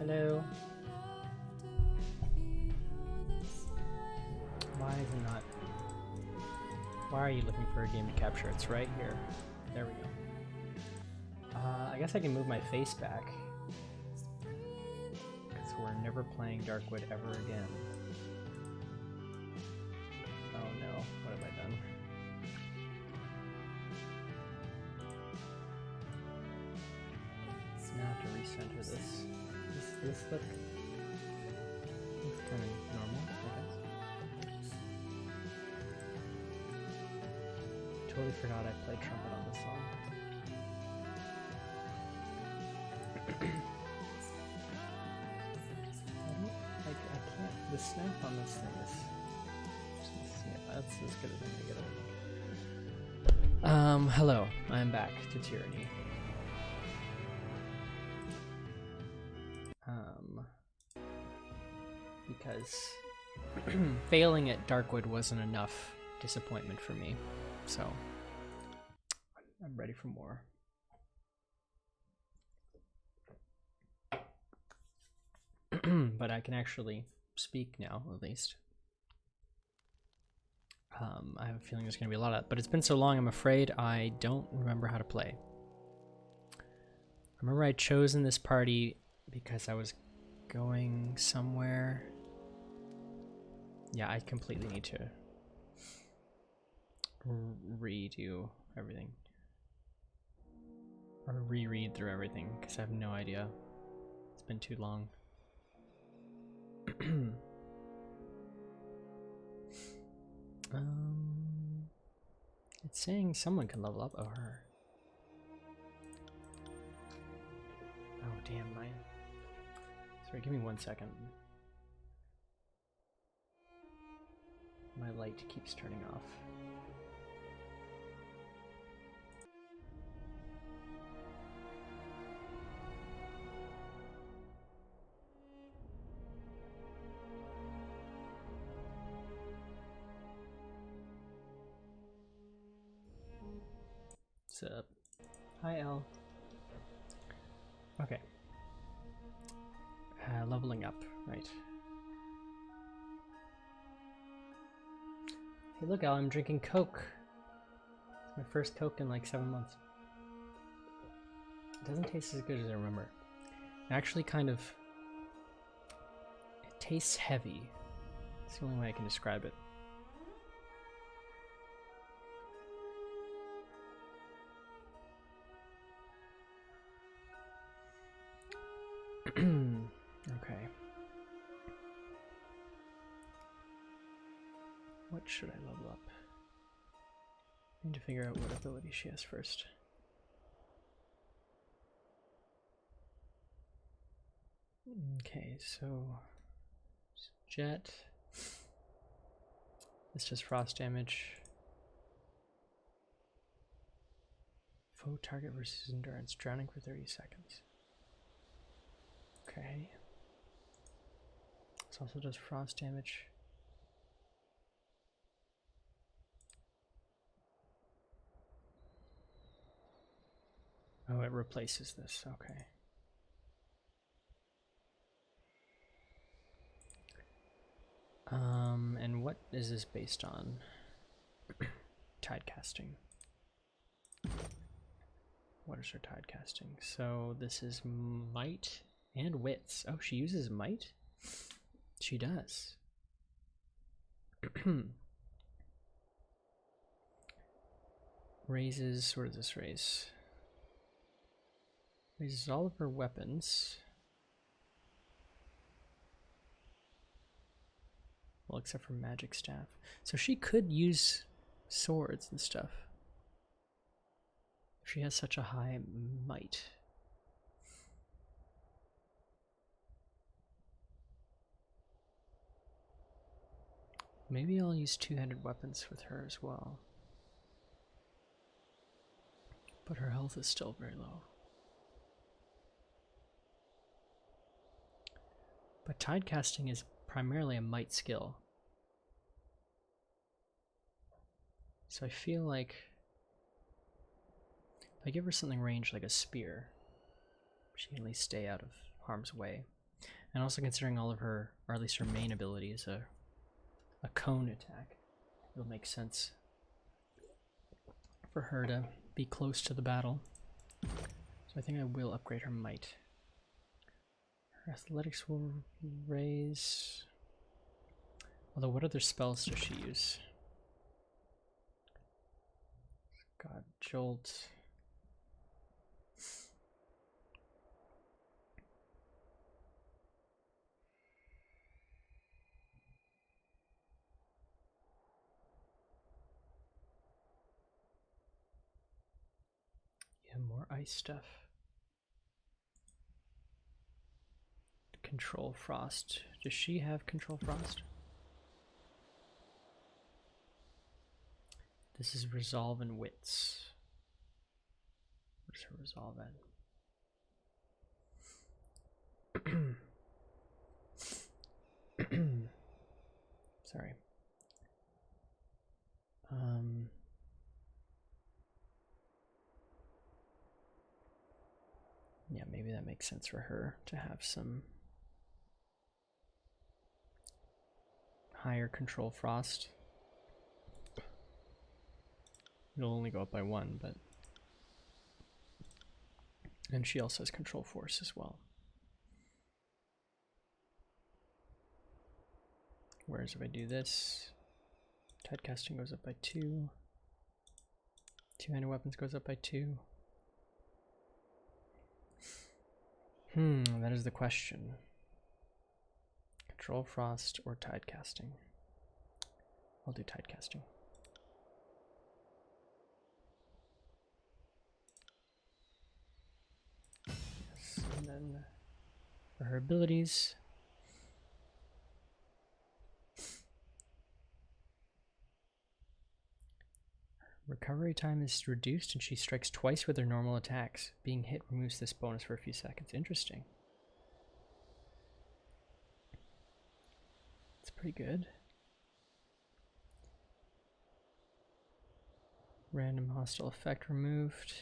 Hello. Why is it not? Why are you looking for a game to capture? It's right here. There we go. I guess I can move my face back. Because we're never playing Darkwood ever again. Oh no, what have I done? Now I have to recenter this. Does this look kind of normal, I guess? Totally forgot I played trumpet on this song. I can't. The snap on this thing is. That's as good as I'm gonna get it. Hello. I'm back to Tyranny. Because failing at Darkwood wasn't enough disappointment for me, so I'm ready for more. But I can actually speak now, at least. I have a feeling there's going to be a lot of, but it's been so long, I'm afraid I don't remember how to play. I remember I'd chosen this party because I was going somewhere. Yeah, I completely need to redo everything. Or reread through everything, because I have no idea. It's been too long. It's saying someone can level up. Oh, her. Oh, damn, mine. Sorry, give me 1 second. My light keeps turning off. What's up? Hi, Elle. Okay. Leveling up, right. Hey, look, Al, I'm drinking Coke. It's my first Coke in like 7 months. It doesn't taste as good as I remember. It actually kind of... It tastes heavy. It's the only way I can describe it. Okay. What should I level up? I need to figure out what ability she has first. Okay, so jet. It's just frost damage. Foe target versus endurance, drowning for 30 seconds. Okay. This also does frost damage. Oh, it replaces this. Okay. And what is this based on? Tide casting. What is her tide casting? So this is might and wits. Oh, she uses might? She does. Raises, what does this raise? Raises all of her weapons. Well, except for magic staff. So she could use swords and stuff. If she has such a high might. Maybe I'll use two-handed weapons with her as well. But her health is still very low. But tide casting is primarily a might skill. So I feel like if I give her something ranged like a spear, she can at least stay out of harm's way. And also considering all of her, or at least her main ability is a cone attack, it'll make sense for her to be close to the battle. So I think I will upgrade her might. Her athletics will raise. Although, what other spells does she use? God, Jolt. Yeah, more ice stuff. Control Frost. Does she have Control Frost? This is Resolve and Wits. What is her Resolve at? Sorry. Yeah, maybe that makes sense for her to have some higher Control Frost. It'll only go up by 1, but... And she also has Control Force as well. Whereas if I do this, Tidecasting goes up by 2. Two-handed weapons goes up by 2. That is the question. Control Frost or Tidecasting? I'll do Tidecasting. Yes, and then for her abilities, recovery time is reduced and she strikes twice with her normal attacks. Being hit removes this bonus for a few seconds. Interesting. It's pretty good. Random hostile effect removed.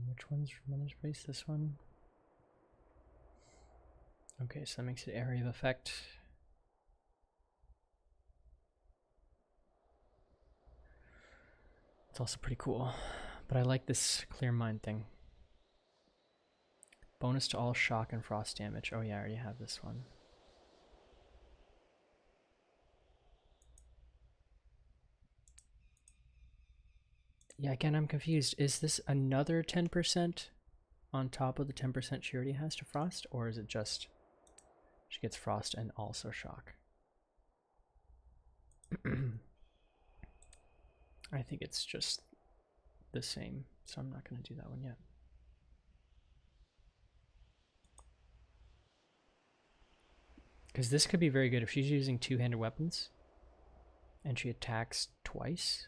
Which one's from Mother's Base? This one? Okay, so that makes it area of effect. It's also pretty cool, but I like this Clear Mind thing. Bonus to all shock and frost damage. Oh yeah, I already have this one. Yeah, again, I'm confused. Is this another 10% on top of the 10% she already has to frost? Or is it just she gets frost and also shock? I think it's just the same, so I'm not going to do that one yet. Because this could be very good if she's using two-handed weapons and she attacks twice.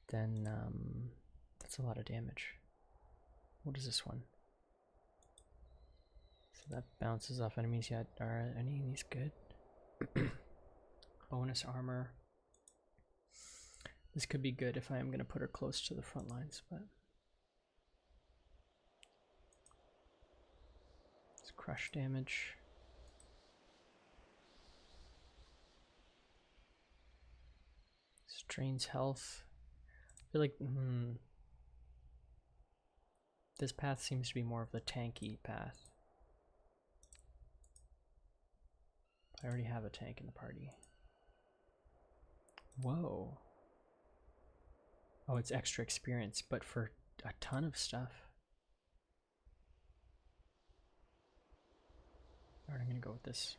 Then that's a lot of damage. What is this one? So that bounces off enemies yet. Are any of these good? Bonus armor. This could be good if I am going to put her close to the front lines, but it's crush damage. Strains health. I feel like this path seems to be more of the tanky path. I already have a tank in the party. Whoa. Oh, it's extra experience, but for a ton of stuff. Alright, I'm gonna go with this.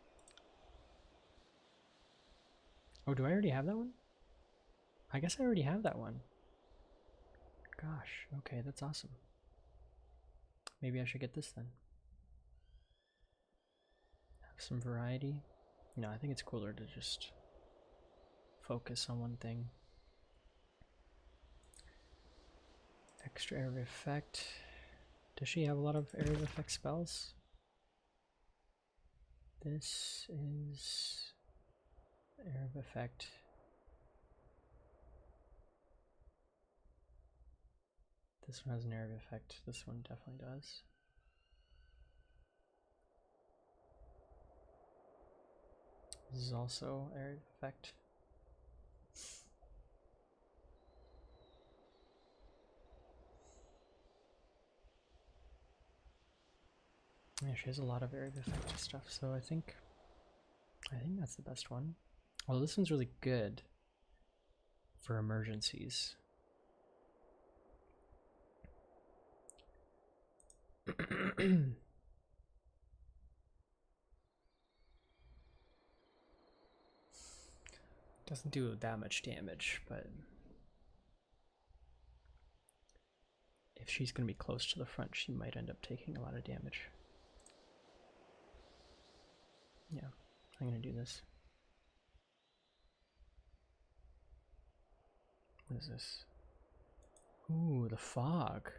Oh, do I already have that one? I guess I already have that one. Gosh, okay, that's awesome. Maybe I should get this then. Have some variety. No, I think it's cooler to just focus on one thing. Extra area of effect. Does she have a lot of area of effect spells? This is area of effect. this one has an area effect. This one definitely does. This is also area effect. Yeah, she has a lot of area effect stuff, so I think that's the best one. Although this one's really good for emergencies. Doesn't do that much damage, but if she's going to be close to the front, she might end up taking a lot of damage. Yeah, I'm going to do this. What is this? Ooh, the fog.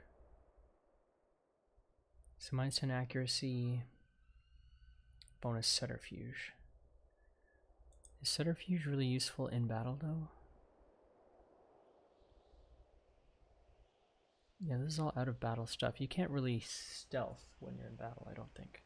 So minus 10 accuracy, bonus subterfuge. Is subterfuge really useful in battle though? Yeah, this is all out of battle stuff. You can't really stealth when you're in battle, I don't think.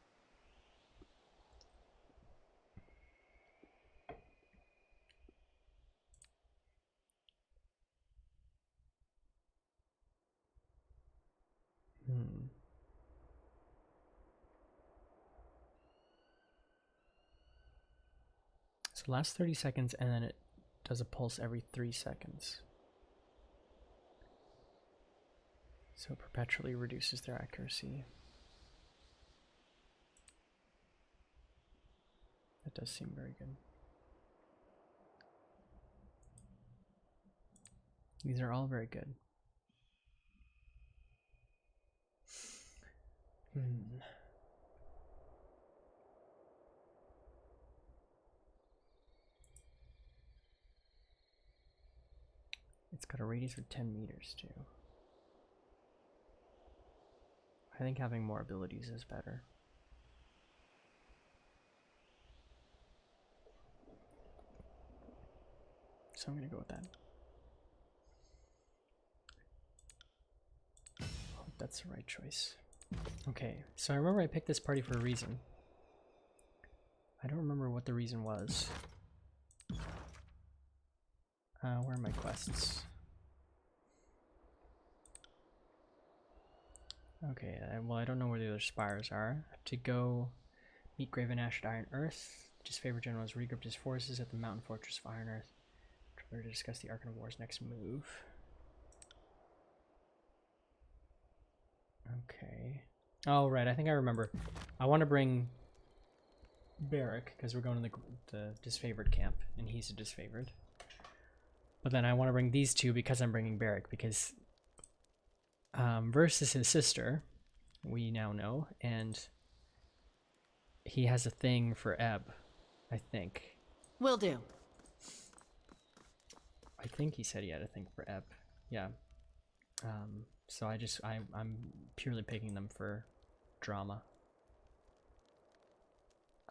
So lasts 30 seconds and then it does a pulse every 3 seconds. So it perpetually reduces their accuracy. That does seem very good. These are all very good. It's got a radius of 10 meters too. I think having more abilities is better. So I'm gonna go with that. Hope that's the right choice. Okay, so I remember I picked this party for a reason. I don't remember what the reason was. Where are my quests? Okay, well I don't know where the other spires are. I have to go meet Graven Ash at Iron Earth. Disfavored General has regrouped his forces at the Mountain Fortress of Iron Earth. Try to discuss the Archon of War's next move. Okay. Oh, right, I think I remember. I want to bring Barrack, because we're going to the disfavored camp, and he's a disfavored. But then I want to bring these two because I'm bringing Barrack, because Verse is his sister, we now know, and he has a thing for Ebb, I think. Will do. I think he said he had a thing for Ebb. Yeah. So I'm purely picking them for drama.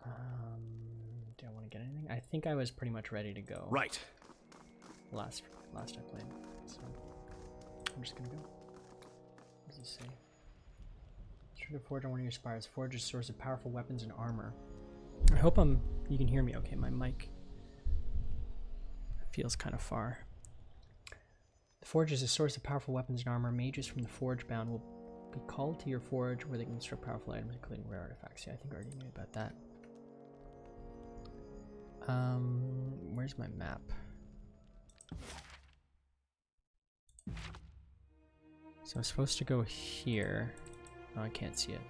Do I want to get anything? I think I was pretty much ready to go. Right. Last I played. So I'm just gonna go. What does this say? Try to forge on one of your spires. Forge is a source of powerful weapons and armor. I hope you can hear me okay. My mic feels kind of far. The forge is a source of powerful weapons and armor. Mages from the forge bound will be called to your forge where they can construct powerful items, including rare artifacts. Yeah, I think I already knew about that. Where's my map? So I'm supposed to go here. Oh, I can't see it.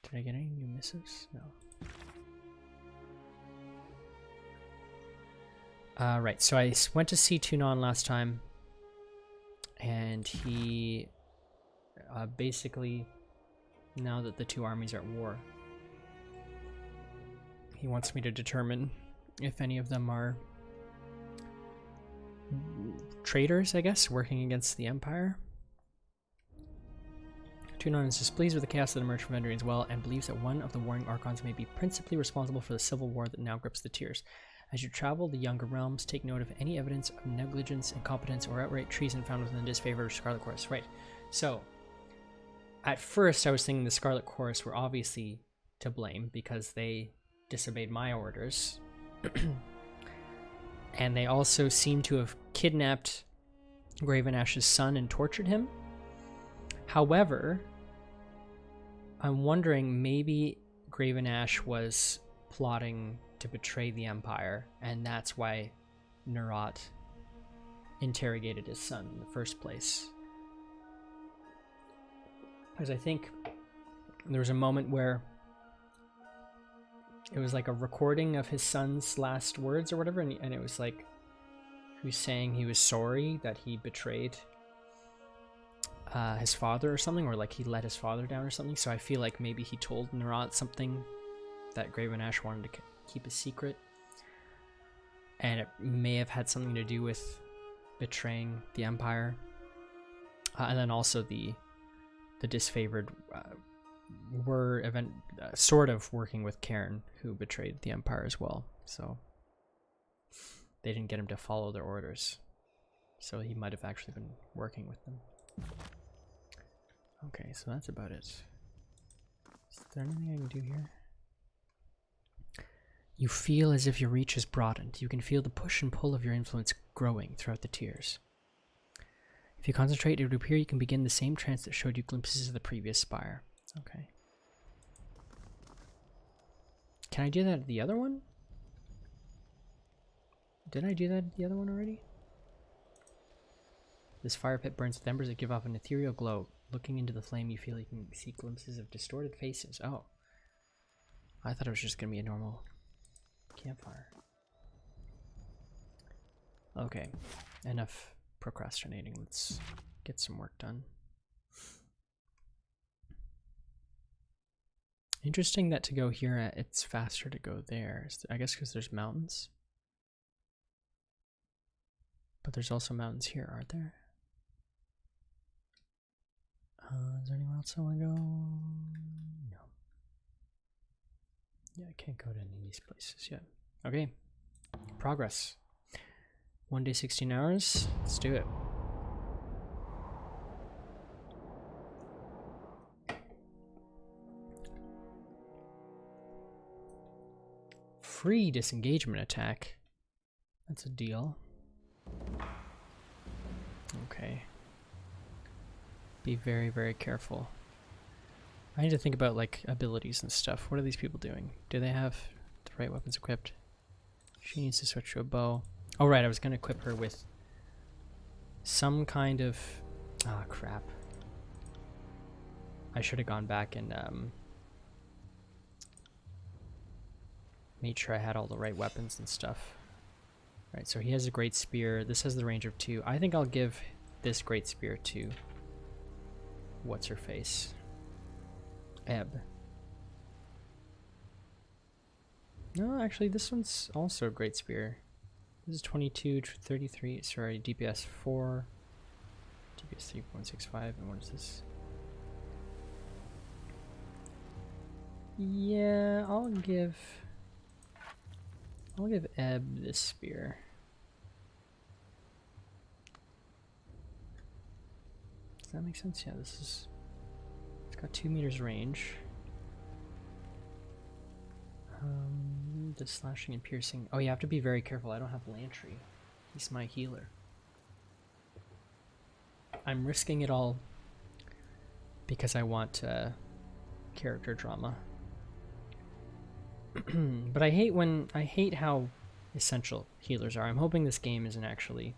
Did I get any new missives? No. Right, so I went to see Tunon last time, and he basically, now that the two armies are at war, he wants me to determine if any of them are traitors, I guess, working against the Empire. Tunon is displeased with the chaos that emerged from Vendrian as well, and believes that one of the warring Archons may be principally responsible for the civil war that now grips the Tiers. As you travel the younger realms, take note of any evidence of negligence, incompetence, or outright treason found within the disfavored Scarlet Chorus. Right. So, at first I was thinking the Scarlet Chorus were obviously to blame because they disobeyed my orders. And they also seem to have kidnapped Graven Ash's son and tortured him. However, I'm wondering maybe Graven Ash was plotting to betray the Empire, and that's why Nerat interrogated his son in the first place. Because I think there was a moment where it was like a recording of his son's last words or whatever, and it was like he was saying he was sorry that he betrayed his father or something, or like he let his father down or something. So I feel like maybe he told Nerat something that Graven Ash wanted to keep a secret, and it may have had something to do with betraying the Empire, and then also the disfavored were sort of working with Cairn, who betrayed the Empire as well. So they didn't get him to follow their orders, so he might have actually been working with them. Okay, so that's about it. Is there anything I can do here? You feel as if your reach is broadened. You can feel the push and pull of your influence growing throughout the tiers. If you concentrate, it would appear you can begin the same trance that showed you glimpses of the previous spire. Okay. Can I do that at the other one? Did I do that at the other one already? This fire pit burns with embers that give off an ethereal glow. Looking into the flame, you feel you can see glimpses of distorted faces. Oh. I thought it was just going to be a normal campfire. Okay. Enough procrastinating. Let's get some work done. Interesting that to go here, it's faster to go there. I guess because there's mountains. But there's also mountains here, aren't there? Is there anywhere else I want to go? No. Yeah, I can't go to any of these places yet. Okay. Progress. 1 day, 16 hours. Let's do it. Free disengagement attack. That's a deal. Okay. Be very, very careful. I need to think about like abilities and stuff. What are these people doing? Do they have the right weapons equipped? She needs to switch to a bow. Oh right, I was gonna equip her with some kind of... Ah, crap. I should have gone back and made sure I had all the right weapons and stuff. Right, so he has a great spear. This has the range of 2. I think I'll give this great spear to... What's her face? Ebb. No, actually, this one's also a great spear. This is 22, 33, sorry, DPS 4, DPS 3.65, and what is this? Yeah, I'll give Ebb this spear. Does that make sense? Yeah, it's got 2 meters range. The slashing and piercing. Oh, you have to be very careful. I don't have Lantry. He's my healer. I'm risking it all because I want character drama. But I hate how essential healers are. I'm hoping this game isn't actually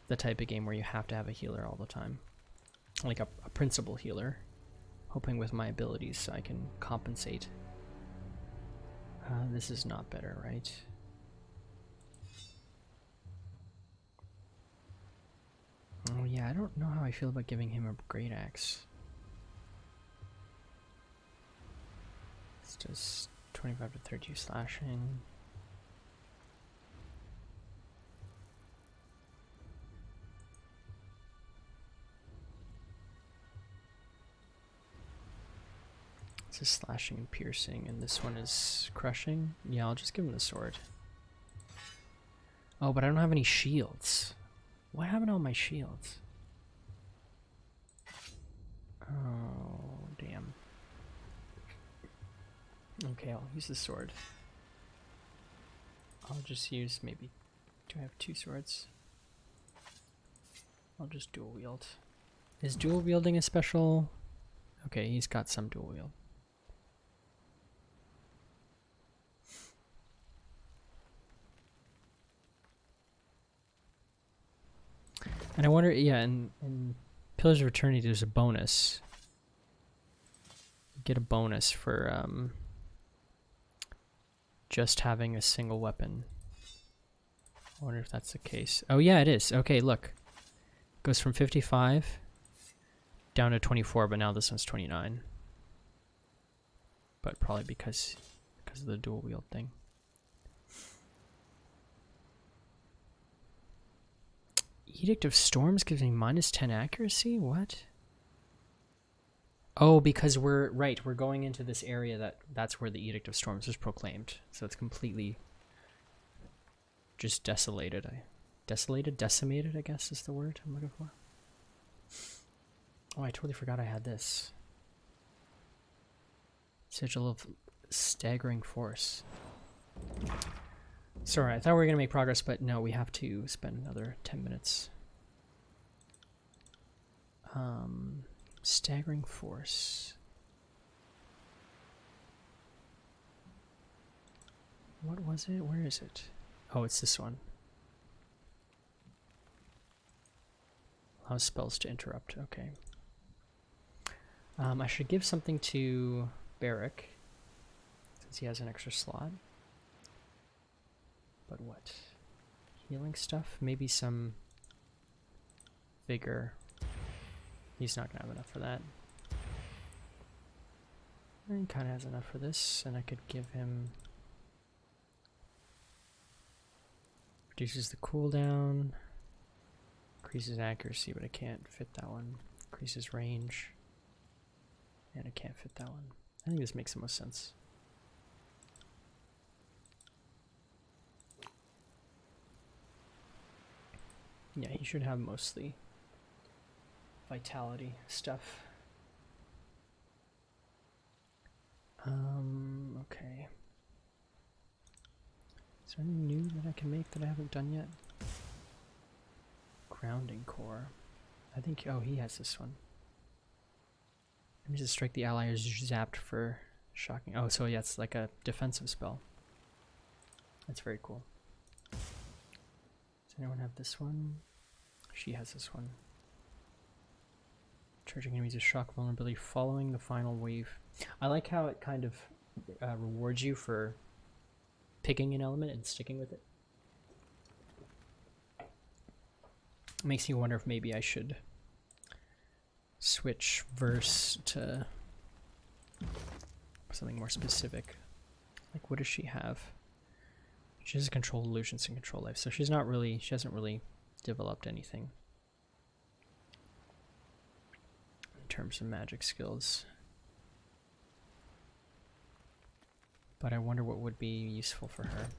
the type of game where you have to have a healer all the time. Like a principal healer. Hoping with my abilities I can compensate. This is not better, right? Oh yeah, I don't know how I feel about giving him a great axe. This does 25 to 32 slashing. This is slashing and piercing, and this one is crushing. Yeah, I'll just give him the sword. Oh, but I don't have any shields. What happened to all my shields? Oh, damn. Okay, I'll use the sword. I'll just use maybe... Do I have 2 swords? I'll just dual wield. Is dual wielding a special? Okay, he's got some dual wield. And I wonder, yeah, in Pillars of Eternity there's a bonus. You get a bonus for just having a single weapon. I wonder if that's the case. Oh yeah, it is. Okay, look. Goes from 55 down to 24, but now this one's 29. But probably because of the dual wield thing. Edict of Storms gives me -10 accuracy? What? Oh, because we're going into this area that's where the Edict of Storms was proclaimed. So it's completely just desolated. Decimated, I guess is the word I'm looking for. Oh, I totally forgot I had this. Sigil of Staggering Force. Sorry, I thought we were going to make progress, but no, we have to spend another 10 minutes. Staggering Force. What was it? Where is it? Oh, it's this one. Allows spells to interrupt. Okay. I should give something to Barrick, since he has an extra slot. But what? Healing stuff? Maybe some vigor. He's not gonna have enough for that. He kind of has enough for this, and I could give him... Reduces the cooldown. Increases accuracy, but I can't fit that one. Increases range. And I can't fit that one. I think this makes the most sense. Yeah, he should have mostly vitality stuff. Okay. Is there anything new that I can make that I haven't done yet? Grounding core. I think, oh, he has this one. Let me just strike the ally is zapped for shocking. Oh, so yeah, it's like a defensive spell. That's very cool. Does anyone have this one? She has this one. Charging enemies with shock vulnerability following the final wave. I like how it kind of rewards you for picking an element and sticking with it. It makes me wonder if maybe I should switch verse to something more specific. Like, what does she have? She has control illusions and control life, so she hasn't really developed anything in terms of magic skills. But I wonder what would be useful for her.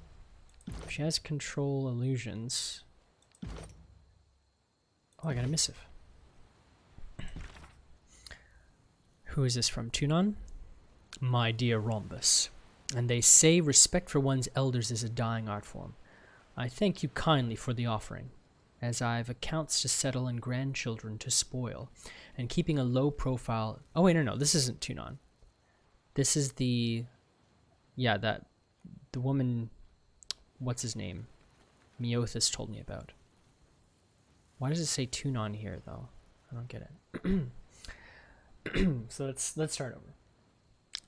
She has control illusions. Oh, I got a missive. Who is this from? Tunon? My dear Rhombus. And they say respect for one's elders is a dying art form. I thank you kindly for the offering, as I've accounts to settle and grandchildren to spoil, and keeping a low profile... Oh wait, no, this isn't Tunon. This is the... Yeah, the woman... What's his name? Meothis told me about. Why does it say Tunon here, though? I don't get it. So let's start over.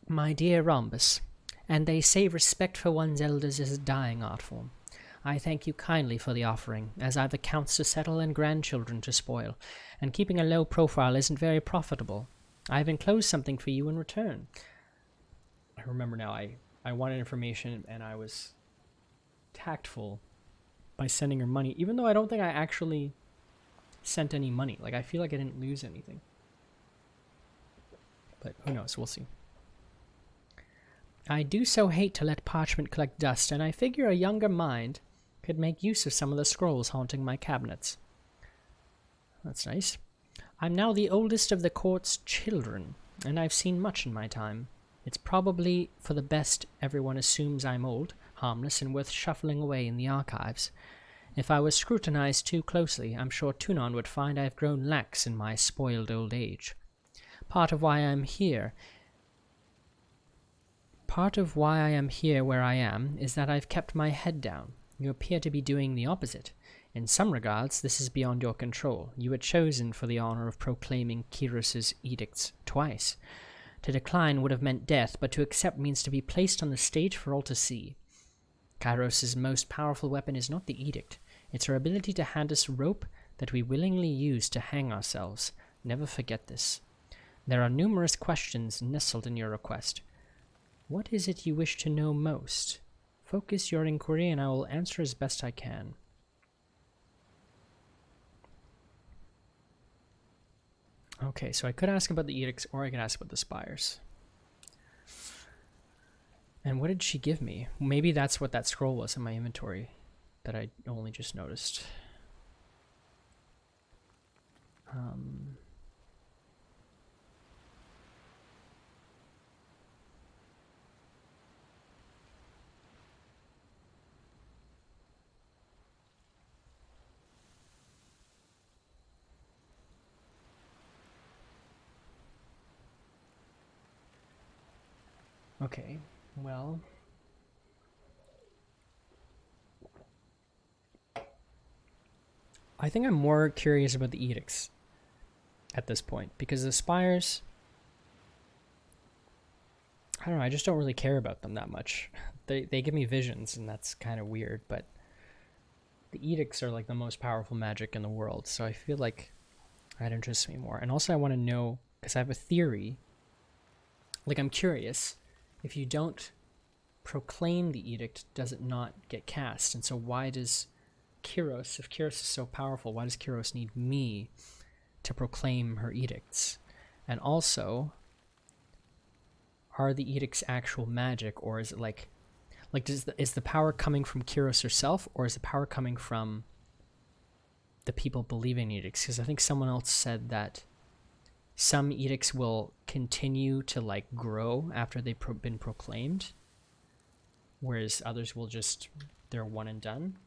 My dear Rhombus, and they say respect for one's elders is a dying art form. I thank you kindly for the offering, as I've accounts to settle and grandchildren to spoil, and keeping a low profile isn't very profitable. I've enclosed something for you in return. I remember now, I wanted information, and I was tactful by sending her money, even though I don't think I actually sent any money. Like, I feel like I didn't lose anything. But who knows, we'll see. I do so hate to let parchment collect dust, and I figure a younger mind Could make use of some of the scrolls haunting my cabinets. That's nice. I'm now the oldest of the court's children, and I've seen much in my time. It's probably for the best everyone assumes I'm old, harmless, and worth shuffling away in the archives. If I was scrutinized too closely, I'm sure Tunon would find I've grown lax in my spoiled old age. Part of why I am here where I am is that I've kept my head down. You appear to be doing the opposite. In some regards, this is beyond your control. You were chosen for the honor of proclaiming Kyros's edicts twice. To decline would have meant death, but to accept means to be placed on the stage for all to see. Kyros's most powerful weapon is not the edict. It's her ability to hand us rope that we willingly use to hang ourselves. Never forget this. There are numerous questions nestled in your request. What is it you wish to know most? Focus your inquiry and I will answer as best I can. Okay, so I could ask about the edicts or I could ask about the spires. And what did she give me? Maybe that's what that scroll was in my inventory that I only just noticed. Okay, well... I think I'm more curious about the edicts at this point, because the spires... I don't know, I just don't really care about them that much. They give me visions, and that's kind of weird, but the edicts are like the most powerful magic in the world, so I feel like that interests me more. And also I want to know, because I have a theory, like I'm curious, if you don't proclaim the edict, does it not get cast? And so why does Kyros, if Kyros is so powerful, why does Kyros need me to proclaim her edicts? And also, are the edicts actual magic, or is it like is the power coming from Kyros herself, or is the power coming from the people believing edicts? Because I think someone else said that some edicts will continue to like grow after they've been proclaimed, whereas others will just, they're one and done.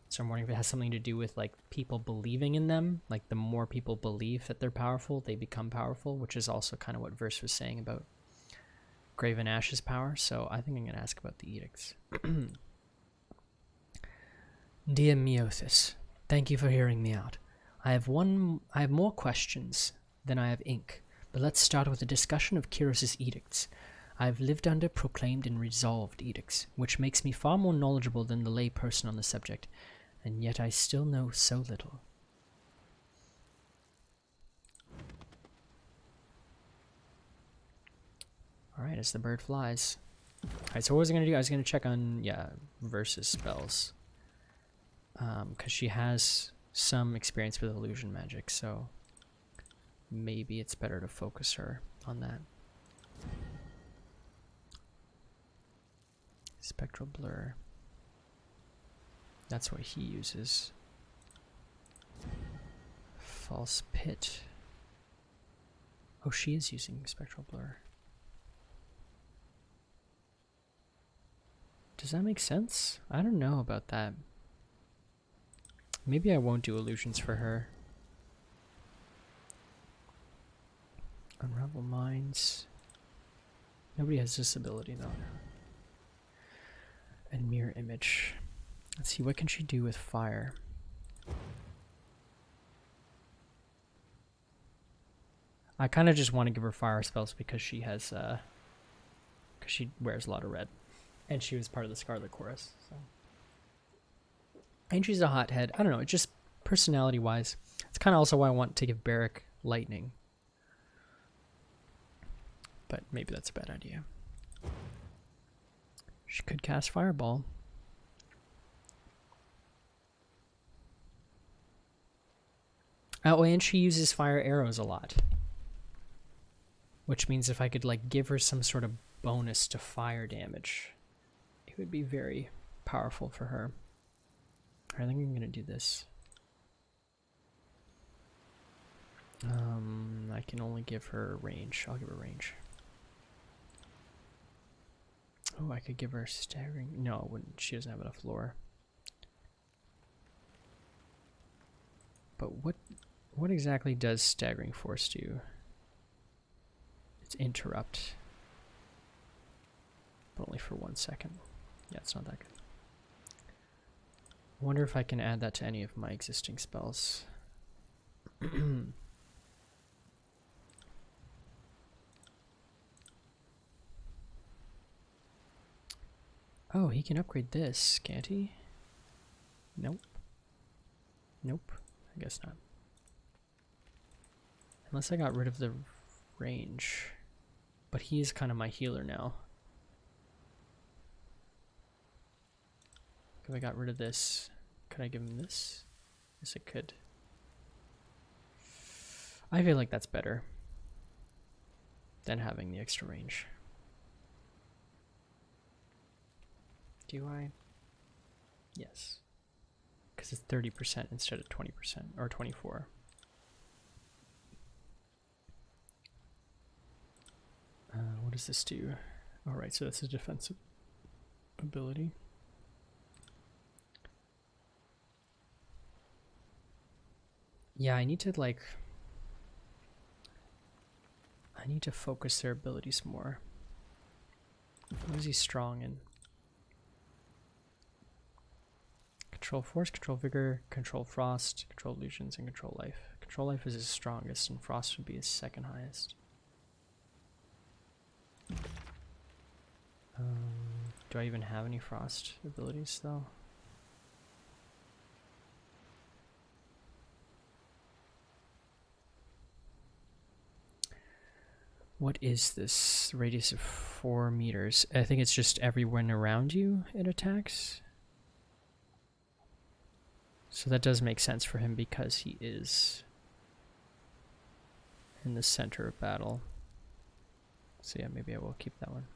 So I'm wondering if it has something to do with like people believing in them. Like the more people believe that they're powerful, they become powerful, which is also kind of what Verse was saying about Graven Ash's power. So I think I'm going to ask about the edicts. Dear Meothis, thank you for hearing me out. I have more questions than I have ink, but let's start with a discussion of Kyros's edicts. I have lived under proclaimed and resolved edicts, which makes me far more knowledgeable than the lay person on the subject, and yet I still know so little. Alright, as the bird flies. Alright, so what was I going to do? I was going to check on, Versus spells. Because she has some experience with illusion magic, so maybe it's better to focus her on that. Spectral blur. That's what he uses. False pit. Oh, she is using spectral blur. Does that make sense? I don't know about that. Maybe I won't do illusions for her. Unravel minds. Nobody has this ability though. And mirror image. Let's see, what can she do with fire? I kind of just want to give her fire spells because she has, because she wears a lot of red. And she was part of the Scarlet Chorus, so. And she's a hothead. I don't know, it's just personality-wise. It's kind of also why I want to give Barrick lightning. But maybe that's a bad idea. She could cast Fireball. Oh, and she uses fire arrows a lot. Which means if I could like give her some sort of bonus to fire damage, it would be very powerful for her. I think I'm gonna do this. I can only give her range. I'll give her range. Oh, I could give her staggering. No, I wouldn't. She doesn't have enough lore. But what exactly does staggering force do? It's interrupt. But only for 1 second. Yeah, it's not that good. I wonder if I can add that to any of my existing spells. Oh, he can upgrade this, can't he? Nope. Nope. I guess not. Unless I got rid of the range. But he's kind of my healer now. If I got rid of this, could I give him this? Yes, I could. I feel like that's better than having the extra range. Do I? Yes. Because it's 30% instead of 20% or 24. What does this do? Alright, so that's a defensive ability. Yeah, I need to focus their abilities more. What is he strong in? Control force, control vigor, control frost, control illusions, and control life. Control life is his strongest, and frost would be his second highest. Do I even have any frost abilities though? What is this? Radius of 4 meters. I think it's just everyone around you it attacks. So that does make sense for him because he is in the center of battle. So yeah, maybe I will keep that one.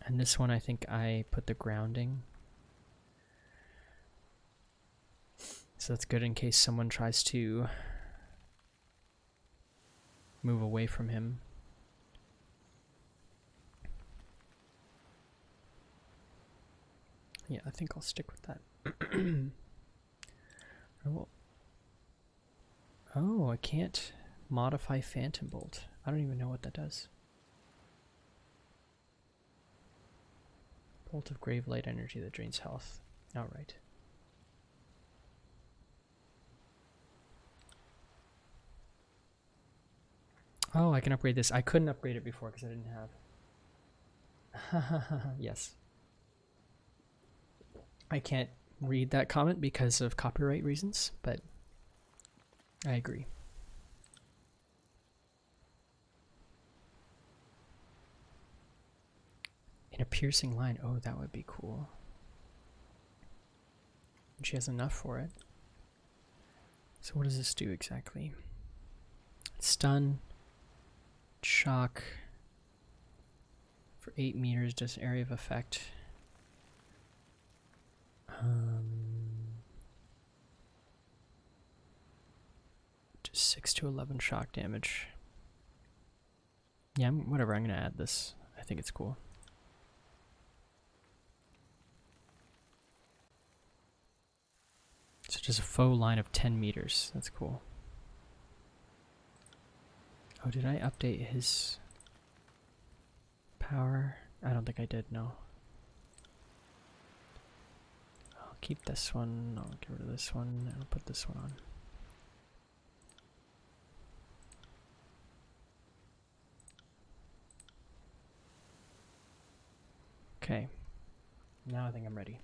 And this one I think I put the grounding. So that's good in case someone tries to move away from him. Yeah, I think I'll stick with that. Oh, I can't modify Phantom Bolt. I don't even know what that does. Bolt of Grave Light Energy that drains health. Alright. Oh, I can upgrade this. I couldn't upgrade it before because I didn't have. Yes. I can't read that comment because of copyright reasons, but I agree. In a piercing line. Oh, that would be cool. And she has enough for it. So what does this do exactly? Stun. Shock. For 8 meters, does area of effect. Just 6 to 11 shock damage. Yeah, whatever, I'm gonna add this. I think it's cool. So just a faux line of 10 meters. That's cool. Oh, did I update his power? I don't think I did, no. I'll keep this one, I'll get rid of this one, and I'll put this one on. Okay. Now I think I'm ready.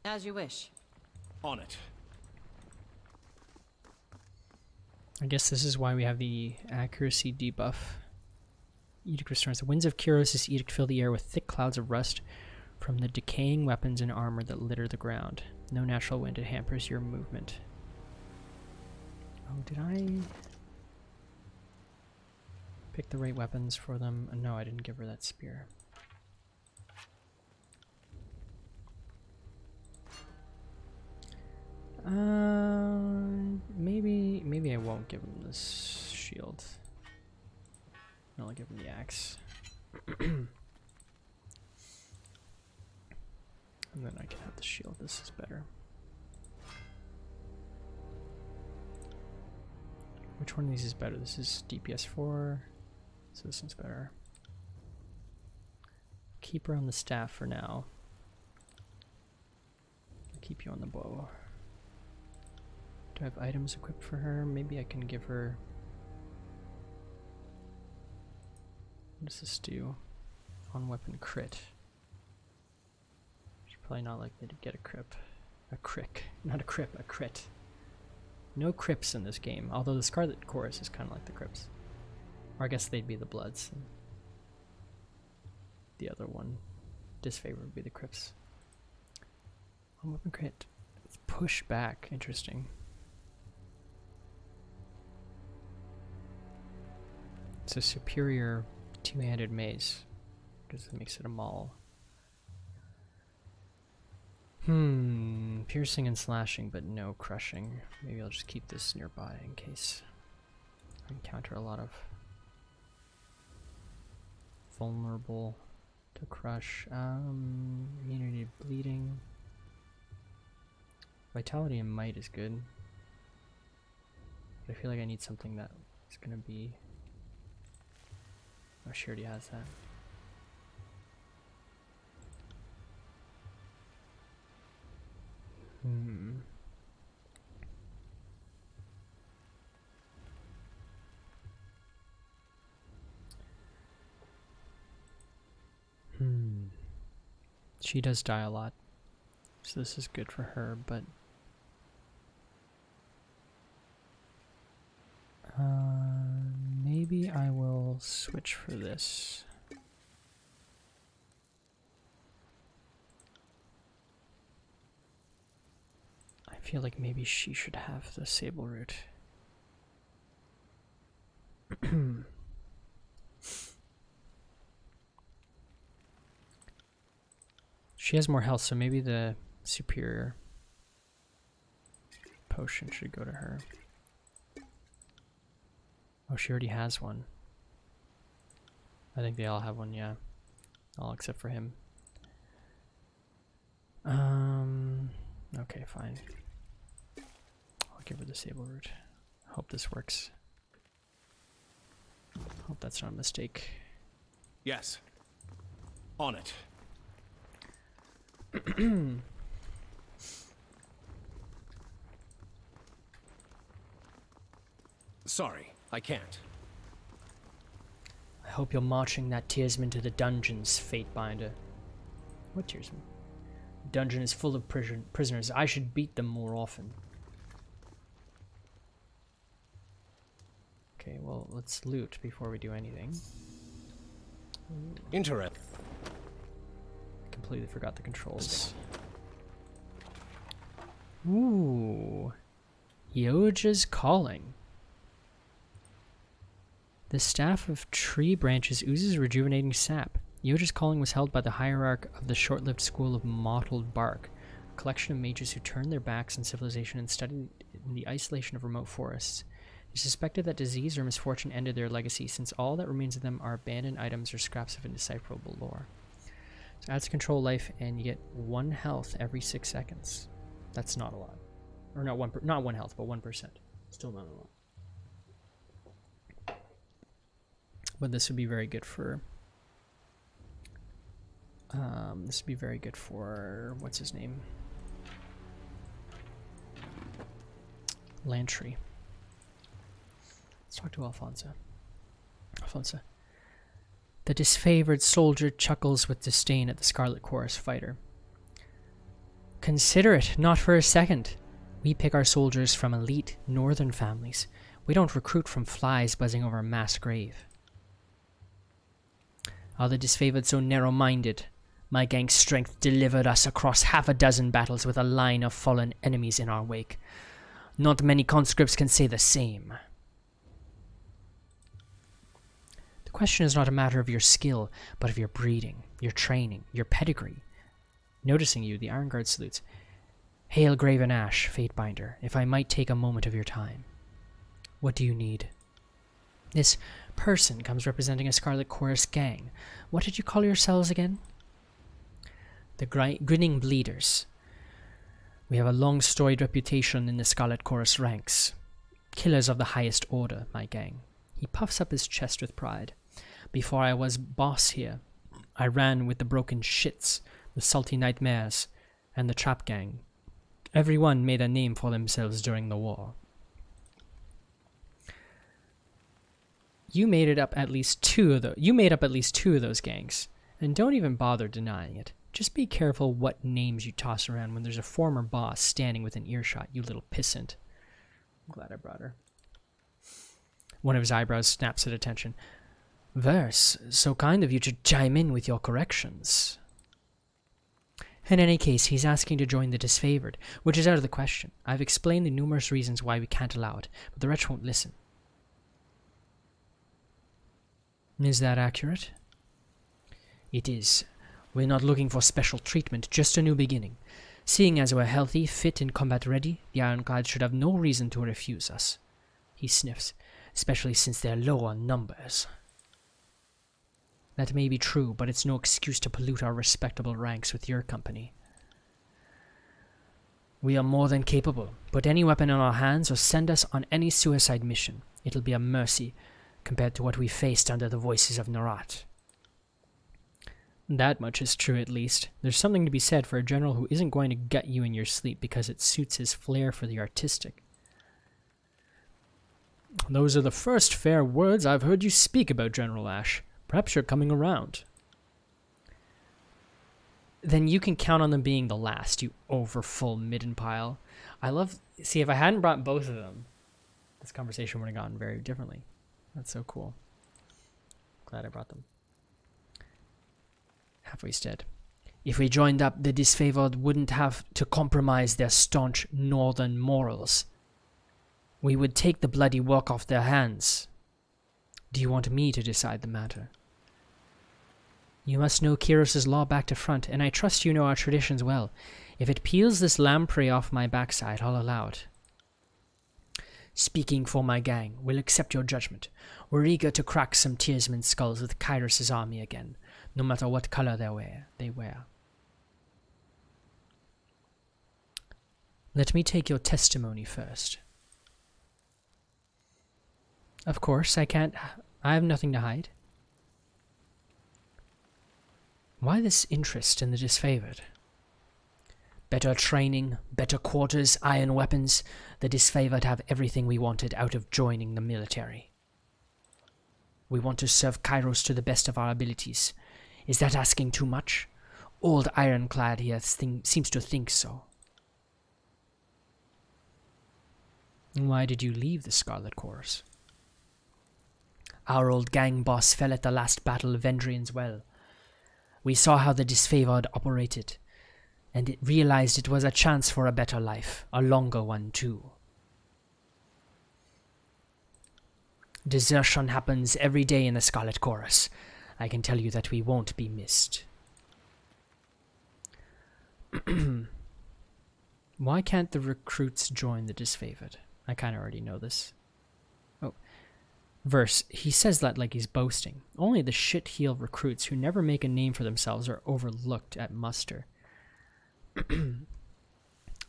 As you wish. On it. I guess this is why we have the accuracy debuff. Edict restores. The winds of Kyros' edict fill the air with thick clouds of rust from the decaying weapons and armor that litter the ground. No natural wind, it hampers your movement. Oh, did I pick the right weapons for them? No, I didn't give her that spear. give him this shield. I'll give him the axe. And then I can have the shield. This is better. Which one of these is better? This is DPS 4, so this one's better. Keep her on the staff for now. I'll keep you on the bow. Do I have items equipped for her? Maybe I can give her... What does this do? On weapon crit. She's probably not likely to get a crip. A crick. Not a crip, a crit. No crips in this game, although the Scarlet Chorus is kind of like the crips. Or I guess they'd be the Bloods. And the other one, disfavor, would be the crips. On weapon crit. It's push back. Interesting. It's a superior two-handed mace because it makes it a maul. Piercing and slashing, but no crushing. Maybe I'll just keep this nearby in case I encounter a lot of vulnerable to crush. Immunity to bleeding. Vitality and might is good. But I feel like I need something that is gonna be... Oh, she already has that. She does die a lot, so this is good for her, but maybe I will switch for this. I feel like maybe she should have the sable root. She has more health, so maybe the superior potion should go to her. Oh, she already has one. I think they all have one, yeah. All except for him. Okay, fine. I'll give her the sable root. Hope this works. Hope that's not a mistake. Yes. On it. Sorry, I can't. I hope you're marching that Tearsman to the dungeons, Fatebinder. What Tearsman? The dungeon is full of prisoners. I should beat them more often. Okay, well, let's loot before we do anything. Interest. Completely forgot the controls. Ooh. Yoja's Calling. The staff of tree branches oozes rejuvenating sap. Yoja's Calling was held by the hierarch of the short-lived school of Mottled Bark, a collection of mages who turned their backs on civilization and studied in the isolation of remote forests. They suspected that disease or misfortune ended their legacy, since all that remains of them are abandoned items or scraps of indecipherable lore. So adds control life, and you get 1 health every 6 seconds. That's not a lot. Or not not 1 health, but 1%. Still not a lot. But this would be very good for... this would be very good for... What's his name? Lantry. Let's talk to Alfonso. Alfonso. The disfavored soldier chuckles with disdain at the Scarlet Chorus fighter. Consider it, not for a second. We pick our soldiers from elite northern families. We don't recruit from flies buzzing over a mass grave. Are the disfavored so narrow-minded? My gang's strength delivered us across 6 battles with a line of fallen enemies in our wake. Not many conscripts can say the same. The question is not a matter of your skill, but of your breeding, your training, your pedigree. Noticing you, the Iron Guard salutes. Hail Graven Ash, Fatebinder, if I might take a moment of your time. What do you need? This person comes representing a Scarlet Chorus gang. What did you call yourselves again? The Grinning Bleeders. We have a long storied reputation in the Scarlet Chorus ranks. Killers of the highest order, my gang. He puffs up his chest with pride. Before I was boss here, I ran with the Broken Shits, the Salty Nightmares, and the Trap Gang. Everyone made a name for themselves during the war. You made up at least two of those gangs, and don't even bother denying it. Just be careful what names you toss around when there's a former boss standing within earshot, you little pissant. I'm glad I brought her. One of his eyebrows snaps at attention. Verse, so kind of you to chime in with your corrections. In any case, he's asking to join the disfavored, which is out of the question. I've explained the numerous reasons why we can't allow it, but the wretch won't listen. Is that accurate? It is. We're not looking for special treatment, just a new beginning. Seeing as we're healthy, fit, and combat-ready, the Ironclad should have no reason to refuse us. He sniffs, especially since they're low on numbers. That may be true, but it's no excuse to pollute our respectable ranks with your company. We are more than capable. Put any weapon in our hands or send us on any suicide mission. It'll be a mercy compared to what we faced under the voices of Narat. That much is true, at least. There's something to be said for a general who isn't going to gut you in your sleep because it suits his flair for the artistic. Those are the first fair words I've heard you speak about General Ash. Perhaps you're coming around. Then you can count on them being the last, you overfull midden pile. See, if I hadn't brought both of them, this conversation would have gone very differently. That's so cool. Glad I brought them. Halfway stead. If we joined up, the disfavored wouldn't have to compromise their staunch northern morals. We would take the bloody work off their hands. Do you want me to decide the matter? You must know Kyros's law back to front, and I trust you know our traditions well. If it peels this lamprey off my backside, I'll allow it. Speaking for my gang, we'll accept your judgment. We're eager to crack some tearsmen's skulls with Kyros's army again, no matter what color they wear. Let me take your testimony first. Of course, I have nothing to hide. Why this interest in the disfavored? Better training, better quarters, iron weapons. The disfavored have everything we wanted out of joining the military. We want to serve Kairos to the best of our abilities. Is that asking too much? Old Ironclad here seems to think so. Why did you leave the Scarlet Chorus? Our old gang boss fell at the last battle of Vendrian's Well. We saw how the disfavored operated, and it realized it was a chance for a better life, a longer one too. Desertion happens every day in the Scarlet Chorus. I can tell you that we won't be missed. Why can't the recruits join the disfavored? I kind of already know this. Oh. Verse, he says that like he's boasting. Only the shit-heel recruits who never make a name for themselves are overlooked at muster.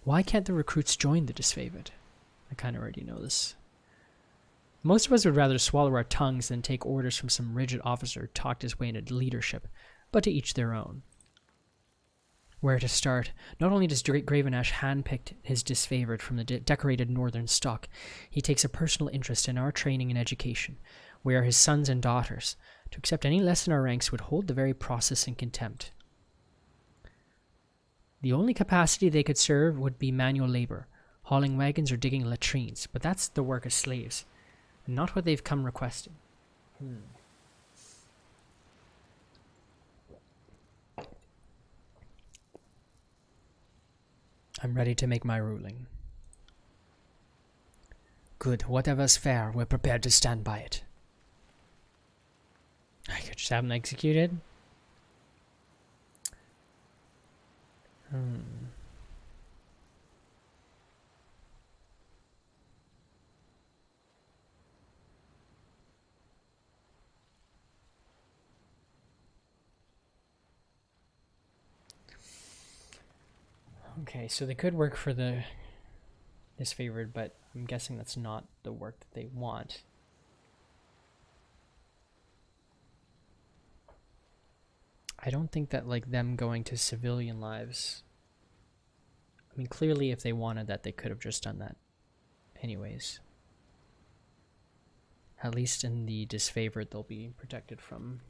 Why can't the recruits join the disfavored? I kind of already know this. Most of us would rather swallow our tongues than take orders from some rigid officer who talked his way into leadership, but to each their own. Where to start? Not only does Gravenash handpick his disfavored from the decorated northern stock, he takes a personal interest in our training and education. We are his sons and daughters. To accept any less in our ranks would hold the very process in contempt. The only capacity they could serve would be manual labor, hauling wagons or digging latrines, but that's the work of slaves. Not what they've come requesting. I'm ready to make my ruling. Good. Whatever's fair, we're prepared to stand by it. I could just have them executed. Okay, so they could work for the disfavored, but I'm guessing that's not the work that they want. I don't think that, like, them going to civilian lives... I mean, clearly if they wanted that, they could have just done that anyways. At least in the disfavored, they'll be protected from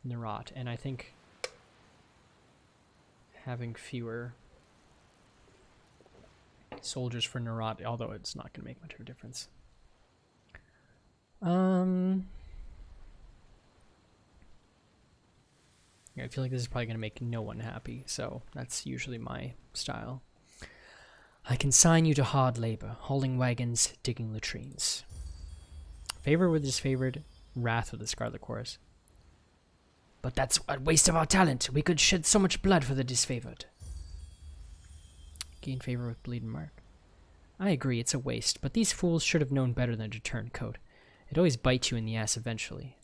Nerat. And I think having fewer soldiers for Nerat, although it's not going to make much of a difference. Yeah, I feel like this is probably going to make no one happy, so that's usually my style. I consign you to hard labor, hauling wagons, digging latrines. Favor with disfavored, wrath with the Scarlet Chorus. But that's a waste of our talent. We could shed so much blood for the disfavored. Gain favor with bleed and mark. I agree, it's a waste, but these fools should have known better than to turn coat. It always bites you in the ass eventually.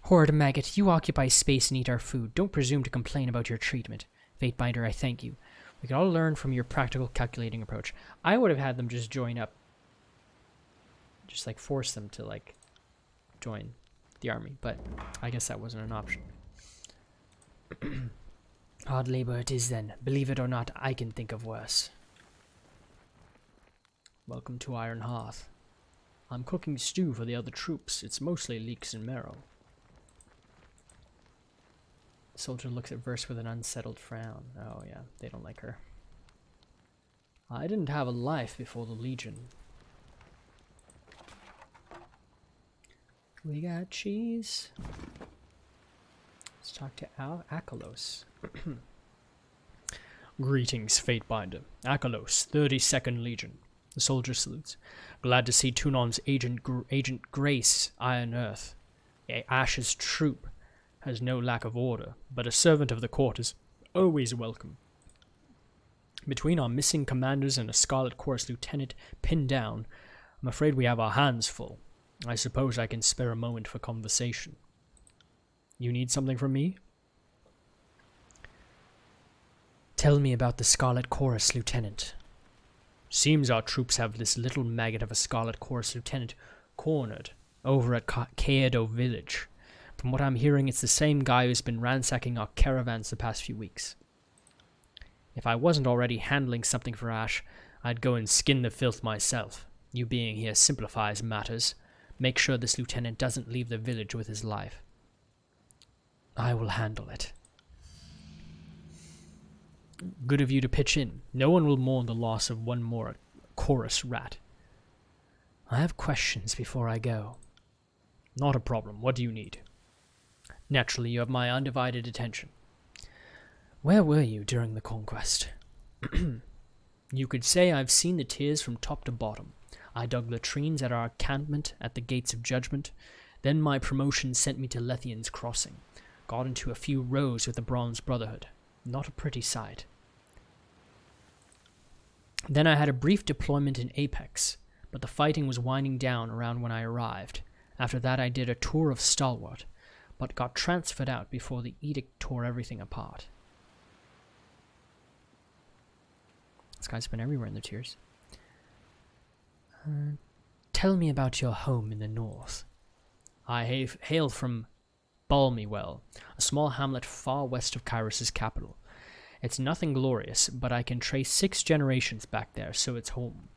Horrid maggot, you occupy space and eat our food. Don't presume to complain about your treatment. Fatebinder, I thank you. We could all learn from your practical, calculating approach. I would have had them just join up. Just, like, force them to, like, join the army. But I guess that wasn't an option. Hard labor it is, then. Believe it or not, I can think of worse. Welcome to Iron Hearth. I'm cooking stew for the other troops. It's mostly leeks and marrow. The soldier looks at Verse with an unsettled frown. Oh yeah, they don't like her. I didn't have a life before the Legion. We got cheese. Let's talk to Akalos. Greetings, Fatebinder. Akalos, 32nd Legion. The soldier salutes. Glad to see Tunon's Agent Grace, Iron Earth. Ash's troop has no lack of order, but a servant of the court is always welcome. Between our missing commanders and a Scarlet Chorus lieutenant pinned down, I'm afraid we have our hands full. I suppose I can spare a moment for conversation. You need something from me? Tell me about the Scarlet Chorus, Lieutenant. Seems our troops have this little maggot of a Scarlet Chorus lieutenant cornered over at Kaedo village. From what I'm hearing, it's the same guy who's been ransacking our caravans the past few weeks. If I wasn't already handling something for Ash, I'd go and skin the filth myself. You being here simplifies matters. Make sure this lieutenant doesn't leave the village with his life. I will handle it. Good of you to pitch in. No one will mourn the loss of one more chorus rat. I have questions before I go. Not a problem. What do you need? Naturally, you have my undivided attention. Where were you during the conquest? You could say I've seen the tears from top to bottom. I dug latrines at our encampment at the Gates of Judgment. Then my promotion sent me to Lethian's Crossing. Got into a few rows with the Bronze Brotherhood. Not a pretty sight. Then I had a brief deployment in Apex, but the fighting was winding down around when I arrived. After that I did a tour of Stalwart, but got transferred out before the edict tore everything apart. This guy's been everywhere in the tears. Tell me about your home in the north. I hail from Balmywell, a small hamlet far west of Kairos' capital. It's nothing glorious, but I can trace 6 generations back there, so it's home.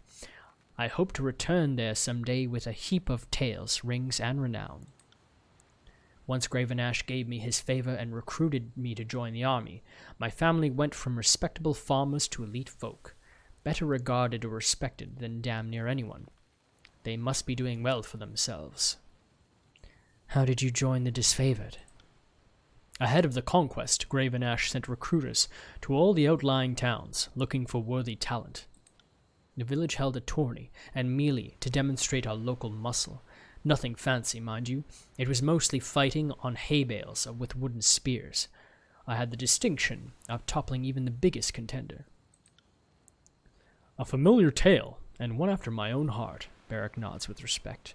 I hope to return there someday with a heap of tales, rings, and renown. Once Graven Ash gave me his favor and recruited me to join the army, my family went from respectable farmers to elite folk, better regarded or respected than damn near anyone. They must be doing well for themselves. How did you join the disfavored? Ahead of the conquest, Graven Ash sent recruiters to all the outlying towns, looking for worthy talent. The village held a tourney and melee to demonstrate our local muscle. Nothing fancy, mind you. It was mostly fighting on hay bales with wooden spears. I had the distinction of toppling even the biggest contender. A familiar tale, and one after my own heart, Barrack nods with respect.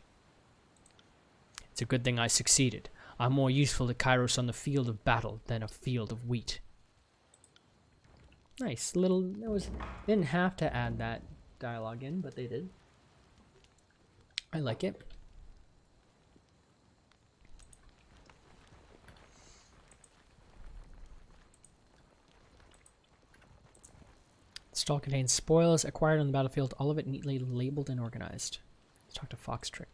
It's a good thing I succeeded. I'm more useful to Kairos on the field of battle than a field of wheat. Nice little. They didn't have to add that dialogue in, but they did. I like it. Stall contains spoils acquired on the battlefield, all of it neatly labeled and organized. Let's talk to Fox Trick.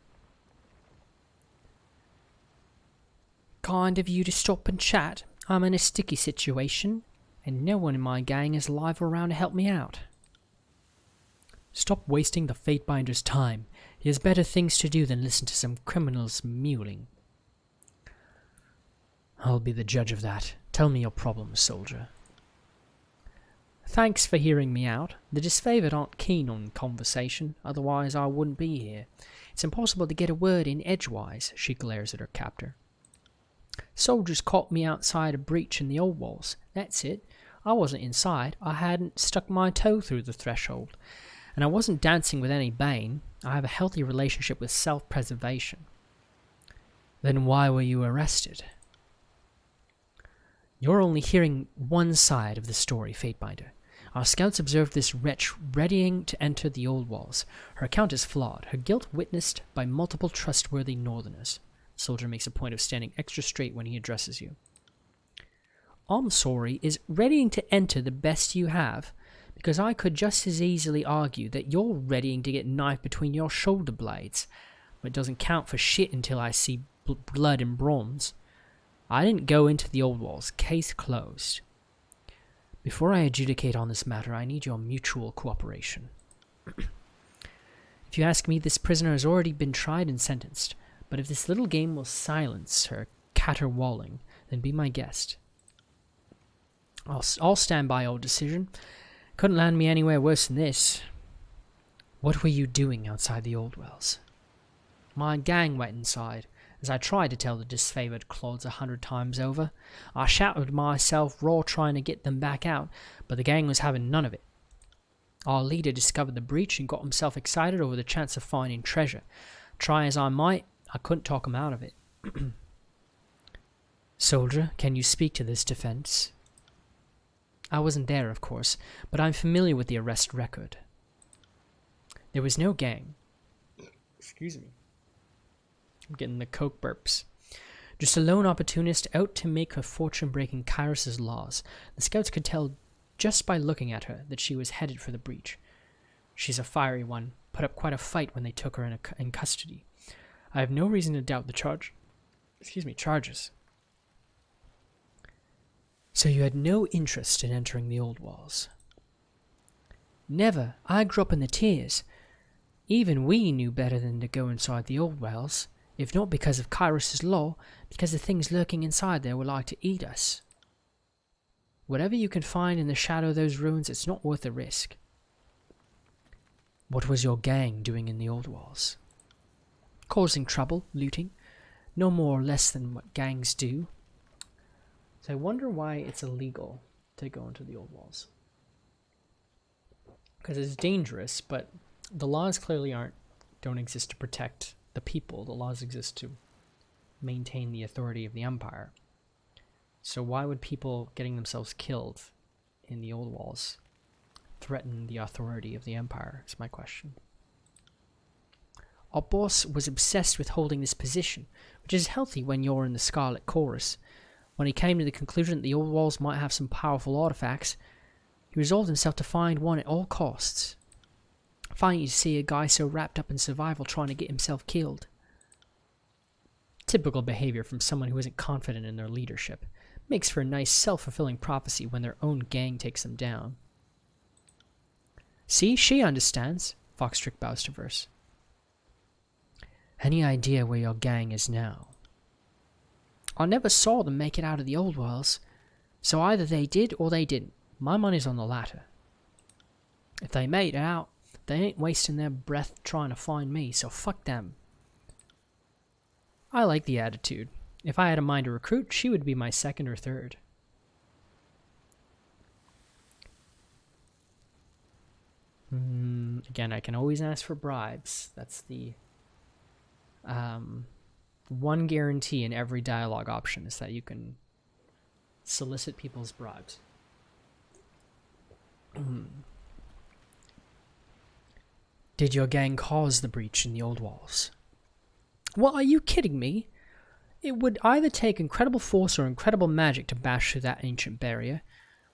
Kind of you to stop and chat. I'm in a sticky situation, and no one in my gang is alive or around to help me out. Stop wasting the Fatebinder's time. He has better things to do than listen to some criminal's mewling. I'll be the judge of that. Tell me your problems, soldier. Thanks for hearing me out. The disfavored aren't keen on conversation, otherwise I wouldn't be here. It's impossible to get a word in edgewise, she glares at her captor. Soldiers caught me outside a breach in the old walls. That's it. I wasn't inside. I hadn't stuck my toe through the threshold. And I wasn't dancing with any bane. I have a healthy relationship with self-preservation. Then why were you arrested? You're only hearing one side of the story, Fatebinder. Our scouts observed this wretch readying to enter the old walls. Her account is flawed, her guilt witnessed by multiple trustworthy northerners. The soldier makes a point of standing extra straight when he addresses you. I'm sorry, is readying to enter the best you have? Because I could just as easily argue that you're readying to get knifed between your shoulder blades. But it doesn't count for shit until I see blood and bronze. I didn't go into the old walls. Case closed. Before I adjudicate on this matter, I need your mutual cooperation. If you ask me, this prisoner has already been tried and sentenced. But if this little game will silence her caterwauling, then be my guest. I'll stand by your decision. Couldn't land me anywhere worse than this. What were you doing outside the old wells? My gang went inside. As I tried to tell the disfavored clods 100 times over, I shouted myself raw trying to get them back out, but the gang was having none of it. Our leader discovered the breach and got himself excited over the chance of finding treasure. Try as I might, I couldn't talk him out of it. Soldier, can you speak to this defense? I wasn't there, of course, but I'm familiar with the arrest record. There was no gang. Excuse me. I'm getting the coke burps. Just a lone opportunist out to make her fortune breaking Kyrus's laws. The scouts could tell just by looking at her that she was headed for the breach. She's a fiery one, put up quite a fight when they took her in custody. I have no reason to doubt the charges. So you had no interest in entering the old walls? Never. I grew up in the Tiers. Even we knew better than to go inside the old wells. If not because of Kyrus's law, because the things lurking inside there were like to eat us. Whatever you can find in the shadow of those ruins, it's not worth the risk. What was your gang doing in the old walls? Causing trouble, looting. No more or less than what gangs do. So I wonder why it's illegal to go into the old walls. Because it's dangerous, but the laws clearly don't exist to protect the people. The laws exist to maintain the authority of the empire. So why would people getting themselves killed in the old walls threaten the authority of the empire, is my question. Our boss was obsessed with holding this position, which is healthy when you're in the Scarlet Chorus. When he came to the conclusion that the old walls might have some powerful artifacts, he resolved himself to find one at all costs. Funny to see a guy so wrapped up in survival trying to get himself killed. Typical behavior from someone who isn't confident in their leadership. Makes for a nice self-fulfilling prophecy when their own gang takes them down. See, she understands, Foxtrick bows to verse. Any idea where your gang is now? I never saw them make it out of the old wells, so either they did or they didn't. My money's on the latter. If they made it out, they ain't wasting their breath trying to find me, so fuck them. I like the attitude. If I had a mind to recruit, she would be my second or third. Again, I can always ask for bribes. That's the one guarantee in every dialogue option, is that you can solicit people's bribes. Did your gang cause the breach in the old walls? What, are you kidding me? It would either take incredible force or incredible magic to bash through that ancient barrier.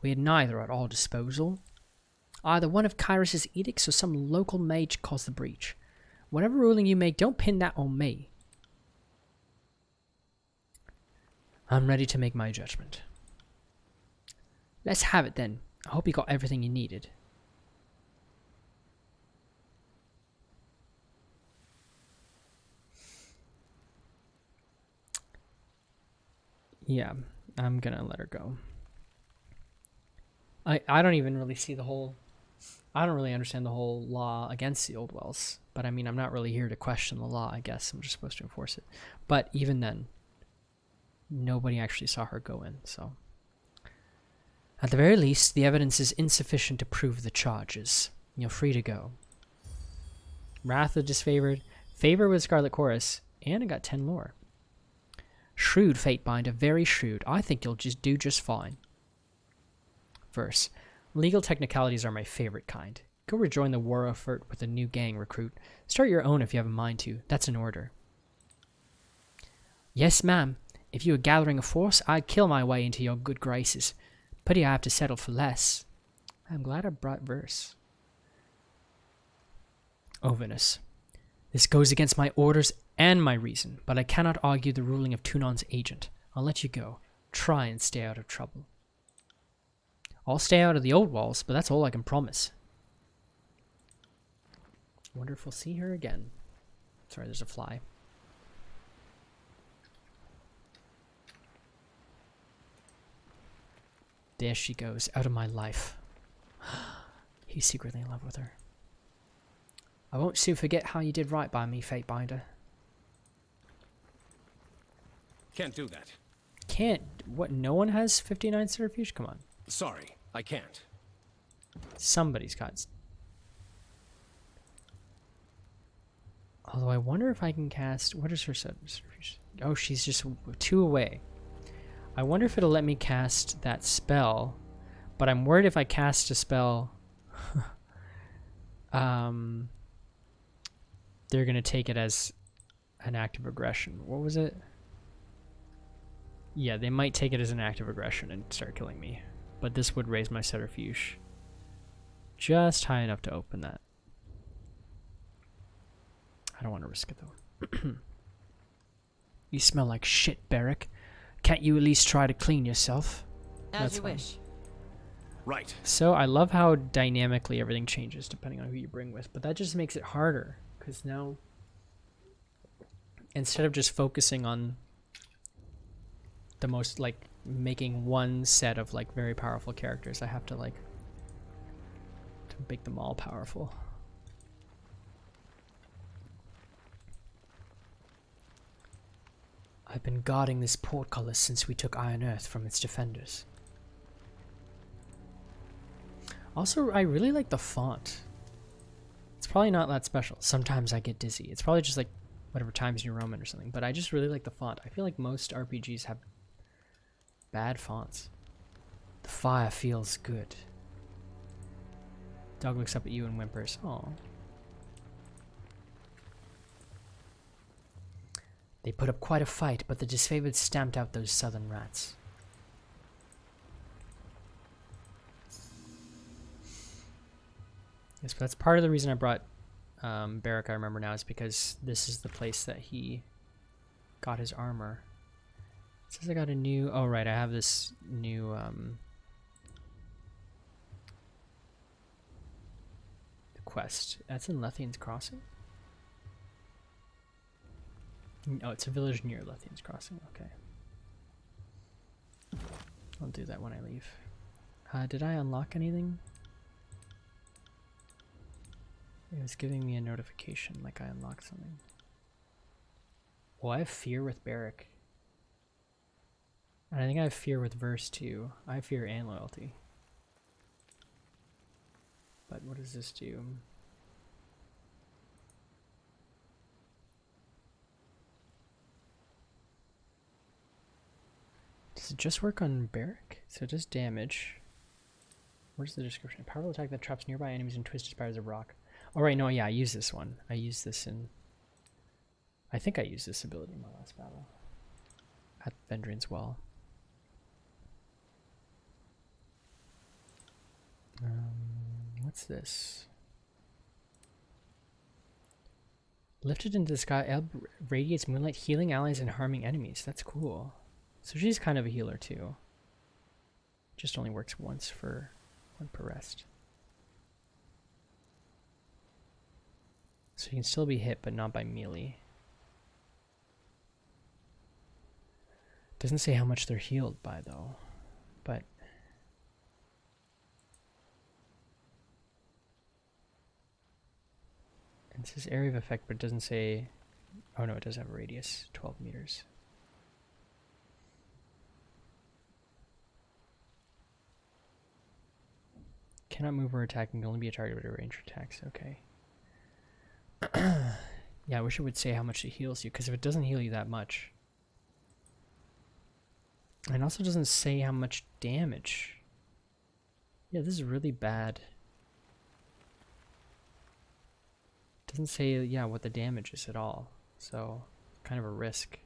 We had neither at our disposal. Either one of Kyrus's edicts or some local mage caused the breach. Whatever ruling you make, don't pin that on me. I'm ready to make my judgment. Let's have it then. I hope you got everything you needed. Yeah, I'm gonna let her go. I don't even really see the whole... I don't really understand the whole law against the old wells. But I mean, I'm not really here to question the law, I guess. I'm just supposed to enforce it. But even then, nobody actually saw her go in, so... At the very least, the evidence is insufficient to prove the charges. You're free to go. Wrath of Disfavored, Favor with Scarlet Chorus, and I got 10 lore. Shrewd, Fatebinder, very shrewd. I think you'll just do just fine. Verse. Legal technicalities are my favorite kind. Go rejoin the war effort with a new gang recruit. Start your own if you have a mind to. That's an order. Yes, ma'am. If you were gathering a force, I'd kill my way into your good graces. Pity I have to settle for less. I'm glad I brought verse. Ovinus. This goes against my orders and my reason, but I cannot argue the ruling of Tunon's agent. I'll let you go. Try and stay out of trouble. I'll stay out of the old walls, but that's all I can promise. Wonder if we'll see her again. Sorry, there's a fly. There she goes, out of my life. He's secretly in love with her. I won't soon forget how you did right by me, Fatebinder. Can't do that. Can't? What, no one has 59 Centrifuge? Come on. Sorry, I can't. Somebody's got... Although I wonder if I can cast... What is her Centrifuge? Oh, she's just 2 away. I wonder if it'll let me cast that spell. But I'm worried if I cast a spell... they're going to take it as an act of aggression. What was it? Yeah, they might take it as an act of aggression and start killing me. But this would raise my Centrifuge just high enough to open that. I don't want to risk it, though. You smell like shit, Barrick. Can't you at least try to clean yourself? As you wish. Right. So I love how dynamically everything changes depending on who you bring with, but that just makes it harder because now instead of just focusing on the most, like, making one set of, like, very powerful characters, I have to, like, to make them all powerful. I've been guarding this portcullis since we took Iron Earth from its defenders. Also, I really like the font. It's probably not that special. Sometimes I get dizzy. It's probably just like whatever Times New Roman or something, but I just really like the font. I feel like most RPGs have bad fonts. The fire feels good. Dog looks up at you and whimpers. Aw. They put up quite a fight, but the disfavored stamped out those southern rats. Yes, but that's part of the reason I brought Barrick, I remember now, is because this is the place that he got his armor. It says I got a new... Oh, right, I have this new... quest. That's in Lethian's Crossing? Oh, it's a village near Lethian's Crossing. Okay. I'll do that when I leave. Did I unlock anything? It was giving me a notification like I unlocked something. Well, I have fear with Barrick. And I think I have fear with Verse too. I have fear and loyalty. But what does this do? Does it just work on Barrick? So it does damage. Where's the description? A powerful attack that traps nearby enemies and twisted spires of rock. Oh, right, no, yeah, I use this one. I use this in... I think I used this ability in my last battle. At Vendrian's Well. What's this? Lifted into the sky, Elb radiates moonlight, healing allies and harming enemies. That's cool. So she's kind of a healer too. Just only works one per rest. So you can still be hit, but not by melee. Doesn't say how much they're healed by though, but it says area of effect, but it doesn't say. Oh no, it does have a radius, 12 meters. Cannot move or attack and can only be a target with a range attacks. Okay. Yeah, I wish it would say how much it heals you, because if it doesn't heal you that much. And also doesn't say how much damage. Yeah, this is really bad. Doesn't say, yeah, what the damage is at all. So, kind of a risk.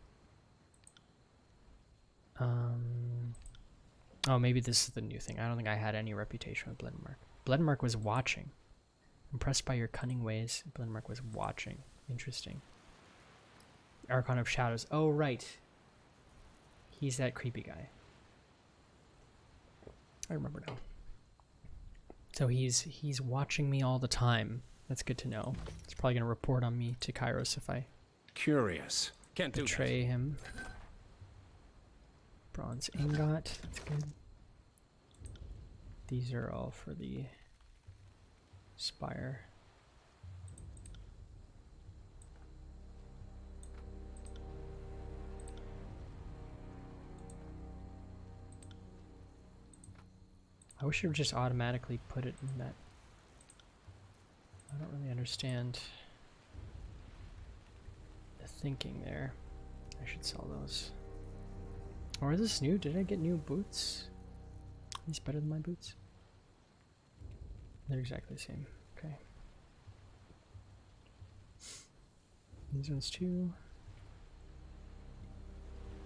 Oh, maybe this is the new thing. I don't think I had any reputation with Blenmark. Blenmark was watching. Impressed by your cunning ways, Blenmark was watching. Interesting. Archon of Shadows. Oh, right. He's that creepy guy. I remember now. So he's watching me all the time. That's good to know. He's probably going to report on me to Kairos if I Curious. Can't do that. betray him. Bronze ingot. That's good. These are all for the spire. I wish it would just automatically put it in that. I don't really understand the thinking there. I should sell those. Or is this new? Did I get new boots? These better than my boots? They're exactly the same. Okay. These ones too.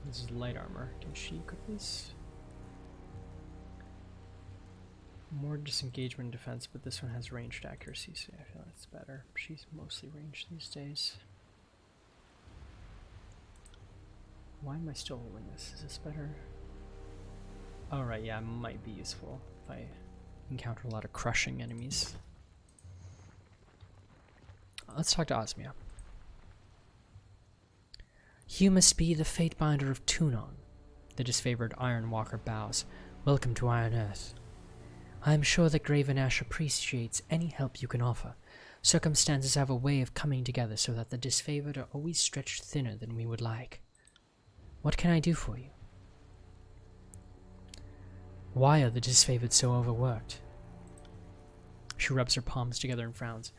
This is light armor. Can she equip this? More disengagement and defense, but this one has ranged accuracy, so I feel that's better. She's mostly ranged these days. Why am I still holding this? Is this better? Oh right, yeah, it might be useful if I encounter a lot of crushing enemies. Let's talk to Osmia. You must be the Fatebinder of Tunon. The disfavored Iron Walker bows. Welcome to Iron Earth. I am sure that Graven Ash appreciates any help you can offer. Circumstances have a way of coming together so that the disfavored are always stretched thinner than we would like. What can I do for you? Why are the disfavored so overworked? She rubs her palms together and frowns.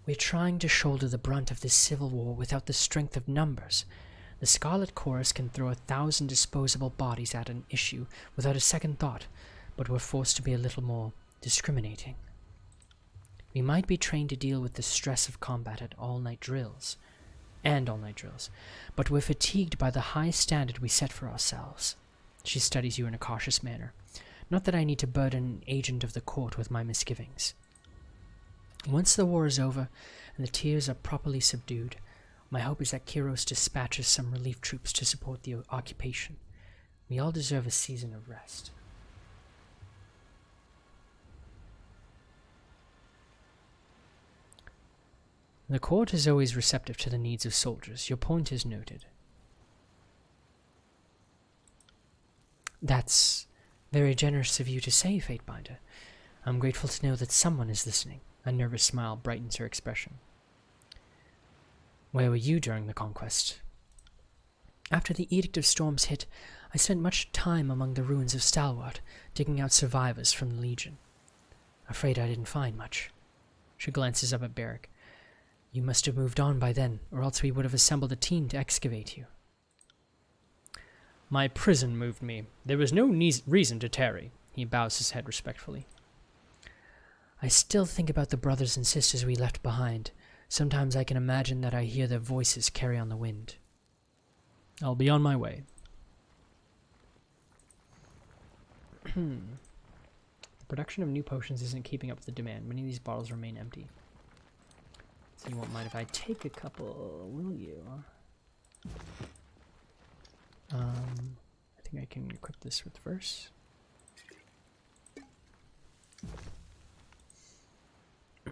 We're trying to shoulder the brunt of this civil war without the strength of numbers. The Scarlet Chorus can throw 1,000 disposable bodies at an issue without a second thought, but we're forced to be a little more discriminating. We might be trained to deal with the stress of combat at all-night drills, but we're fatigued by the high standard we set for ourselves. She studies you in a cautious manner. Not that I need to burden an agent of the court with my misgivings. Once the war is over and the tears are properly subdued, my hope is that Kairos dispatches some relief troops to support the occupation. We all deserve a season of rest. The court is always receptive to the needs of soldiers. Your point is noted. That's very generous of you to say, Fatebinder. I'm grateful to know that someone is listening. A nervous smile brightens her expression. Where were you during the conquest? After the Edict of Storms hit, I spent much time among the ruins of Stalwart, digging out survivors from the Legion. Afraid I didn't find much. She glances up at Barrick. You must have moved on by then, or else we would have assembled a team to excavate you. My prison moved me. There was no reason to tarry. He bows his head respectfully. I still think about the brothers and sisters we left behind. Sometimes I can imagine that I hear their voices carry on the wind. I'll be on my way. The production of new potions isn't keeping up with the demand. Many of these bottles remain empty. So you won't mind if I take a couple, will you? I think I can equip this with verse.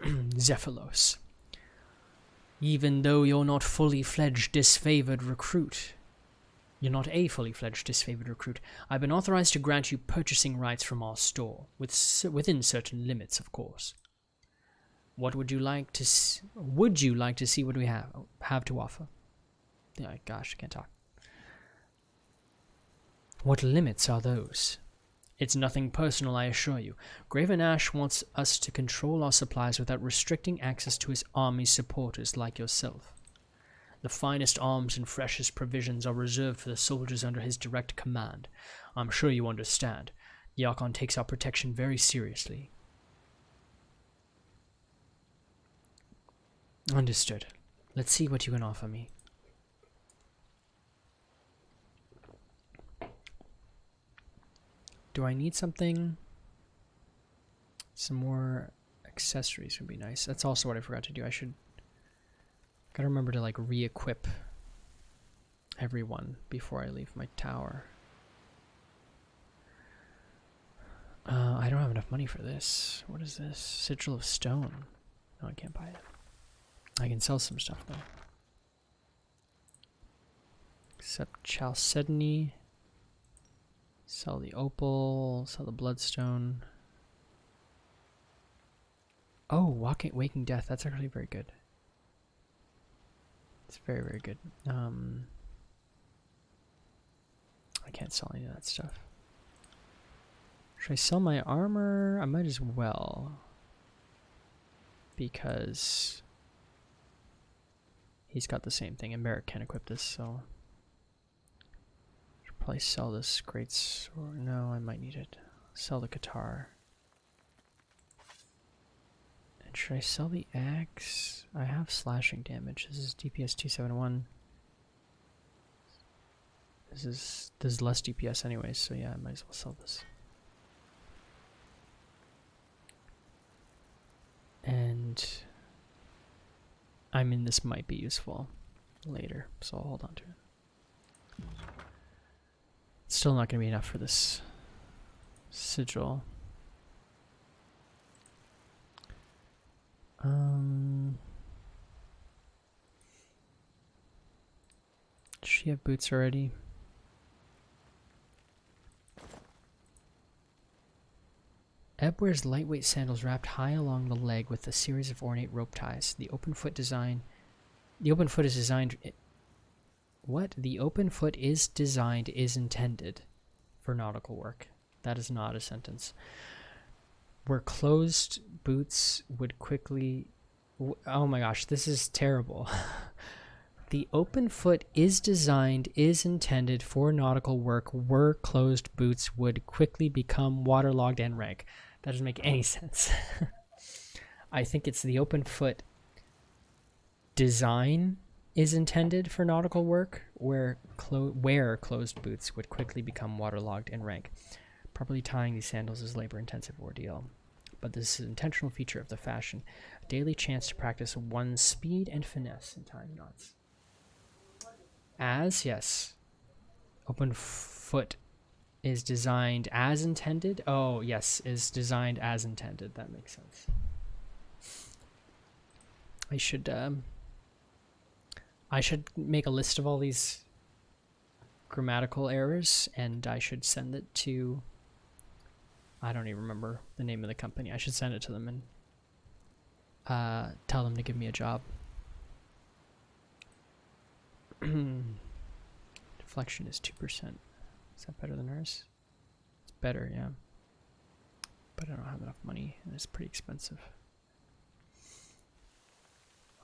Zephylos. Even though you're not fully fledged disfavored recruit, I've been authorized to grant you purchasing rights from our store, within certain limits, of course. What would you like to see what we have to offer? Yeah, gosh, I can't talk. What limits are those? It's nothing personal, I assure you. Graven Ash wants us to control our supplies without restricting access to his army's supporters like yourself. The finest arms and freshest provisions are reserved for the soldiers under his direct command. I'm sure you understand. The Archon takes our protection very seriously. Understood. Let's see what you can offer me. Do I need something? Some more accessories would be nice. That's also what I forgot to do. Gotta remember to like re-equip everyone before I leave my tower. I don't have enough money for this. What is this? Sigil of Stone. No, I can't buy it. I can sell some stuff though. Except Chalcedony. Sell the opal, sell the bloodstone. Oh, Waking Death. That's actually very good. It's very, very good. I can't sell any of that stuff. Should I sell my armor? I might as well. Because he's got the same thing, and Merrick can't equip this, so should probably sell this great sword. No, I might need it. Sell the Qatar. And should I sell the axe? I have slashing damage. This is DPS 271. This is less DPS anyways, so yeah, I might as well sell this. And I mean, this might be useful later, so I'll hold on to it. It's still not going to be enough for this sigil. Does she have boots already? Ebb wears lightweight sandals wrapped high along the leg with a series of ornate rope ties. The open foot is designed. What? The open foot is designed is intended for nautical work. That is not a sentence. Where closed boots would quickly. Oh my gosh, this is terrible. The open foot is designed is intended for nautical work where closed boots would quickly become waterlogged and rank. That doesn't make any sense. I think it's the open foot design is intended for nautical work where closed boots would quickly become waterlogged and rank. Properly tying these sandals is labor-intensive ordeal, but this is an intentional feature of the fashion. A daily chance to practice one's speed and finesse in tying knots. Yes. Open foot is designed as intended. Oh, yes, is designed as intended. That makes sense. I should make a list of all these grammatical errors, and I should send it to. I don't even remember the name of the company. I should send it to them and tell them to give me a job. Deflection is 2%. Is that better than ours? It's better, yeah. But I don't have enough money, and it's pretty expensive.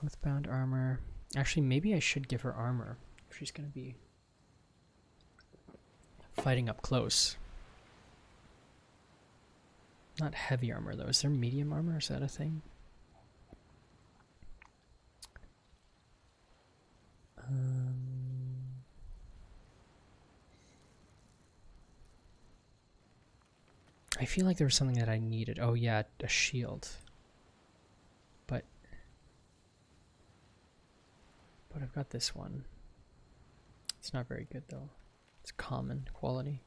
Oathbound armor. Actually, maybe I should give her armor if she's going to be fighting up close. Not heavy armor though. Is there medium armor? Is that a thing? I feel like there was something that I needed. Oh yeah, a shield. But I've got this one. It's not very good though. It's common quality.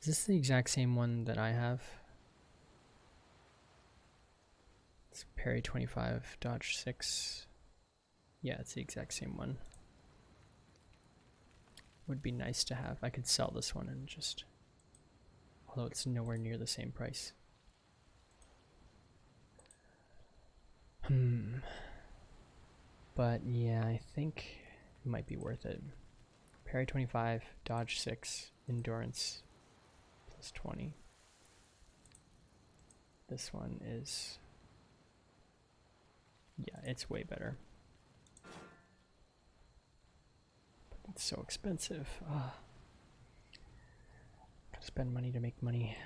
Is this the exact same one that I have? It's parry 25, dodge 6. Yeah, it's the exact same one. Would be nice to have. I could sell this one and just... Although it's nowhere near the same price. But yeah, I think it might be worth it. Parry 25, dodge 6, endurance plus 20. This one is... Yeah, it's way better. But it's so expensive. Ah. Gotta spend money to make money.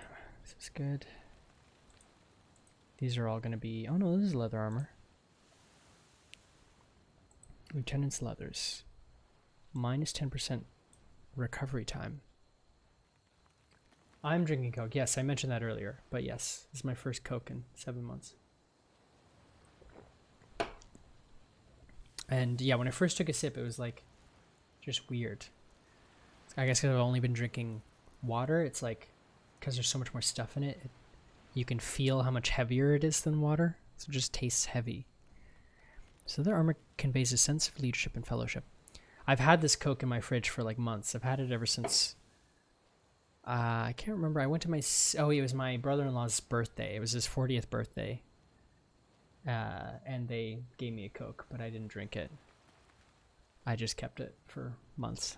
This is good. These are all gonna be... Oh no, this is leather armor. Lieutenant's leathers. Minus 10% recovery time. I'm drinking Coke. Yes, I mentioned that earlier. But yes, this is my first Coke in 7 months. And yeah, when I first took a sip, it was like just weird. I guess because I've only been drinking water, it's like because there's so much more stuff in it, you can feel how much heavier it is than water. So it just tastes heavy. So their armor conveys a sense of leadership and fellowship. I've had this Coke in my fridge for like months. I've had it ever since... I can't remember. I went to my... Oh, it was my brother-in-law's birthday. It was his 40th birthday. And they gave me a Coke, but I didn't drink it. I just kept it for months.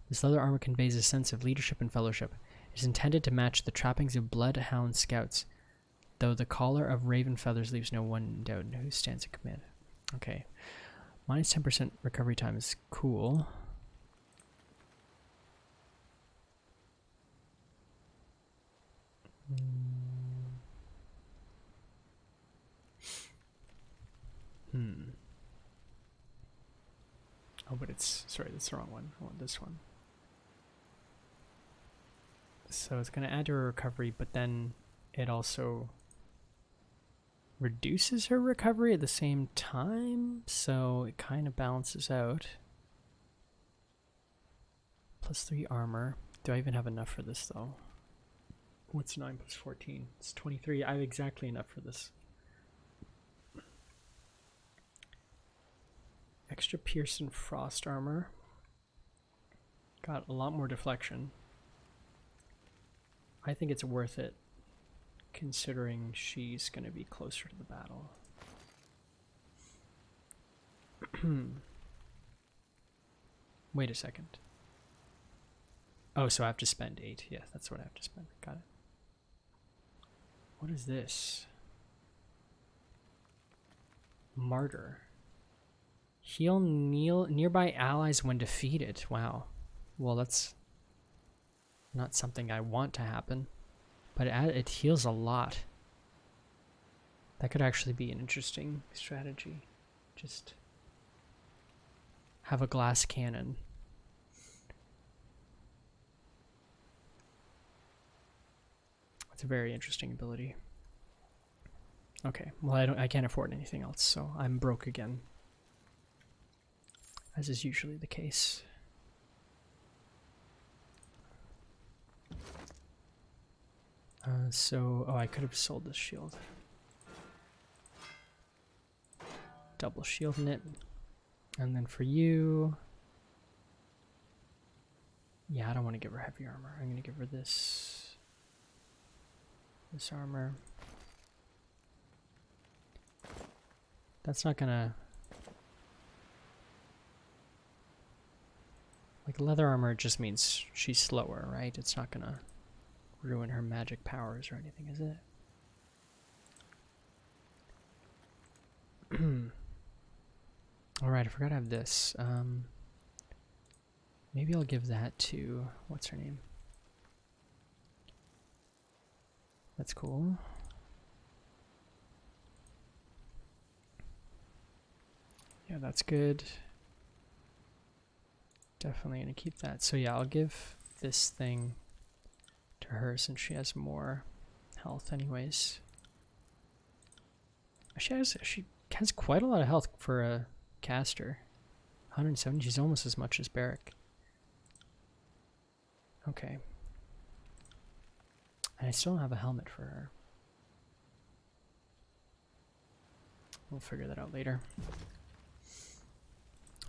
This leather armor conveys a sense of leadership and fellowship. It is intended to match the trappings of bloodhound scouts, though the collar of raven feathers leaves no one in doubt who stands in command. Okay. Minus 10% recovery time is cool. Oh, but it's... Sorry, that's the wrong one. I want this one. So it's going to add to her recovery, but then it also reduces her recovery at the same time, so it kind of balances out. Plus 3 armor. Do I even have enough for this, though? What's 9 plus 14? It's 23. I have exactly enough for this. Extra pierce and frost armor. Got a lot more deflection. I think it's worth it, considering she's going to be closer to the battle. Wait a second. Oh, so I have to spend 8. Yeah, that's what I have to spend. Got it. What is this? Martyr. Heal nearby allies when defeated. Wow. Well, that's not something I want to happen. But it heals a lot. That could actually be an interesting strategy. Just have a glass cannon. It's a very interesting ability. Okay, well I can't afford anything else, so I'm broke again. As is usually the case. Oh, I could have sold this shield. Double shield knit. And then for you... Yeah, I don't want to give her heavy armor. I'm going to give her this armor. That's not going to... Like, leather armor just means she's slower, right? It's not going to ruin her magic powers or anything, is it? Alright, I forgot I have this. Maybe I'll give that to... What's her name? That's cool. Yeah, that's good. Definitely gonna keep that. So yeah, I'll give this thing to her since she has more health anyways. She has quite a lot of health for a caster. 170, she's almost as much as Barrick. Okay. And I still don't have a helmet for her. We'll figure that out later.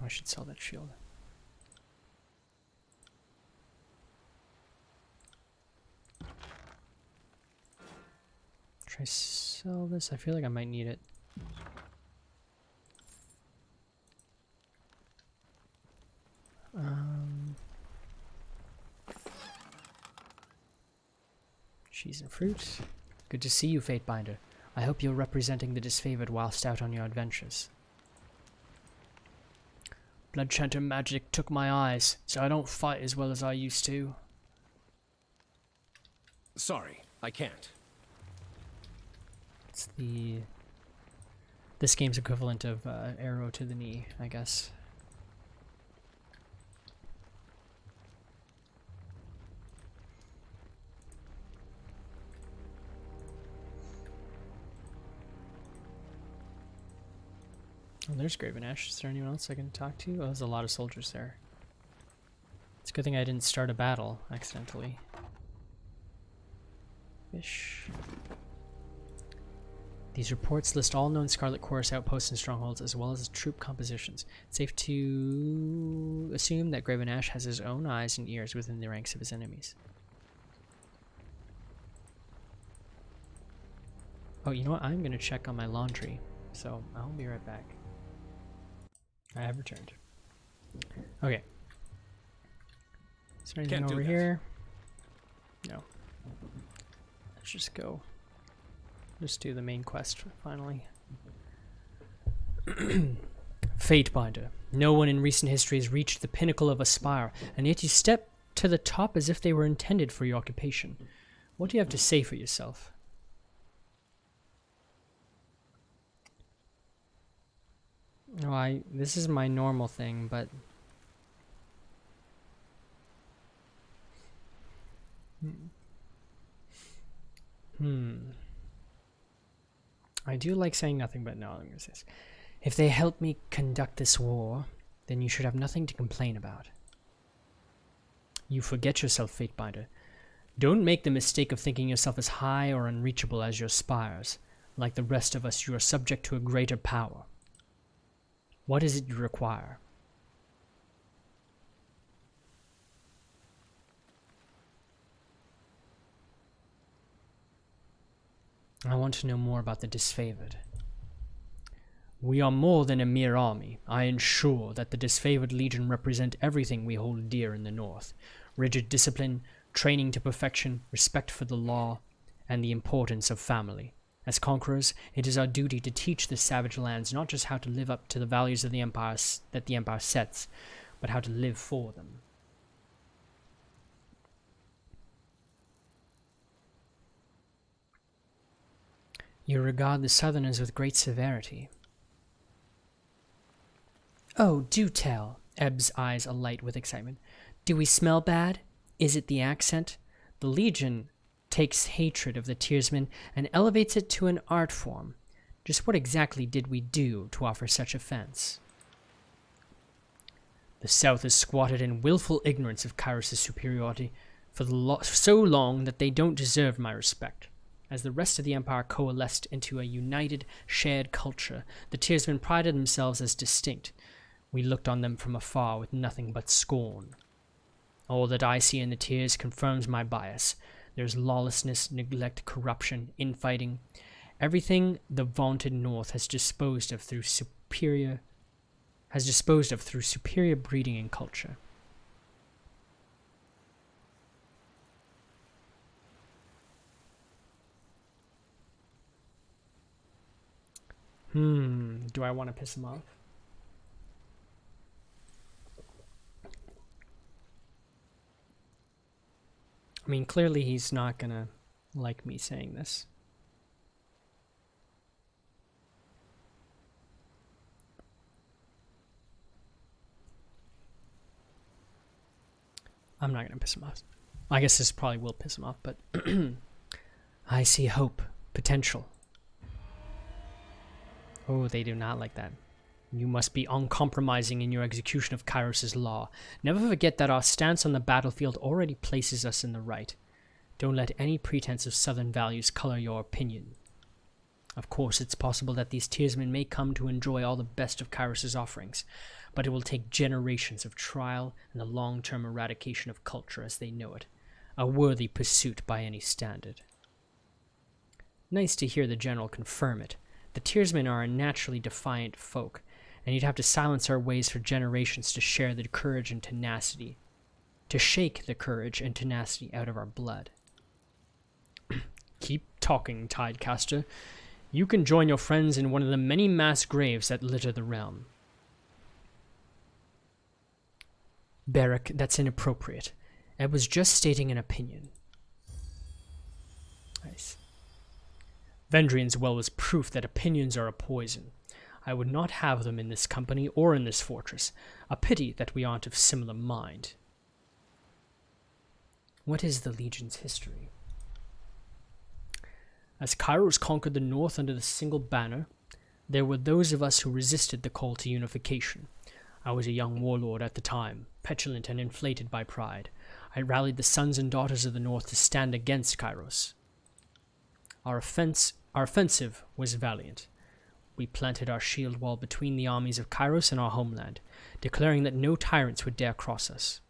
Oh, I should sell that shield. Should I sell this? I feel like I might need it. Cheese and fruit. Good to see you, Fatebinder. I hope you're representing the disfavored whilst out on your adventures. Blood Chanter magic took my eyes, so I don't fight as well as I used to. Sorry, I can't. It's this game's equivalent of arrow to the knee, I guess. Oh, there's Graven Ash. Is there anyone else I can talk to? Oh, there's a lot of soldiers there. It's a good thing I didn't start a battle accidentally. Fish. These reports list all known Scarlet Chorus outposts and strongholds, as well as troop compositions. It's safe to assume that Graven Ash has his own eyes and ears within the ranks of his enemies. Oh, you know what? I'm going to check on my laundry, so I'll be right back. I have returned. Okay. Is there anything over here? No. Let's just go. Just do the main quest finally. Fatebinder. No one in recent history has reached the pinnacle of Aspire, and yet you step to the top as if they were intended for your occupation. What do you have to say for yourself? Oh, this is my normal thing, but I do like saying nothing but no. I'm gonna say this. If they help me conduct this war, then you should have nothing to complain about. You forget yourself, Fatebinder. Don't make the mistake of thinking yourself as high or unreachable as your spires. Like the rest of us, you are subject to a greater power. What is it you require? I want to know more about the disfavored. We are more than a mere army. I ensure that the disfavored legion represent everything we hold dear in the north. Rigid discipline, training to perfection, respect for the law, and the importance of family. As conquerors, it is our duty to teach the savage lands not just how to live up to the values of the empire that the empire sets, but how to live for them. You regard the Southerners with great severity. Oh, do tell. Ebb's eyes alight with excitement. Do we smell bad? Is it the accent? The Legion takes hatred of the Tearsmen and elevates it to an art form. Just what exactly did we do to offer such offense? The South is squatted in willful ignorance of Kairos' superiority for so long that they don't deserve my respect. As the rest of the Empire coalesced into a united, shared culture, the Tearsmen prided themselves as distinct. We looked on them from afar with nothing but scorn. All that I see in the Tears confirms my bias. There's lawlessness, neglect, corruption, infighting. Everything the vaunted North has disposed of through superior breeding and culture. Do I want to piss him off? I mean, clearly he's not gonna like me saying this. I'm not going to piss him off. I guess this probably will piss him off, but I see hope, potential. Oh, they do not like that. You must be uncompromising in your execution of Kairos' law. Never forget that our stance on the battlefield already places us in the right. Don't let any pretense of Southern values color your opinion. Of course, it's possible that these tearsmen may come to enjoy all the best of Kairos' offerings, but it will take generations of trial and the long-term eradication of culture as they know it. A worthy pursuit by any standard. Nice to hear the general confirm it. The tearsmen are a naturally defiant folk, and you'd have to silence our ways for generations to share the courage and tenacity. To shake the courage and tenacity out of our blood. Keep talking, Tidecaster. You can join your friends in one of the many mass graves that litter the realm. Beric, that's inappropriate. I was just stating an opinion. Nice. Vendrian's well was proof that opinions are a poison. I would not have them in this company or in this fortress. A pity that we aren't of similar mind. What is the Legion's history? As Kairos conquered the north under the single banner, there were those of us who resisted the call to unification. I was a young warlord at the time, petulant and inflated by pride. I rallied the sons and daughters of the north to stand against Kairos. Our offensive was valiant. We planted our shield wall between the armies of Kairos and our homeland, declaring that no tyrants would dare cross us.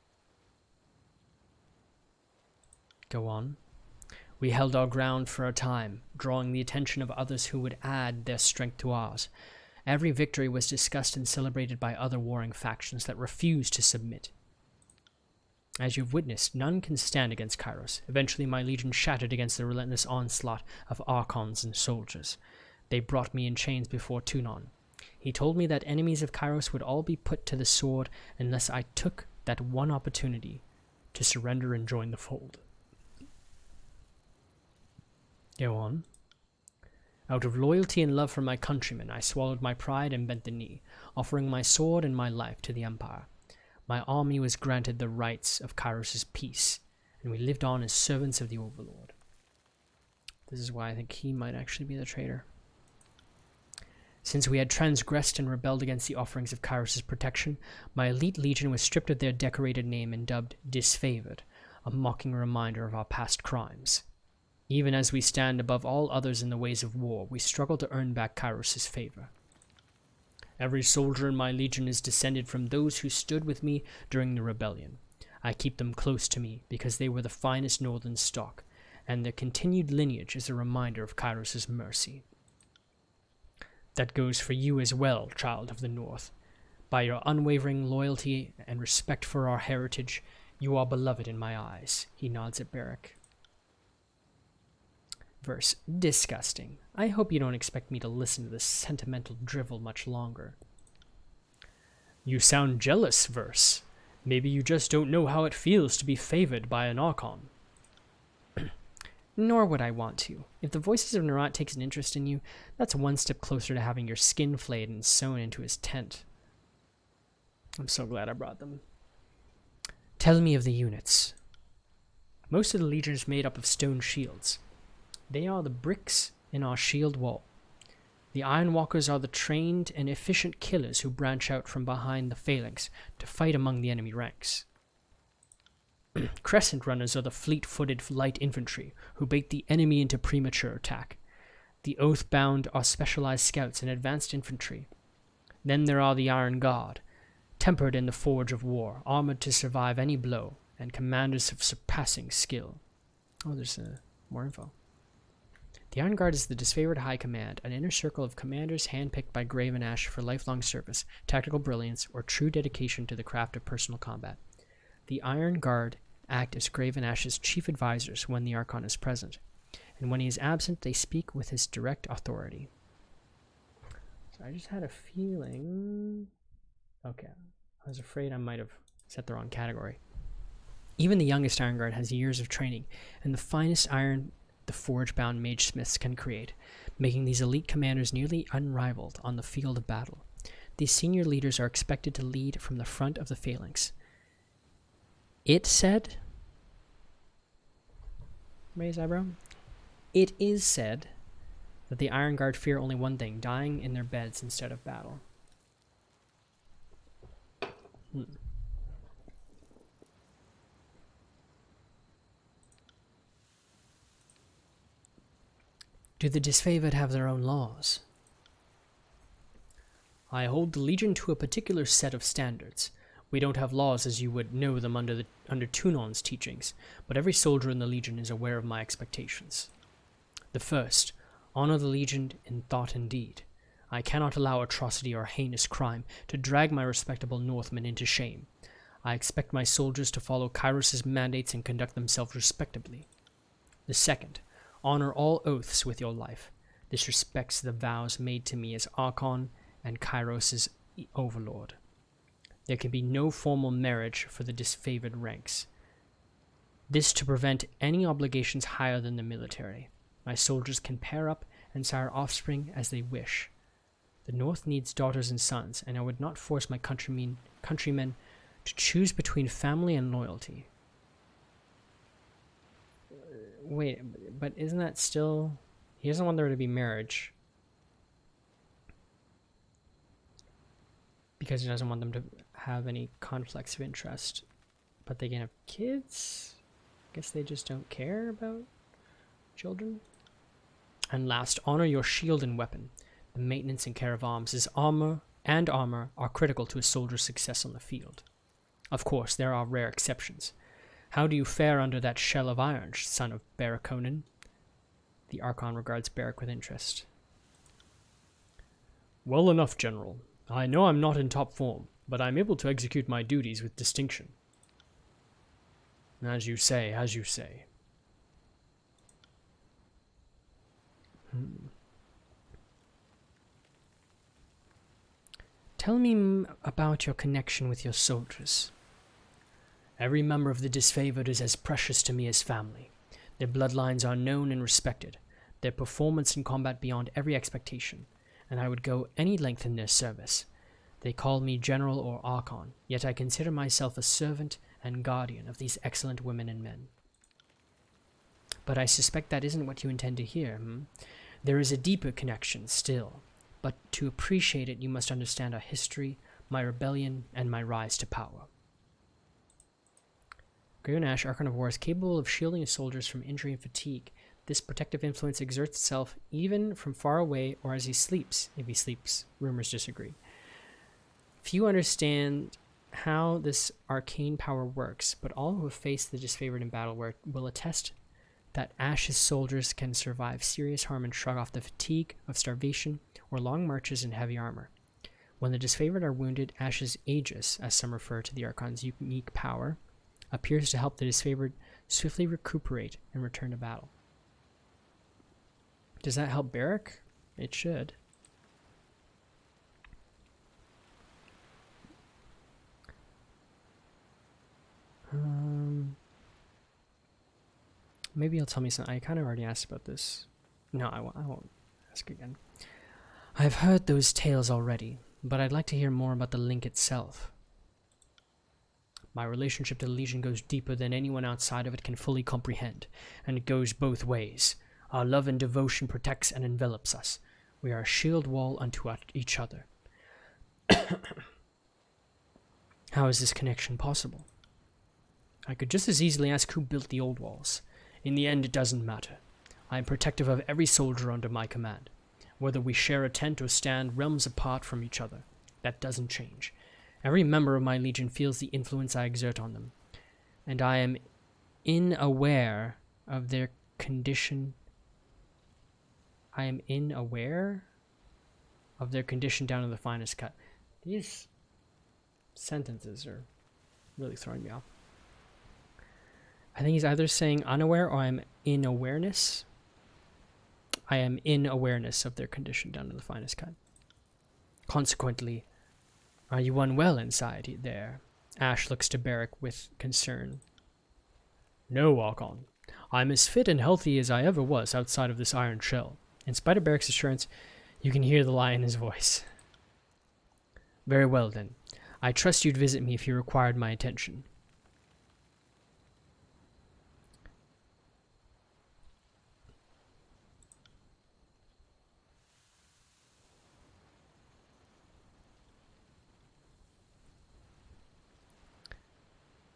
Go on. We held our ground for a time, drawing the attention of others who would add their strength to ours. Every victory was discussed and celebrated by other warring factions that refused to submit. As you've witnessed, none can stand against Kairos. Eventually my legion shattered against the relentless onslaught of Archons and soldiers. They brought me in chains before Tunon. He told me that enemies of Kairos would all be put to the sword unless I took that one opportunity to surrender and join the fold. Go on. Out of loyalty and love for my countrymen, I swallowed my pride and bent the knee, offering my sword and my life to the Empire. My army was granted the rights of Kairos' peace, and we lived on as servants of the Overlord. This is why I think he might actually be the traitor. Since we had transgressed and rebelled against the offerings of Kairos' protection, my elite legion was stripped of their decorated name and dubbed disfavored, a mocking reminder of our past crimes. Even as we stand above all others in the ways of war, we struggle to earn back Kairos' favor. Every soldier in my legion is descended from those who stood with me during the rebellion. I keep them close to me because they were the finest northern stock, and their continued lineage is a reminder of Kairos' mercy. That goes for you as well, child of the North. By your unwavering loyalty and respect for our heritage, you are beloved in my eyes. He nods at Beric. Verse. Disgusting. I hope you don't expect me to listen to this sentimental drivel much longer. You sound jealous, Verse. Maybe you just don't know how it feels to be favored by an Archon. Nor would I want to. If the Voices of Nerat takes an interest in you, that's one step closer to having your skin flayed and sewn into his tent. I'm so glad I brought them. Tell me of the units. Most of the Legion is made up of stone shields. They are the bricks in our shield wall. The Ironwalkers are the trained and efficient killers who branch out from behind the phalanx to fight among the enemy ranks. Crescent Runners are the fleet-footed light infantry who bait the enemy into premature attack. The Oathbound are specialized scouts and advanced infantry. Then there are the Iron Guard, tempered in the forge of war, armored to survive any blow, and commanders of surpassing skill. Oh, there's more info. The Iron Guard is the disfavored High Command, an inner circle of commanders handpicked by Graven Ash for lifelong service, tactical brilliance, or true dedication to the craft of personal combat. The Iron Guard act as Graven Ash's chief advisors when the Archon is present, and when he is absent, they speak with his direct authority. So I just had a feeling... Okay, I was afraid I might have set the wrong category. Even the youngest Iron Guard has years of training, and the the forge-bound mage-smiths can create, making these elite commanders nearly unrivaled on the field of battle. These senior leaders are expected to lead from the front of the phalanx. It said... Raise eyebrow. It is said that the Iron Guard fear only one thing, dying in their beds instead of battle. Do the disfavored have their own laws? I hold the Legion to a particular set of standards. We don't have laws as you would know them under Tunon's teachings, but every soldier in the Legion is aware of my expectations. The first, honor the Legion in thought and deed. I cannot allow atrocity or heinous crime to drag my respectable Northmen into shame. I expect my soldiers to follow Kairos' mandates and conduct themselves respectably. The second, honor all oaths with your life. This respects the vows made to me as Archon and Kairos' overlord. There can be no formal marriage for the disfavored ranks. This to prevent any obligations higher than the military. My soldiers can pair up and sire offspring as they wish. The North needs daughters and sons, and I would not force my countrymen to choose between family and loyalty. Wait, but isn't that still... He doesn't want there to be marriage. Because he doesn't want them to have any conflicts of interest. But they can have kids? I guess they just don't care about children. And last, honor your shield and weapon. The maintenance and care of arms are critical to a soldier's success on the field. Of course, there are rare exceptions. How do you fare under that shell of iron, son of Barraconan? The Archon regards Barrack with interest. Well enough, General. I know I'm not in top form, but I'm able to execute my duties with distinction. As you say, as you say. Tell me about your connection with your soldiers. Every member of the disfavored is as precious to me as family. Their bloodlines are known and respected, their performance in combat beyond every expectation, and I would go any length in their service. They call me General or Archon, yet I consider myself a servant and guardian of these excellent women and men. But I suspect that isn't what you intend to hear, There is a deeper connection still, but to appreciate it you must understand our history, my rebellion, and my rise to power. Graven Ash, Archon of War, is capable of shielding his soldiers from injury and fatigue. This protective influence exerts itself even from far away or as he sleeps. If he sleeps, rumors disagree. Few understand how this arcane power works, but all who have faced the disfavored in battle will attest that Ash's soldiers can survive serious harm and shrug off the fatigue of starvation or long marches in heavy armor. When the disfavored are wounded, Ash's Aegis, as some refer to the Archon's unique power, appears to help the disfavored swiftly recuperate and return to battle. Does that help Barrack? It should. Maybe he'll tell me something. I kind of already asked about this. No, I won't ask again. I've heard those tales already, but I'd like to hear more about the link itself. My relationship to the Legion goes deeper than anyone outside of it can fully comprehend, and it goes both ways. Our love and devotion protects and envelops us. We are a shield wall unto each other. How is this connection possible? I could just as easily ask who built the old walls. In the end, it doesn't matter. I am protective of every soldier under my command. Whether we share a tent or stand realms apart from each other, that doesn't change. Every member of my Legion feels the influence I exert on them, and I am unaware of their condition. I am unaware of their condition down to the finest cut. These sentences are really throwing me off. I think he's either saying unaware or I'm in awareness. I am in awareness of their condition down to the finest cut. Consequently, are you unwell inside there? Ash looks to Barrack with concern. No, Archon. I'm as fit and healthy as I ever was outside of this iron shell. In spite of Beric's assurance, you can hear the lie in his voice. Very well, then. I trust you'd visit me if you required my attention.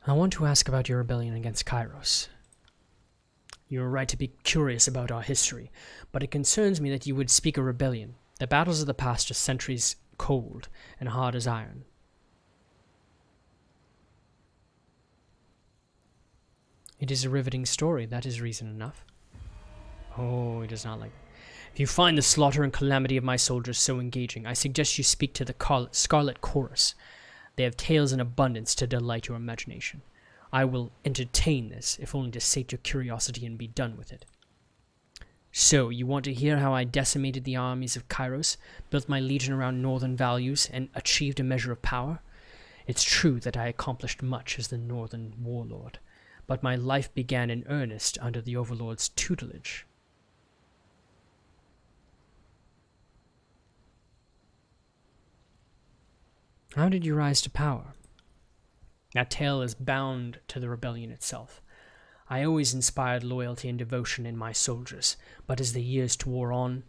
I want to ask about your rebellion against Kairos. You are right to be curious about our history, but it concerns me that you would speak of rebellion. The battles of the past are centuries cold and hard as iron. It is a riveting story, that is reason enough. Oh, he does not like it. If you find the slaughter and calamity of my soldiers so engaging, I suggest you speak to the Scarlet Chorus. They have tales in abundance to delight your imagination. I will entertain this, if only to sate your curiosity and be done with it. So, you want to hear how I decimated the armies of Kairos, built my legion around northern values, and achieved a measure of power? It's true that I accomplished much as the northern warlord, but my life began in earnest under the overlord's tutelage. How did you rise to power? That tale is bound to the rebellion itself. I always inspired loyalty and devotion in my soldiers, but as the years wore on,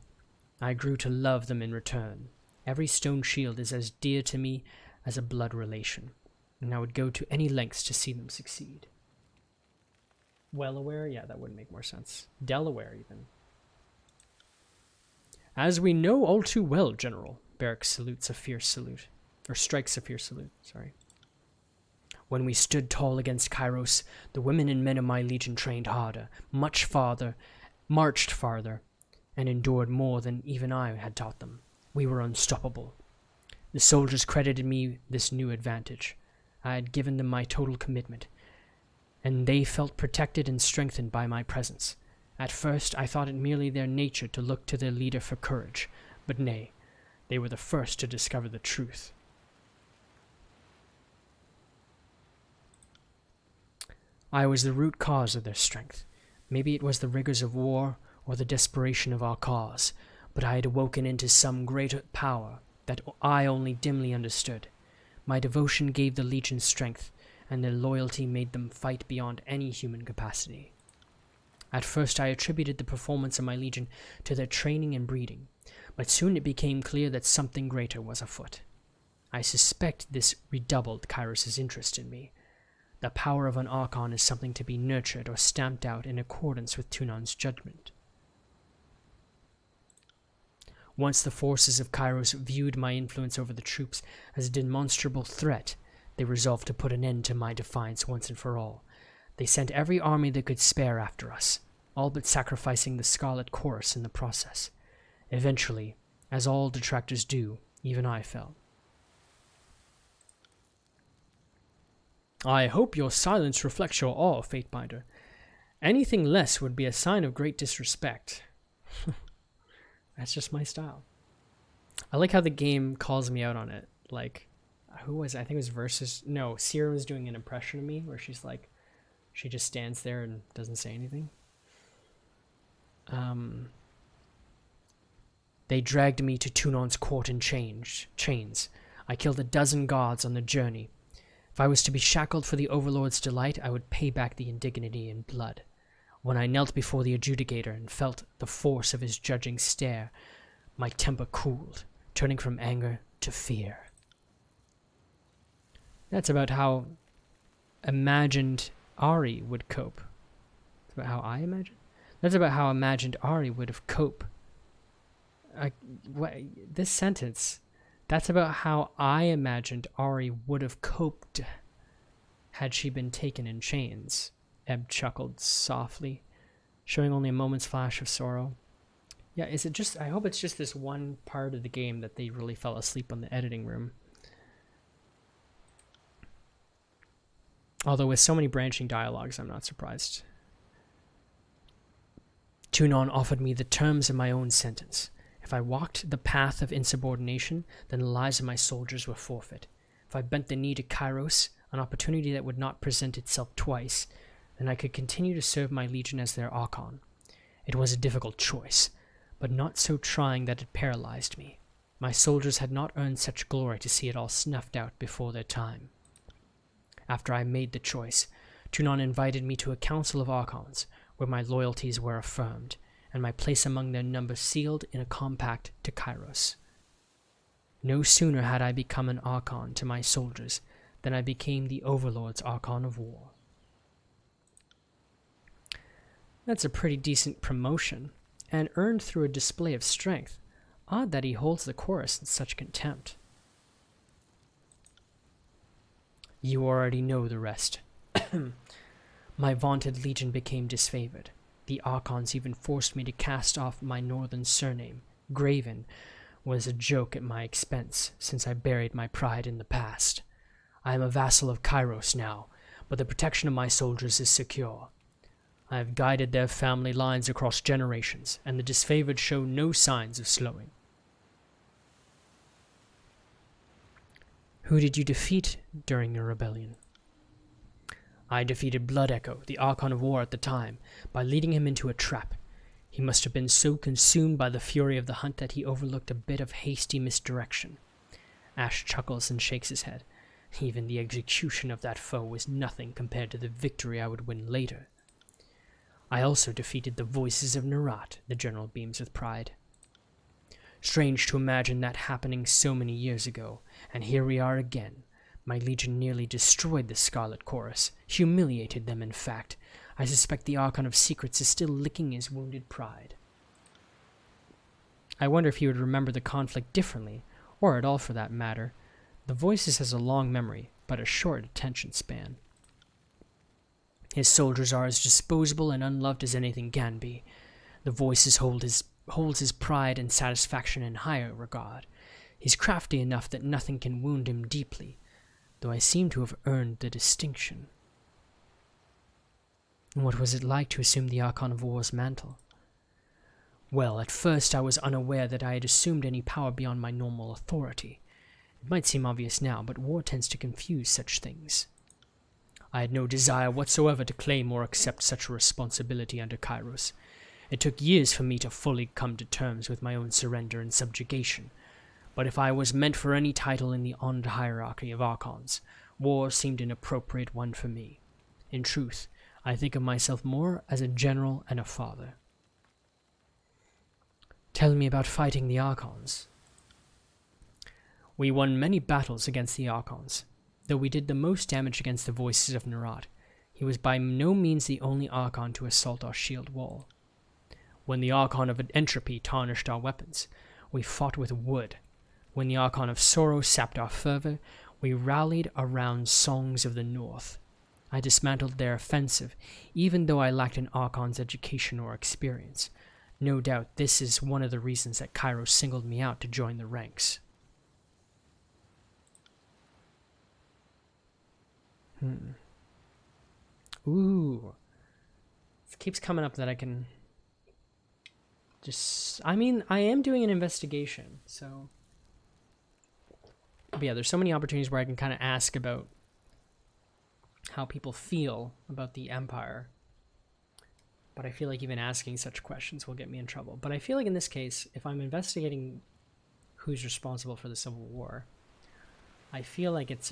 I grew to love them in return. Every stone shield is as dear to me as a blood relation, and I would go to any lengths to see them succeed. Well-aware? Yeah, that would make more sense. Delaware, even. As we know all too well, General, Beric salutes a fierce salute. Or strikes a fierce salute, sorry. When we stood tall against Kairos, the women and men of my legion trained harder, much farther, marched farther, and endured more than even I had taught them. We were unstoppable. The soldiers credited me this new advantage. I had given them my total commitment, and they felt protected and strengthened by my presence. At first, I thought it merely their nature to look to their leader for courage, but nay, they were the first to discover the truth. I was the root cause of their strength. Maybe it was the rigors of war or the desperation of our cause, but I had awoken into some greater power that I only dimly understood. My devotion gave the legion strength, and their loyalty made them fight beyond any human capacity. At first I attributed the performance of my legion to their training and breeding, but soon it became clear that something greater was afoot. I suspect this redoubled Kairos' interest in me. The power of an Archon is something to be nurtured or stamped out in accordance with Tunon's judgment. Once the forces of Kairos viewed my influence over the troops as a demonstrable threat, they resolved to put an end to my defiance once and for all. They sent every army they could spare after us, all but sacrificing the Scarlet Chorus in the process. Eventually, as all detractors do, even I fell. I hope your silence reflects your awe, Fatebinder. Anything less would be a sign of great disrespect. That's just my style. I like how the game calls me out on it. Like, who was it? I think it was Versus. No, Sierra was doing an impression of me where she's like, she just stands there and doesn't say anything. They dragged me to Tunon's court in chains. I killed 12 guards on the journey. If I was to be shackled for the Overlord's delight, I would pay back the indignity in blood. When I knelt before the adjudicator and felt the force of his judging stare, my temper cooled, turning from anger to fear. That's about how imagined Ari would cope. That's about how I imagine? That's about how imagined Ari would have coped. This sentence... That's about how I imagined Ari would have coped had she been taken in chains. Ebb chuckled softly, showing only a moment's flash of sorrow. Yeah, is it just... I hope it's just this one part of the game that they really fell asleep on the editing room. Although with so many branching dialogues, I'm not surprised. Tunon offered me the terms of my own sentence. If I walked the path of insubordination, then the lives of my soldiers were forfeit. If I bent the knee to Kairos, an opportunity that would not present itself twice, then I could continue to serve my legion as their Archon. It was a difficult choice, but not so trying that it paralyzed me. My soldiers had not earned such glory to see it all snuffed out before their time. After I made the choice, Tunon invited me to a council of Archons, where my loyalties were affirmed, and my place among their number sealed in a compact to Kairos. No sooner had I become an Archon to my soldiers than I became the Overlord's Archon of War. That's a pretty decent promotion, and earned through a display of strength. Odd that he holds the chorus in such contempt. You already know the rest. My vaunted legion became disfavored. The Archons even forced me to cast off my northern surname. Graven was a joke at my expense, since I buried my pride in the past. I am a vassal of Kairos now, but the protection of my soldiers is secure. I have guided their family lines across generations, and the disfavored show no signs of slowing. Who did you defeat during your rebellion? I defeated Blood Echo, the Archon of War at the time, by leading him into a trap. He must have been so consumed by the fury of the hunt that he overlooked a bit of hasty misdirection. Ash chuckles and shakes his head. Even the execution of that foe was nothing compared to the victory I would win later. I also defeated the Voices of Nerat, the general beams with pride. Strange to imagine that happening so many years ago, and here we are again. My legion nearly destroyed the Scarlet Chorus, humiliated them in fact. I suspect the Archon of Secrets is still licking his wounded pride. I wonder if he would remember the conflict differently, or at all for that matter. The Voices has a long memory, but a short attention span. His soldiers are as disposable and unloved as anything can be. The Voices holds his pride and satisfaction in higher regard. He's crafty enough that nothing can wound him deeply, though I seem to have earned the distinction. What was it like to assume the Archon of War's mantle? Well, at first I was unaware that I had assumed any power beyond my normal authority. It might seem obvious now, but war tends to confuse such things. I had no desire whatsoever to claim or accept such a responsibility under Kairos. It took years for me to fully come to terms with my own surrender and subjugation. But if I was meant for any title in the honored hierarchy of Archons, war seemed an appropriate one for me. In truth, I think of myself more as a general and a father. Tell me about fighting the Archons. We won many battles against the Archons, though we did the most damage against the Voices of Nerat. He was by no means the only Archon to assault our shield wall. When the Archon of Entropy tarnished our weapons, we fought with wood. When the Archon of Sorrow sapped our fervor, we rallied around Songs of the North. I dismantled their offensive, even though I lacked an Archon's education or experience. No doubt this is one of the reasons that Kairos singled me out to join the ranks. Ooh. It keeps coming up that I can just... I mean, I am doing an investigation, so... But yeah, there's so many opportunities where I can kind of ask about how people feel about the Empire. But I feel like even asking such questions will get me in trouble. But I feel like in this case, if I'm investigating who's responsible for the Civil War, I feel like it's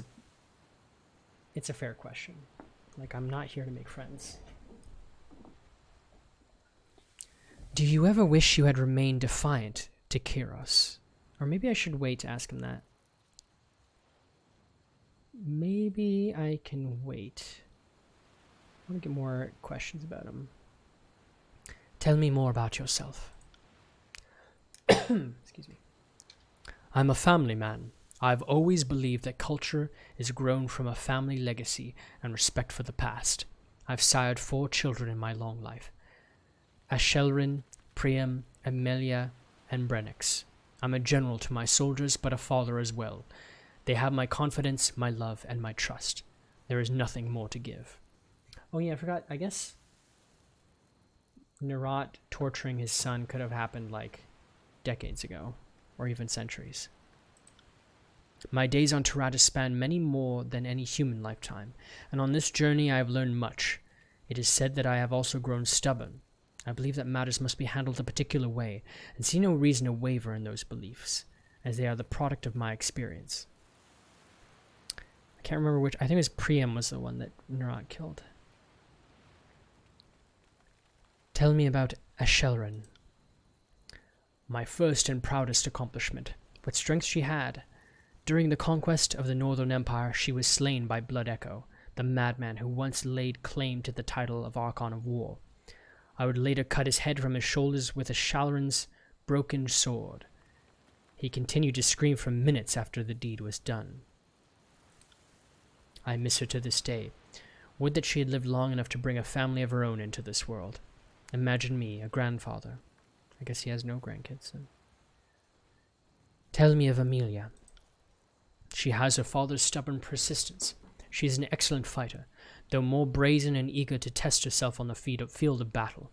a fair question. Like, I'm not here to make friends. Do you ever wish you had remained defiant to Kairos? Or maybe I should wait to ask him that. Maybe I can wait. I want to get more questions about him. Tell me more about yourself. Excuse me. I'm a family man. I've always believed that culture is grown from a family legacy and respect for the past. I've sired 4 children in my long life. Ashelrin, Priam, Amelia, and Brenix. I'm a general to my soldiers, but a father as well. They have my confidence, my love, and my trust. There is nothing more to give. Oh yeah, I forgot. I guess Nerat torturing his son could have happened like decades ago, or even centuries. My days on Tyranny span many more than any human lifetime, and on this journey I have learned much. It is said that I have also grown stubborn. I believe that matters must be handled a particular way, and see no reason to waver in those beliefs, as they are the product of my experience. I can't remember which. I think it was Priam was the one that Nerat killed. Tell me about Ashelrin. My first and proudest accomplishment. What strength she had. During the conquest of the Northern Empire, she was slain by Blood Echo, the madman who once laid claim to the title of Archon of War. I would later cut his head from his shoulders with Ashelrin's broken sword. He continued to scream for minutes after the deed was done. I miss her to this day. Would that she had lived long enough to bring a family of her own into this world. Imagine me, a grandfather. I guess he has no grandkids then. Tell me of Amelia. She has her father's stubborn persistence. She is an excellent fighter, though more brazen and eager to test herself on the field of battle.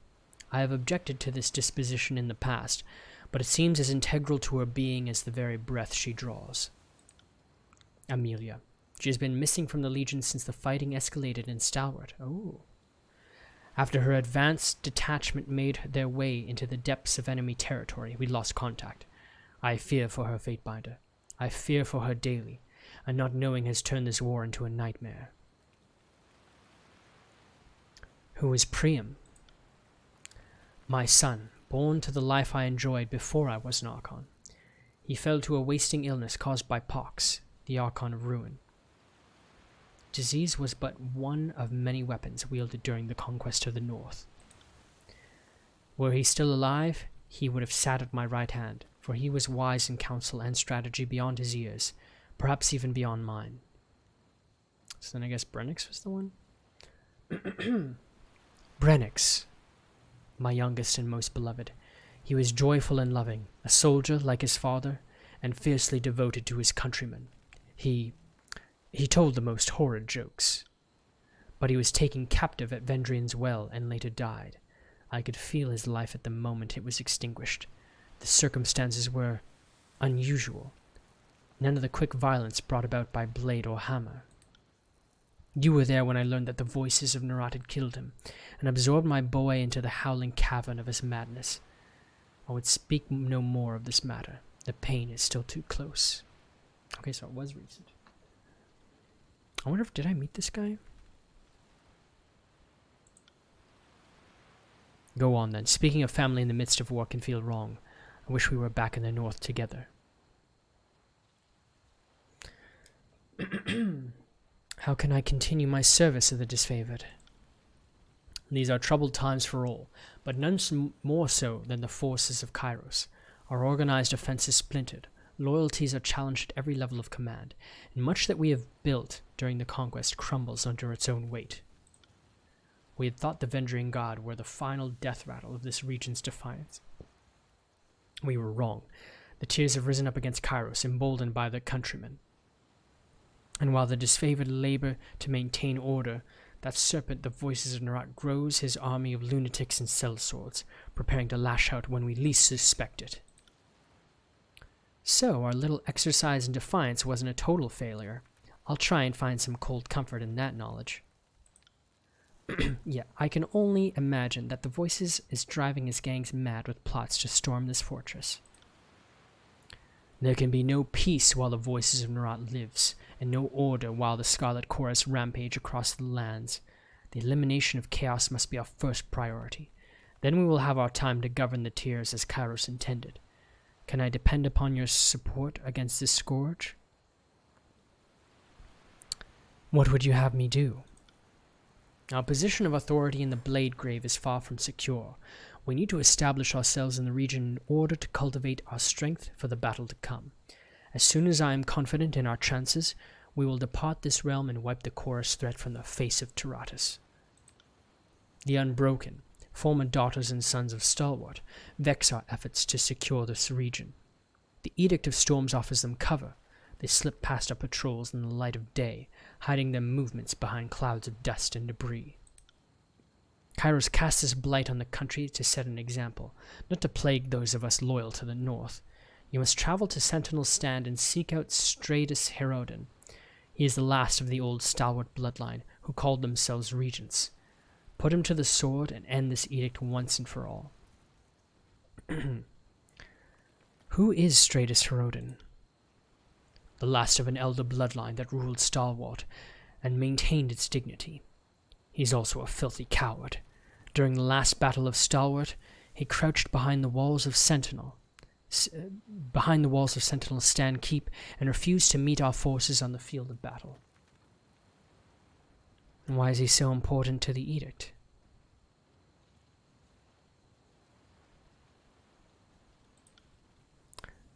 I have objected to this disposition in the past, but it seems as integral to her being as the very breath she draws. Amelia. She has been missing from the Legion since the fighting escalated in Stalwart. Oh. After her advanced detachment made their way into the depths of enemy territory, we lost contact. I fear for her, Fatebinder. I fear for her daily, and not knowing has turned this war into a nightmare. Who is Priam? My son, born to the life I enjoyed before I was an Archon. He fell to a wasting illness caused by pox, the Archon of Ruin. Disease was but one of many weapons wielded during the conquest of the North. Were he still alive, he would have sat at my right hand, for he was wise in counsel and strategy beyond his years, perhaps even beyond mine. So then I guess Brennix was the one? Brennix, my youngest and most beloved. He was joyful and loving, a soldier like his father, and fiercely devoted to his countrymen. He told the most horrid jokes. But he was taken captive at Vendrian's Well and later died. I could feel his life at the moment it was extinguished. The circumstances were unusual. None of the quick violence brought about by blade or hammer. You were there when I learned that the voices of Nerat had killed him, and absorbed my boy into the howling cavern of his madness. I would speak no more of this matter. The pain is still too close. Okay, so it was recent. I wonder if, did I meet this guy? Go on then. Speaking of family in the midst of war can feel wrong. I wish we were back in the North together. How can I continue my service of the disfavored? These are troubled times for all, but none more so than the forces of Kairos. Our organized offense is splintered. Loyalties are challenged at every level of command, and much that we have built during the conquest crumbles under its own weight. We had thought the Vendrian God were the final death rattle of this region's defiance. We were wrong. The tears have risen up against Kairos, emboldened by their countrymen. And while the disfavored labor to maintain order, that serpent, the voices of Nerat, grows his army of lunatics and sellswords, preparing to lash out when we least suspect it. So, our little exercise in defiance wasn't a total failure. I'll try and find some cold comfort in that knowledge. Yeah, I can only imagine that the voices is driving his gangs mad with plots to storm this fortress. There can be no peace while the voices of Nerat lives, and no order while the Scarlet Chorus rampage across the lands. The elimination of chaos must be our first priority. Then we will have our time to govern the tiers as Kairos intended. Can I depend upon your support against this scourge? What would you have me do? Our position of authority in the Blade Grave is far from secure. We need to establish ourselves in the region in order to cultivate our strength for the battle to come. As soon as I am confident in our chances, we will depart this realm and wipe the Chorus threat from the face of Tyratus. The Unbroken, former daughters and sons of Stalwart, vex our efforts to secure this region. The Edict of Storms offers them cover. They slip past our patrols in the light of day, hiding their movements behind clouds of dust and debris. Kairos casts his blight on the country to set an example, not to plague those of us loyal to the north. You must travel to Sentinel's Stand and seek out Stratus Herodin. He is the last of the old stalwart bloodline, who called themselves regents. Put him to the sword and end this edict once and for all. Who is Stratus Herodin? The last of an elder bloodline that ruled Stalwart and maintained its dignity. He's also a filthy coward. During the last battle of Stalwart, he crouched behind the walls of Sentinel's stand keep and refused to meet our forces on the field of battle. And why is he so important to the edict?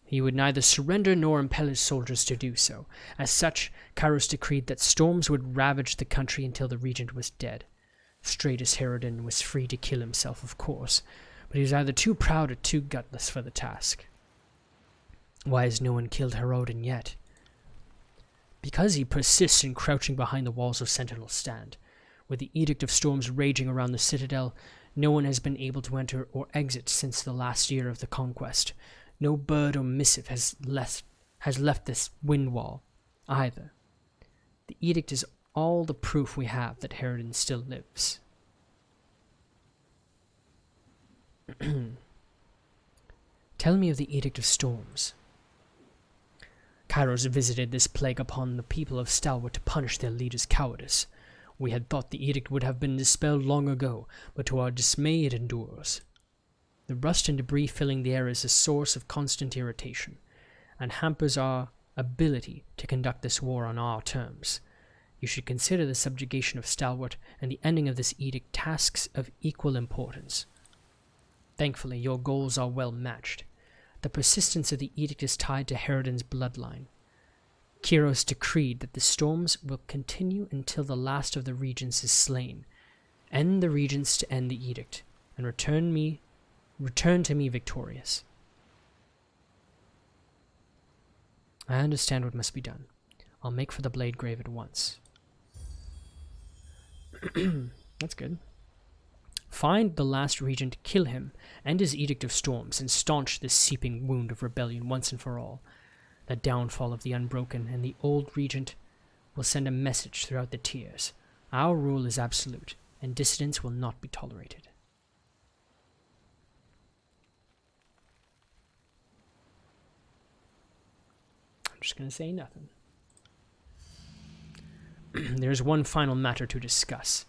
He would neither surrender nor impel his soldiers to do so. As such, Kairos decreed that storms would ravage the country until the regent was dead. Stratus Herodin was free to kill himself, of course, but he was either too proud or too gutless for the task. Why has no one killed Herodin yet? Because he persists in crouching behind the walls of Sentinel's stand. With the Edict of Storms raging around the citadel, no one has been able to enter or exit since the last year of the conquest. No bird or missive has left this wind wall, either. The edict is all the proof we have that Herodin still lives. Tell me of the Edict of Storms. Kairos visited this plague upon the people of Stalwart to punish their leader's cowardice. We had thought the edict would have been dispelled long ago, but to our dismay it endures. The rust and debris filling the air is a source of constant irritation, and hampers our ability to conduct this war on our terms. You should consider the subjugation of Stalwart and the ending of this edict tasks of equal importance. Thankfully, your goals are well matched. The persistence of the edict is tied to Herodin's bloodline. Kairos decreed that the storms will continue until the last of the regents is slain. End the regents to end the edict, and return to me victorious. I understand what must be done. I'll make for the Blade Grave at once. That's good. Find the last regent, kill him, end his Edict of Storms, and staunch this seeping wound of rebellion once and for all. The downfall of the Unbroken and the old regent will send a message throughout the tiers. Our rule is absolute, and dissidence will not be tolerated. I'm just going to say nothing. There is one final matter to discuss.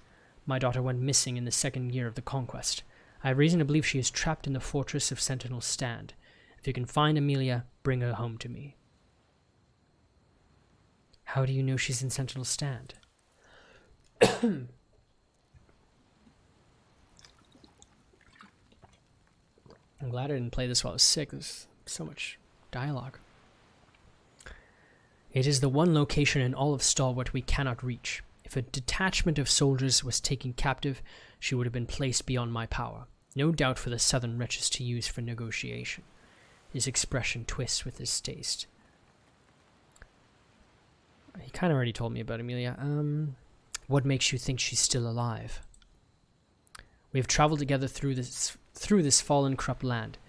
My daughter went missing in the second year of the conquest. I have reason to believe she is trapped in the fortress of Sentinel's Stand. If you can find Amelia, bring her home to me. How do you know she's in Sentinel's Stand? I'm glad I didn't play this while I was sick. There's so much dialogue. It is the one location in all of Stalwart we cannot reach. If a detachment of soldiers was taken captive, she would have been placed beyond my power. No doubt for the southern wretches to use for negotiation. His expression twists with his taste. He kind of already told me about Amelia. What makes you think she's still alive? We have traveled together through this fallen, corrupt land.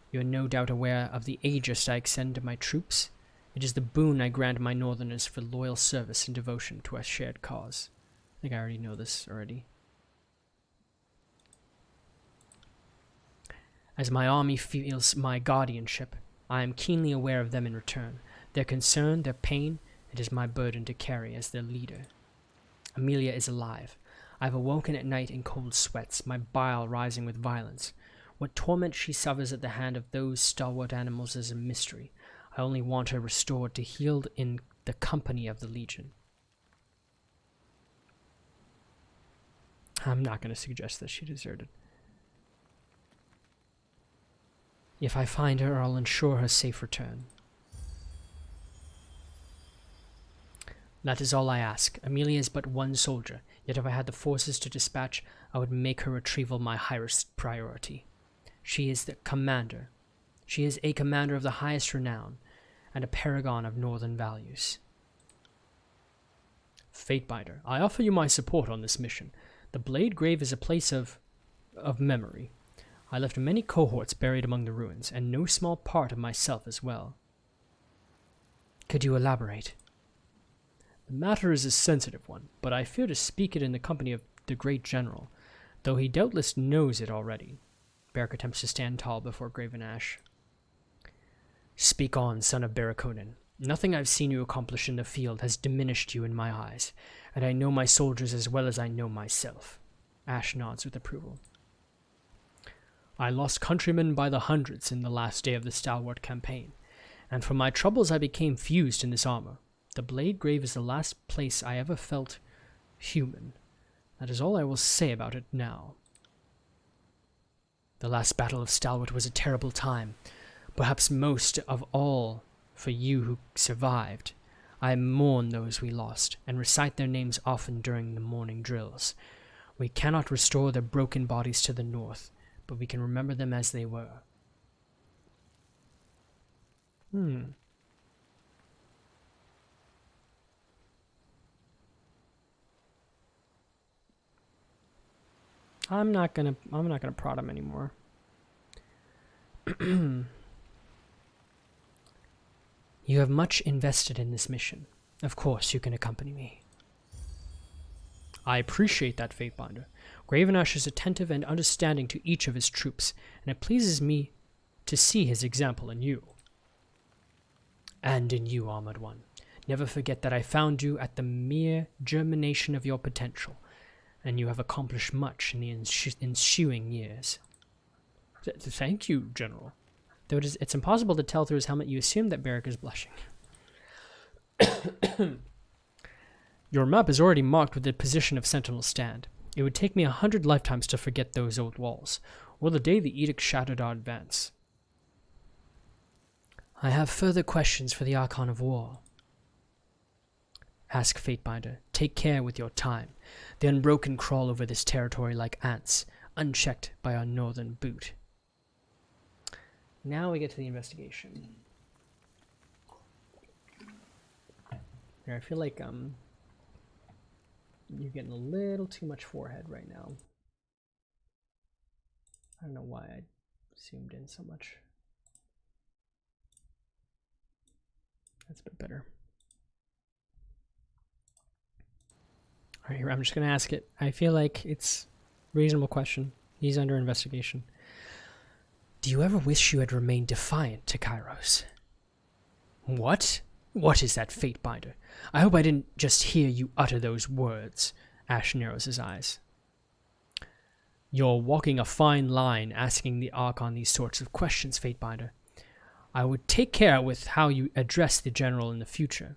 You are no doubt aware of the aegis I extend to my troops. It is the boon I grant my northerners for loyal service and devotion to our shared cause. I think I already know this already. As my army feels my guardianship, I am keenly aware of them in return. Their concern, their pain, it is my burden to carry as their leader. Amelia is alive. I have awoken at night in cold sweats, my bile rising with violence. What torment she suffers at the hand of those stalwart animals is a mystery. I only want her restored to healed in the company of the Legion. I'm not going to suggest that she deserted. If I find her, I'll ensure her safe return. That is all I ask. Amelia is but one soldier, yet if I had the forces to dispatch, I would make her retrieval my highest priority. She is the commander. She is a commander of the highest renown, and a paragon of northern values. Fatebinder, I offer you my support on this mission. The Blade Grave is a place of memory. I left many cohorts buried among the ruins, and no small part of myself as well. Could you elaborate? The matter is a sensitive one, but I fear to speak it in the company of the great general. though he doubtless knows it already. Beric attempts to stand tall before Graven Ash. Speak on, son of Barraconan. Nothing I've seen you accomplish in the field has diminished you in my eyes, and I know my soldiers as well as I know myself. Ash nods with approval. I lost countrymen by the hundreds in the last day of the stalwart campaign, and from my troubles I became fused in this armor. The Blade Grave is the last place I ever felt human. That is all I will say about it now. The last battle of Stalwart was a terrible time, perhaps most of all for you who survived. I mourn those we lost, and recite their names often during the morning drills. We cannot restore their broken bodies to the north, but we can remember them as they were. I'm not gonna prod him anymore. You have much invested in this mission. Of course, you can accompany me. I appreciate that, Fatebinder. Gravenash is attentive and understanding to each of his troops, and it pleases me to see his example in you. And in you, Armored One. Never forget that I found you at the mere germination of your potential, and you have accomplished much in the ensuing years. Thank you, General. Though it's impossible to tell through his helmet, you assume that Beric is blushing. Your map is already marked with the position of Sentinel Stand. It would take me 100 lifetimes to forget those old walls, or the day the Edict shattered our advance. I have further questions for the Archon of War. Ask Fatebinder. Take care with your time. The Unbroken crawl over this territory like ants, unchecked by our northern boot. Now we get to the investigation. Here, I feel like you're getting a little too much forehead right now. I don't know why I zoomed in so much. That's a bit better. All right, here, I'm just going to ask it. I feel like it's a reasonable question. He's under investigation. Do you ever wish you had remained defiant to Kairos? What? What is that, Fatebinder? I hope I didn't just hear you utter those words. Ash narrows his eyes. You're walking a fine line asking the Archon these sorts of questions, Fatebinder. I would take care with how you address the General in the future.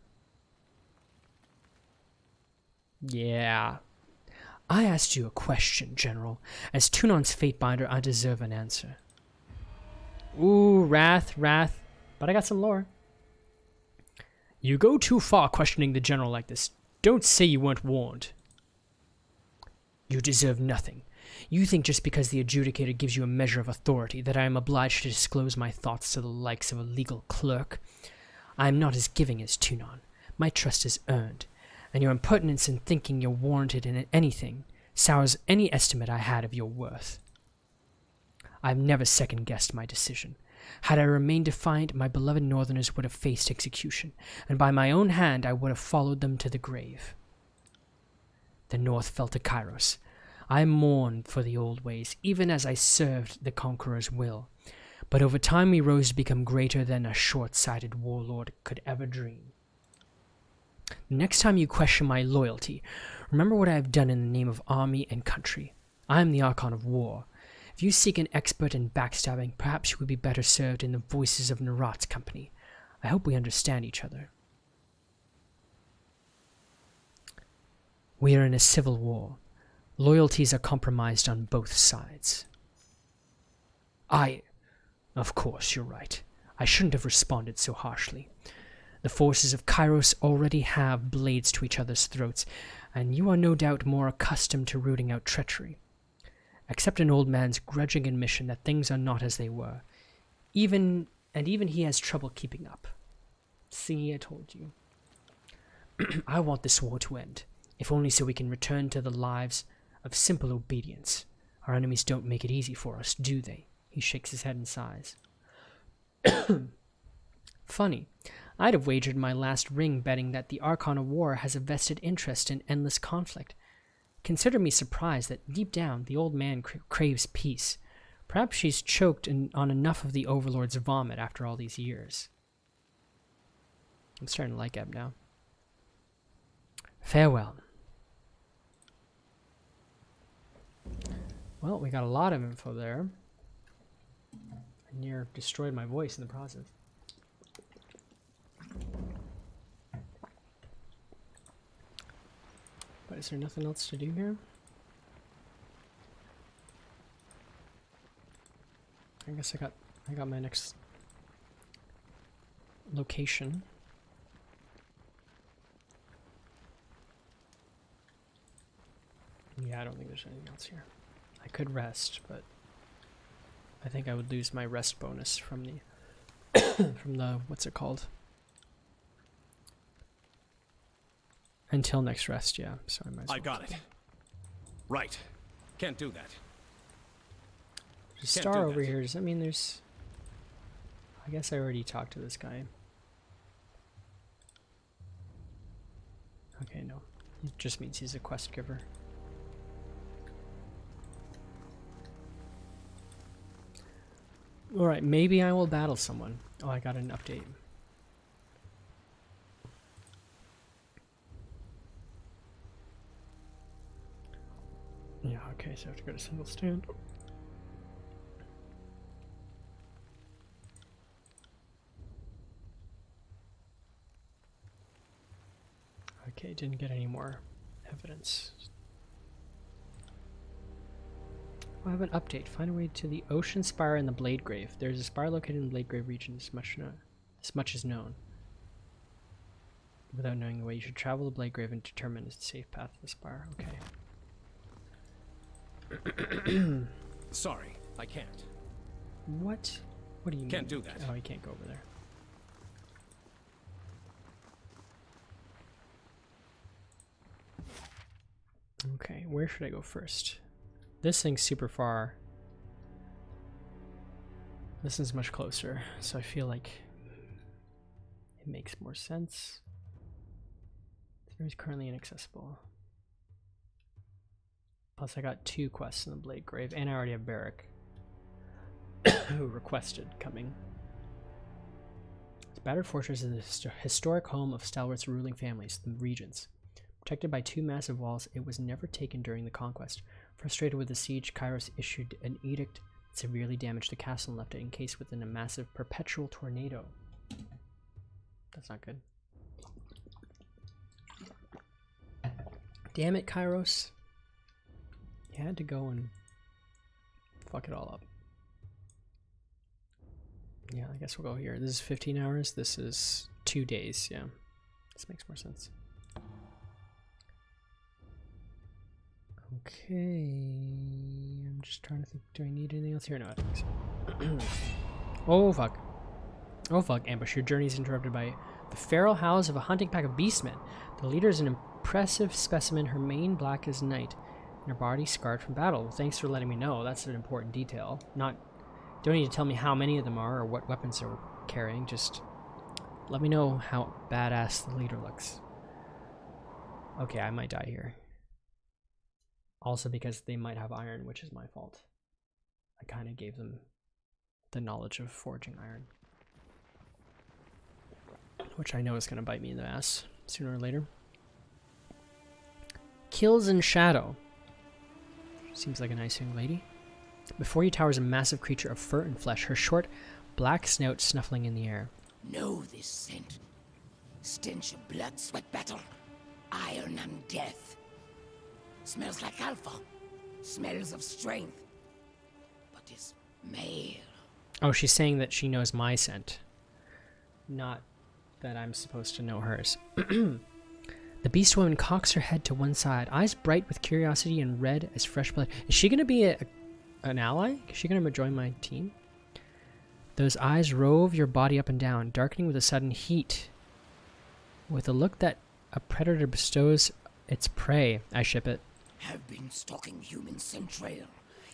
Yeah. I asked you a question, General. As Tunon's Fatebinder, I deserve an answer. Ooh, wrath. But I got some lore. You go too far questioning the General like this. Don't say you weren't warned. You deserve nothing. You think just because the Adjudicator gives you a measure of authority that I am obliged to disclose my thoughts to the likes of a legal clerk. I am not as giving as Tunon. My trust is earned, and your impertinence in thinking you're warranted in anything sours any estimate I had of your worth. I've never second-guessed my decision. Had I remained defiant, my beloved Northerners would have faced execution, and by my own hand I would have followed them to the grave. The North fell to Kairos. I mourned for the old ways, even as I served the Conqueror's will. But over time we rose to become greater than a short-sighted warlord could ever dream. The next time you question my loyalty, remember what I have done in the name of army and country. I am the Archon of War. If you seek an expert in backstabbing, perhaps you would be better served in the Voices of Narat's company. I hope we understand each other. We are in a civil war. Loyalties are compromised on both sides. Of course, you're right. I shouldn't have responded so harshly. The forces of Kairos already have blades to each other's throats, and you are no doubt more accustomed to rooting out treachery. Accept an old man's grudging admission that things are not as they were. Even he has trouble keeping up. See, I told you. I want this war to end, if only so we can return to the lives of simple obedience. Our enemies don't make it easy for us, do they? He shakes his head and sighs. Funny. I'd have wagered my last ring betting that the Archon of War has a vested interest in endless conflict. considered me surprised that deep down the old man craves peace. Perhaps she's choked on enough of the Overlord's vomit after all these years. I'm starting to like Eb now. Farewell. Well, we got a lot of info there. I near destroyed my voice in the process. But is there nothing else to do here? I guess I got my next location. Yeah, I don't think there's anything else here. I could rest, but I think I would lose my rest bonus from the from the what's it called? Until next rest, yeah. So I might as well. I got it. Right. Can't do that. There's a star over here. Does that mean there's... I guess I already talked to this guy. Okay, no. It just means he's a quest giver. Alright, maybe I will battle someone. Oh, I got an update. Yeah, okay, so I have to go to single stand. Okay, didn't get any more evidence. I have an update. Find a way to the Ocean Spire and the Blade Grave. There's a spire located in the Blade Grave region. This much is known. Without knowing the way, you should travel the Blade Grave and determine the safe path to the spire. Okay. Sorry, I can't. What? What do you mean? Can't do that. Oh, you can't go over there. Okay, where should I go first? This thing's super far. This is much closer, so I feel like it makes more sense. This area is currently inaccessible. Plus I got 2 quests in the Blade Grave, and I already have Barrack, who requested coming. The Battered Fortress is a historic home of Stalwart's ruling families, the Regents. Protected by 2 massive walls, it was never taken during the conquest. Frustrated with the siege, Kairos issued an edict that severely damaged the castle and left it encased within a massive perpetual tornado. That's not good. Damn it, Kairos. You had to go and fuck it all up. Yeah, I guess we'll go here. This is 15 hours. This is 2 days. Yeah, this makes more sense. Okay, I'm just trying to think. Do I need anything else here? No, I don't think so. Oh fuck. Oh fuck, ambush. Your journey is interrupted by the feral howls of a hunting pack of beastmen. The leader is an impressive specimen, her mane black as night, and her body scarred from battle. Well, thanks for letting me know. That's an important detail. Don't need to tell me how many of them are or what weapons they're carrying. Just let me know how badass the leader looks. Okay, I might die here. Also because they might have iron, which is my fault. I kind of gave them the knowledge of forging iron. Which I know is going to bite me in the ass sooner or later. Kills in Shadow. Seems like a nice young lady. Before you towers a massive creature of fur and flesh, her short, black snout snuffling in the air. Know this scent. Stench of blood, sweat, battle, iron and death. Smells like alpha. Smells of strength. But is male. Oh, she's saying that she knows my scent. Not that I'm supposed to know hers. The beast woman cocks her head to one side, eyes bright with curiosity and red as fresh blood. Is she going to be an ally? Is she going to join my team? Those eyes rove your body up and down, darkening with a sudden heat. With a look that a predator bestows its prey. I ship it. Have been stalking human centrail.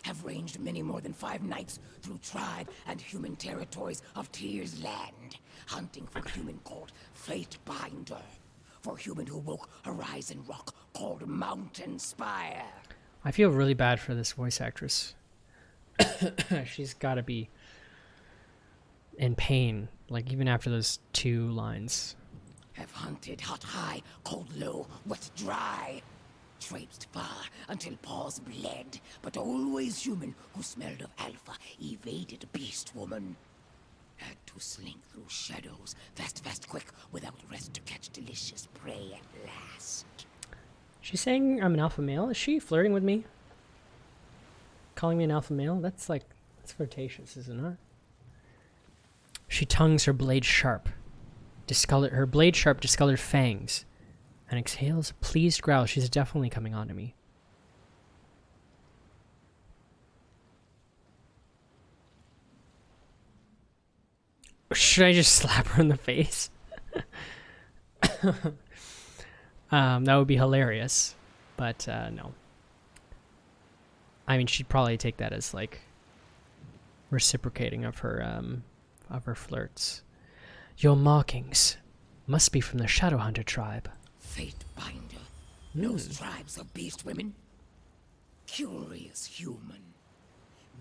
Have ranged many more than 5 nights through tribe and human territories of Tyr's land, hunting for human called Fate Binder. For human who woke Horizon Rock called Mountain Spire. I feel really bad for this voice actress. She's got to be in pain, like even after those 2 lines. Have hunted hot high, cold low, wet dry. Traipsed far until paws bled, but always human who smelled of alpha evaded beast woman. Had to slink through shadows, fast, quick, without rest to catch delicious prey at last. She's saying I'm an alpha male? Is she flirting with me? Calling me an alpha male? That's flirtatious, isn't it? She tongues her blade sharp. Her blade sharp discolored fangs. And exhales a pleased growl. She's definitely coming on to me. Should I just slap her in the face? That would be hilarious. But no. I mean, she'd probably take that as like reciprocating of her flirts. Your markings must be from the Shadowhunter tribe. Fate binder. Knows tribes of beast women. Curious human.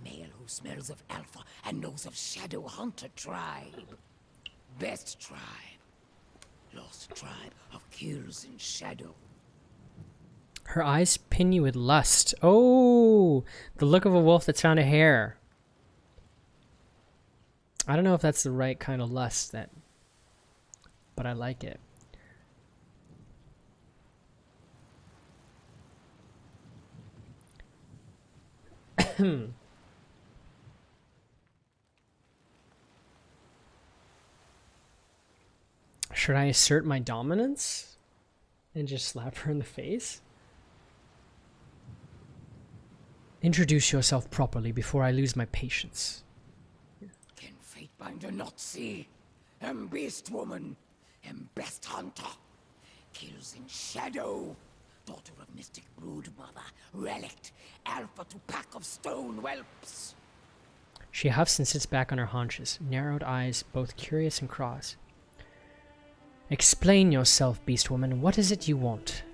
Male who smells of alpha and knows of Shadowhunter tribe. Best tribe. Lost tribe of kills in shadow. Her eyes pin you with lust. Oh, the look of a wolf that's found a hare. I don't know if that's the right kind of lust, but I like it. Should I assert my dominance and just slap her in the face? Introduce yourself properly before I lose my patience. Can Fatebinder not see? Am beast woman, am best hunter. Kills in shadow. Daughter of mystic brood mother, relict, alpha to pack of stone whelps. She huffs and sits back on her haunches, narrowed eyes both curious and cross. Explain yourself, beast woman. What is it you want?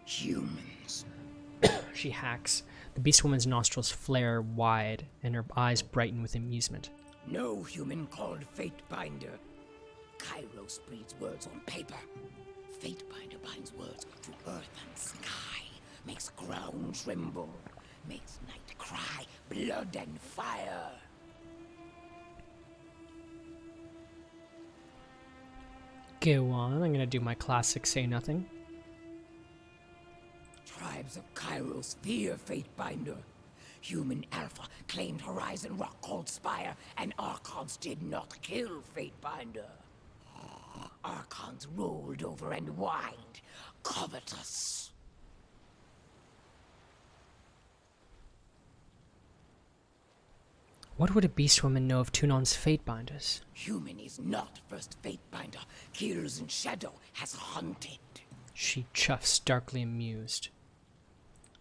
Humans. She hacks. The beast woman's nostrils flare wide, and her eyes brighten with amusement. No human called Fatebinder. Kairos breeds words on paper. Fatebinder binds words to earth and sky. Makes ground tremble. Makes night cry. Blood and fire. Go on. I'm gonna do my classic say nothing. Tribes of Kairos fear Fatebinder. Human Alpha claimed Horizon Rock called Spire, and Archons did not kill Fatebinder. Archons rolled over and whined, covetous. What would a beast woman know of Tunon's Fatebinders? Human is not first Fatebinder. Kills in shadow has hunted. She chuffs, darkly amused.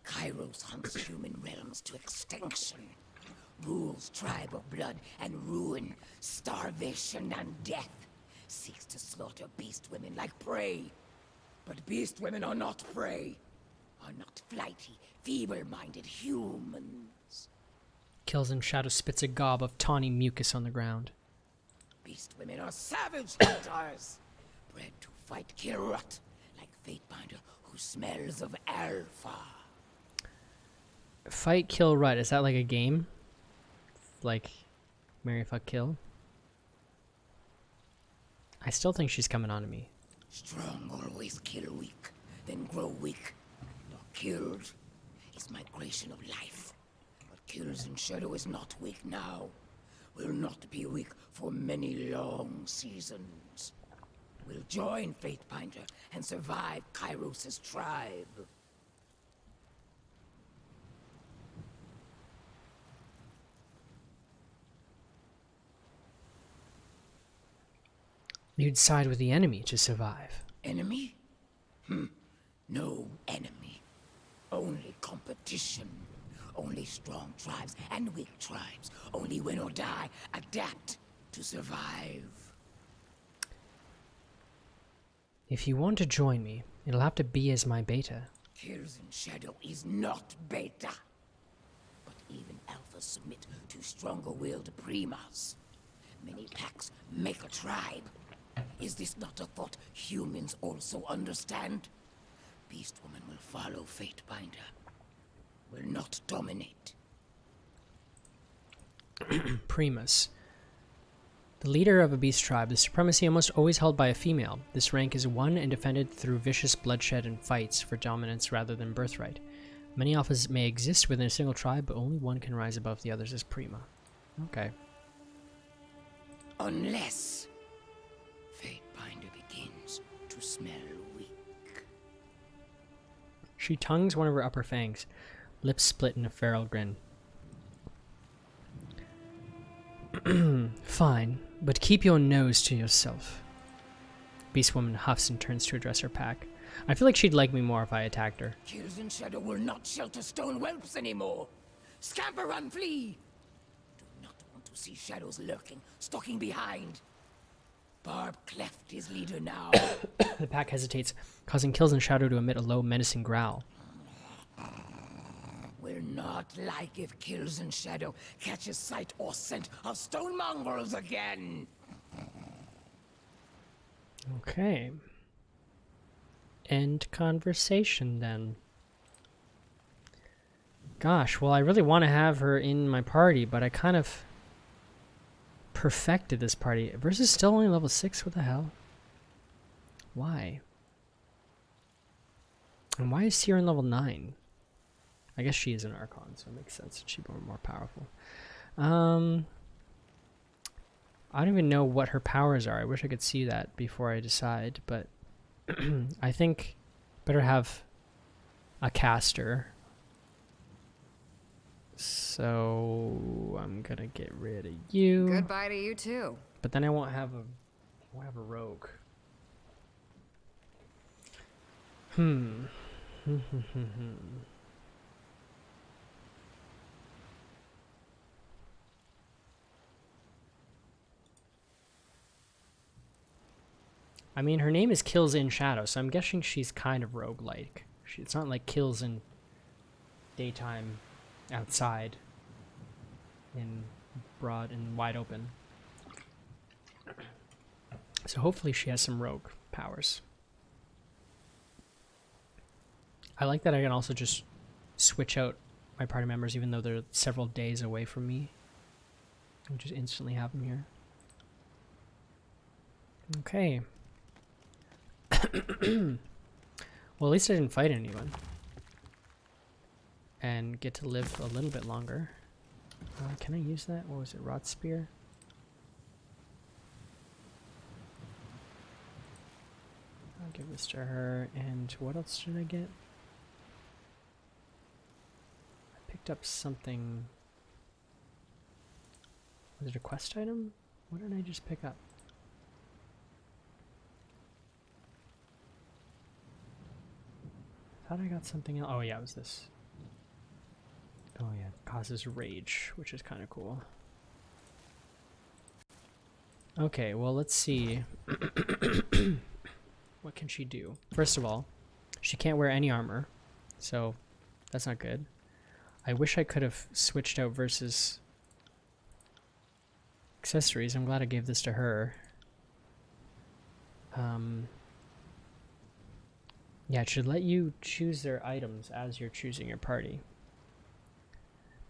Kairos hunts human realms to extinction. Rules tribe of blood and ruin, starvation and death. Seeks to slaughter beast women like prey. But beast women are not prey. Are not flighty, feeble-minded humans. Kills in shadow spits a gob of tawny mucus on the ground. Beast women are savage hunters. Bred to fight kill rot, like Fatebinder who smells of alpha. Fight, kill, rut. Is that like a game? Like marry, fuck, kill? I still think she's coming on to me. Strong always kill weak, then grow weak. Not killed is migration of life. But kills in shadow is not weak now. Will not be weak for many long seasons. Will join Fatebinder and survive Kairos' tribe. You'd side with the enemy to survive. Enemy? No enemy. Only competition. Only strong tribes and weak tribes. Only win or die. Adapt to survive. If you want to join me, it'll have to be as my beta. Kills in Shadow is not beta. But even alphas submit to stronger-willed primas. Many packs make a tribe. Is this not a thought humans also understand? Beast Woman will follow Fatebinder. Will not dominate. Primus. The leader of a beast tribe, the supremacy almost always held by a female. This rank is won and defended through vicious bloodshed and fights for dominance rather than birthright. Many alphas may exist within a single tribe, but only one can rise above the others as prima. Okay. Unless Fatebinder begins to smell weak. She tongues one of her upper fangs, lips split in a feral grin. Fine, but keep your nose to yourself. Beastwoman huffs and turns to address her pack. I feel like she'd like me more if I attacked her. Kills in Shadow will not shelter stone whelps anymore. Scamper and flee! Do not want to see shadows lurking, stalking behind. Barb cleft his leader now. The pack hesitates, causing Kills in Shadow to emit a low, menacing growl. Will not like if Kills in Shadow catches sight or scent of stone mongrels again. Okay. End conversation then. Gosh, well, I really want to have her in my party, but I kind of perfected this party. Versus still only level 6, what the hell? Why? And why is Siren level 9? I guess she is an Archon, so it makes sense that she'd be more powerful. I don't even know what her powers are. I wish I could see that before I decide, but I think better have a caster. So I'm gonna get rid of you. Goodbye to you too. But then I won't have a rogue. I mean, her name is Kills in Shadow, so I'm guessing she's kind of roguelike. It's not like kills in daytime outside in broad and wide open. So hopefully she has some rogue powers. I like that I can also just switch out my party members even though they're several days away from me. I can just instantly have them here. Okay. Well, at least I didn't fight anyone. And get to live a little bit longer. Can I use that? What was it? Rot Spear? I'll give this to her. And what else did I get? I picked up something. Was it a quest item? What did I just pick up? I thought I got something else. Oh yeah, it was this. Oh yeah, causes rage, which is kind of cool. Okay, well let's see. What can she do? First of all, she can't wear any armor, so that's not good. I wish I could have switched out versus accessories. I'm glad I gave this to her. Yeah, it should let you choose their items as you're choosing your party.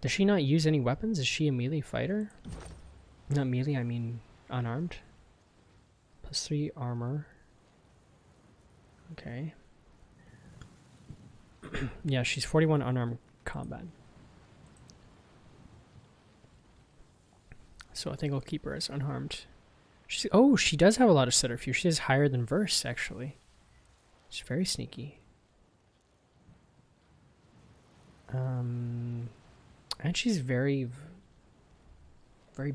Does she not use any weapons? Is she a melee fighter? Not melee, I mean unarmed. +3 armor. Okay. Yeah, she's 41 unarmed combat. So I think I'll keep her as unharmed. Oh, she does have a lot of subterfuge. She is higher than Verse, actually. She's very sneaky. And she's very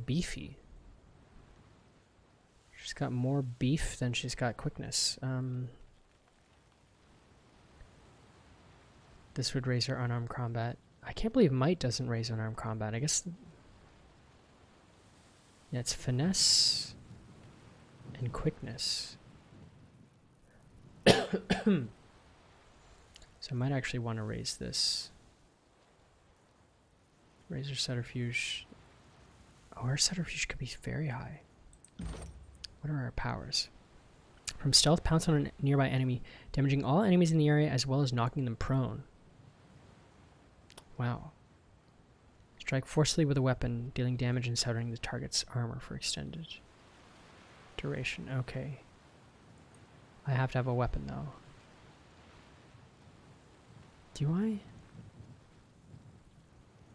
beefy. She's got more beef than she's got quickness. This would raise her unarmed combat. I can't believe Might doesn't raise unarmed combat. I guess... Yeah, it's finesse and quickness. So I might actually want to raise this. Razor Centrifuge. Oh, our Centrifuge could be very high. What are our powers? From stealth, pounce on a nearby enemy, damaging all enemies in the area as well as knocking them prone. Wow. Strike forcefully with a weapon, dealing damage and severing the target's armor for extended duration. Okay. I have to have a weapon though. Do I?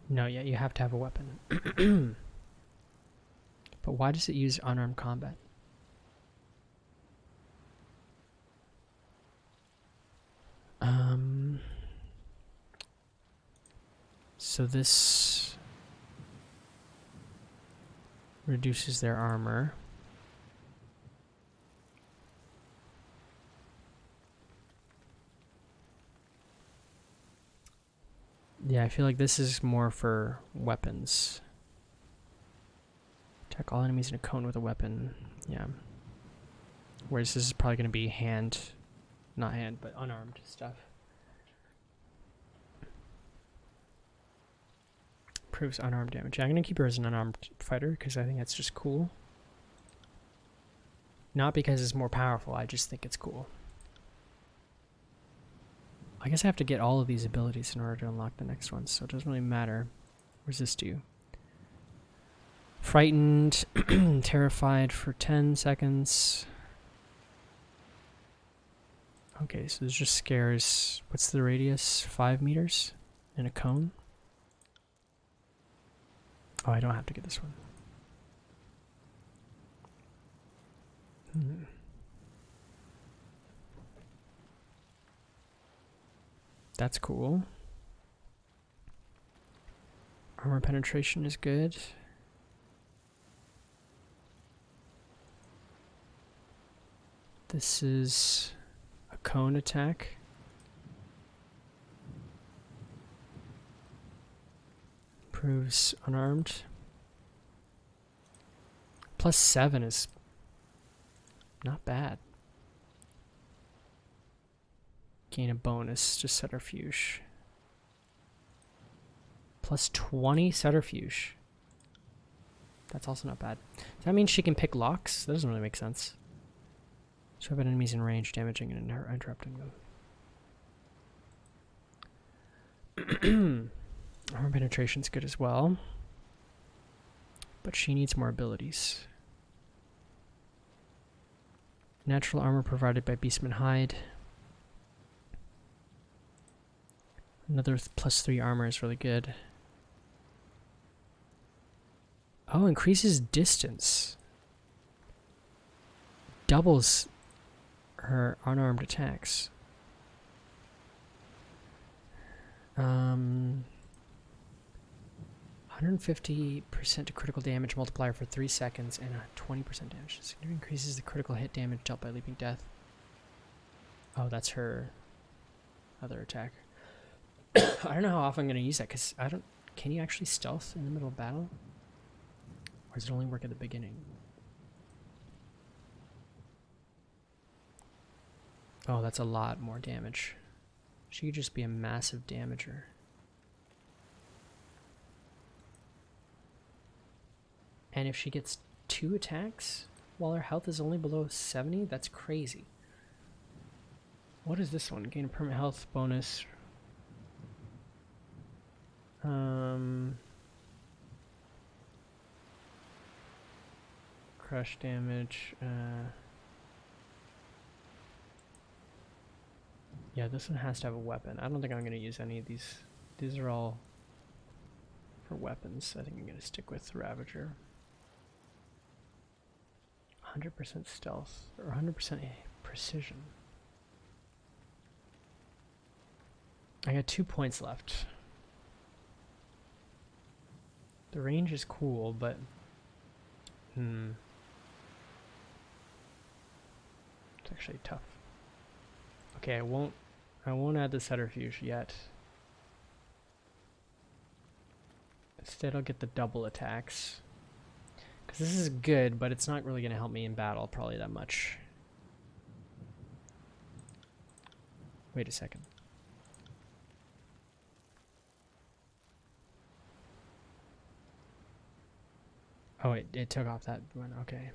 No, yeah, you have to have a weapon. But why does it use unarmed combat? So this reduces their armor. Yeah, I feel like this is more for weapons. Attack all enemies in a cone with a weapon. Yeah. Whereas this is probably going to be hand, not hand, but unarmed stuff. Proves unarmed damage. Yeah, I'm going to keep her as an unarmed fighter because I think that's just cool. Not because it's more powerful, I just think it's cool. I guess I have to get all of these abilities in order to unlock the next one, so it doesn't really matter. What does this do? Frightened, terrified for 10 seconds. Okay, so this just scares... What's the radius? 5 meters? In a cone? Oh, I don't have to get this one. That's cool. Armor penetration is good. This is a cone attack. Proves unarmed. +7 is not bad. Gain a bonus to Centrifuge. +20 Centrifuge. That's also not bad. Does that mean she can pick locks? That doesn't really make sense. Swipe at enemies in range, damaging and interrupting them. Armor penetration's good as well. But she needs more abilities. Natural armor provided by Beastman Hide. Another +3 armor is really good. Oh, increases distance. Doubles her unarmed attacks. 150% to critical damage multiplier for 3 seconds and a 20% damage. This increases the critical hit damage dealt by Leaping Death. Oh, that's her other attack. I don't know how often I'm going to use that because I don't... Can you actually stealth in the middle of battle? Or does it only work at the beginning? Oh, that's a lot more damage. She could just be a massive damager. And if she gets 2 attacks while her health is only below 70, that's crazy. What is this one? Gain a permanent health bonus. Crush damage. Yeah, this one has to have a weapon. I don't think I'm going to use any of these. These are all for weapons. I think I'm going to stick with Ravager. 100% stealth, or 100% precision. I got 2 points left. The range is cool, but... It's actually tough. Okay, I won't add the Centrifuge yet. Instead, I'll get the double attacks. Because this is good, but it's not really going to help me in battle probably that much. Wait a second. Oh, it took off that one. Okay.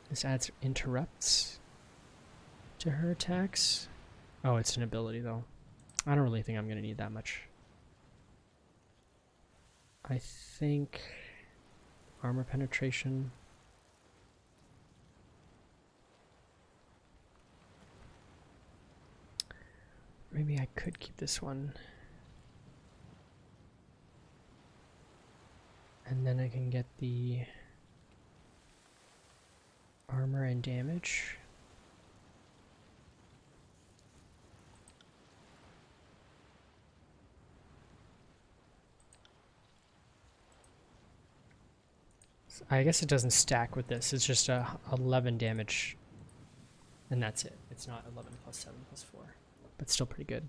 This adds interrupts to her attacks. Oh, it's an ability though. I don't really think I'm going to need that much. I think armor penetration. Maybe I could keep this one. And then I can get the armor and damage. I guess it doesn't stack with this. It's just a 11 damage. And that's it. It's not 11 plus 7 plus 4. But still pretty good.